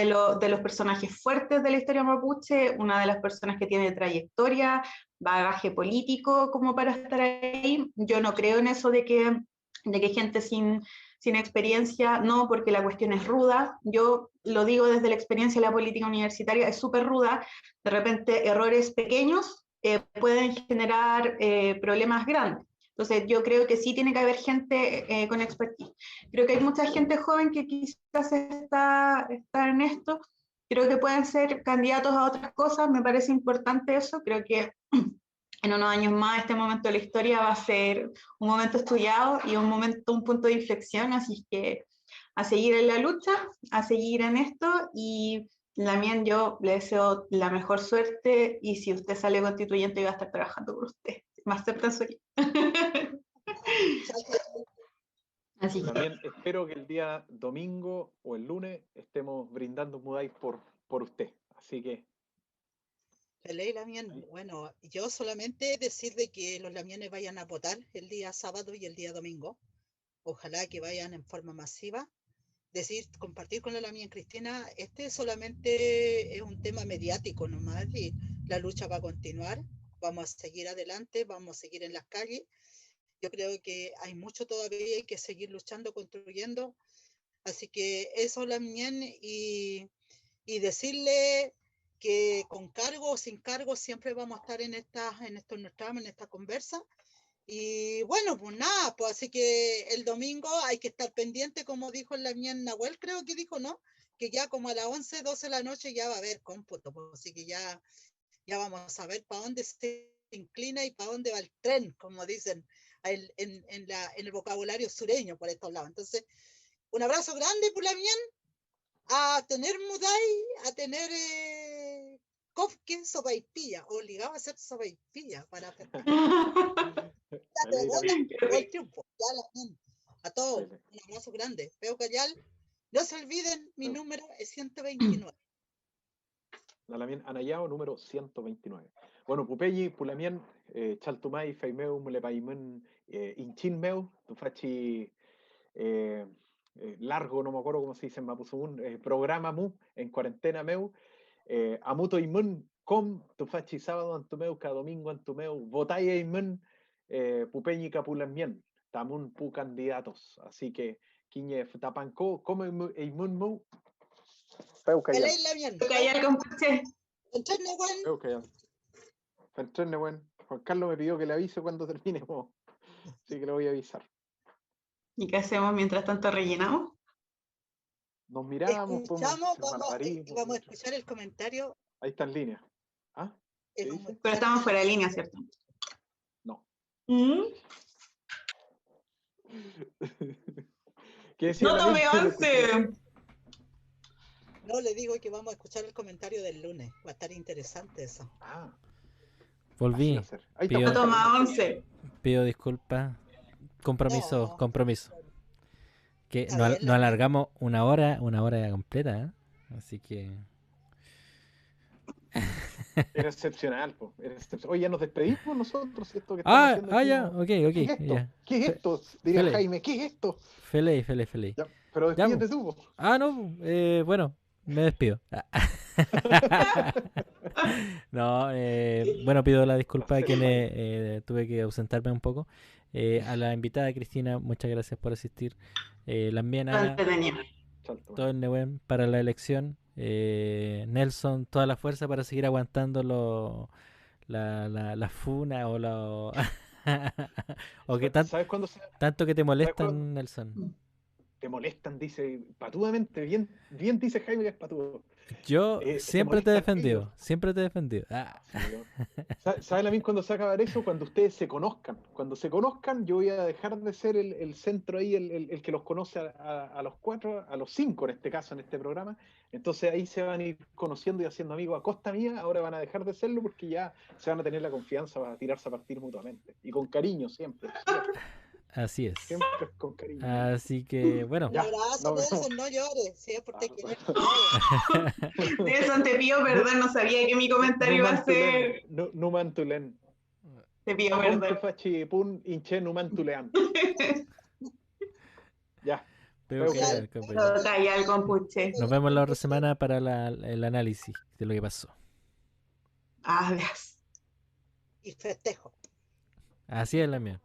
los personajes fuertes de la historia mapuche, una de las personas que tiene trayectoria, bagaje político como para estar ahí. Yo no creo en eso de que gente sin experiencia, no, porque la cuestión es ruda. Yo lo digo desde la experiencia de la política universitaria, es súper ruda. De repente errores pequeños pueden generar problemas grandes. Entonces yo creo que sí tiene que haber gente con expertise. Creo que hay mucha gente joven que quizás está en esto. Creo que pueden ser candidatos a otras cosas, me parece importante eso. Creo que en unos años más este momento de la historia va a ser un momento estudiado y un punto de inflexión, así que a seguir en la lucha, a seguir en esto, y también yo le deseo la mejor suerte, y si usted sale constituyente yo voy a estar trabajando por usted. Me aceptan su equipo. Así también espero que el día domingo o el lunes estemos brindando Mudáis por usted. Así que. Lamien, bueno, yo solamente decir de que los lamienes vayan a votar el día sábado y el día domingo. Ojalá que vayan en forma masiva. Decir, compartir con la Lamien Cristina, solamente es un tema mediático nomás, y la lucha va a continuar. Vamos a seguir adelante, vamos a seguir en las calles. Yo creo que hay mucho todavía, hay que seguir luchando, construyendo. Así que eso, Lamien, y decirle que con cargo o sin cargo siempre vamos a estar en esta conversa. Y bueno, pues nada, pues así que el domingo hay que estar pendiente, como dijo Lamien Nahuel, creo que dijo, ¿no? Que ya como a las 11, 12 de la noche ya va a haber cómputo, pues así que ya vamos a ver para dónde se inclina y para dónde va el tren, como dicen en el vocabulario sureño por estos lados. Entonces, un abrazo grande por Lamien, a tener Mudai, a tener Kofke, sopaipilla, obligado a hacer sopaipilla para festejar. El triunfo, a todos, un abrazo grande. Veo Cayal, no se olviden, mi número es 129. Nalamien Anayao, número 129. Bueno, Pupeyi, Pulamien, Chaltumay, Feimeu, Mulepaimen, Inchinmeu, Tufachi, largo, no me acuerdo cómo se dice en Mapuzungún, programa Mu, en cuarentena Meu, Amuto Imun, Com, Tufachi sábado Antumeu, cada domingo Antumeu, Votaya Imun, Pupeyi Capulamien, Tamun Pu candidatos. Así que, Quiñe Tapanco, como Imun Mu, Peucayal. Cayal con Puche. Peucayal. Juan Carlos me pidió que le avise cuando terminemos, así que le voy a avisar. ¿Y qué hacemos mientras tanto? ¿Rellenamos? Nos miramos, vamos a escuchar el comentario. Ahí está en línea. ¿Ah? ¿Qué dice? Pero estamos fuera de línea, ¿cierto? No. ¿Qué decía? No tomé 11. No, le digo que vamos a escuchar el comentario del lunes. Va a estar interesante eso. Volví. No toma 11. Pido disculpas. Compromiso. Que no alargamos una hora completa, ¿eh? Así que... Era excepcional, po. Oye, ya nos despedimos nosotros. Esto que ya, ok. ¿Qué es esto? Diría Jaime, ¿qué es esto? Feliz. Ya, pero despídete tú. No, bueno, me despido. No, bueno, pido la disculpa de que tuve que ausentarme un poco. A la invitada Cristina, muchas gracias por asistir. También a todo el Nehuen para la elección. Nelson, toda la fuerza para seguir aguantando la funa o o que tanto que te molestan, Nelson. Te molestan, dice patudamente, bien dice Jaime que es patudo. Yo siempre te he defendido. Sí, ¿sabes también cuando se acaba eso? Cuando ustedes se conozcan. Cuando se conozcan, yo voy a dejar de ser el centro ahí, el que los conoce a los 4, a los 5 en este caso, en este programa. Entonces ahí se van a ir conociendo y haciendo amigos a costa mía. Ahora van a dejar de serlo porque ya se van a tener la confianza para tirarse a partir mutuamente. Y con cariño siempre. Así es. Siempre con cariño. Así que, bueno. Un abrazo, Nelson, no llores. Sí, porque Nelson, te pido perdón, no sabía que mi comentario iba a ser... Numantulen. Te pido perdón. Ya. Nos vemos la otra semana para el análisis de lo que pasó. Adiós. Y festejo. Así es la mía.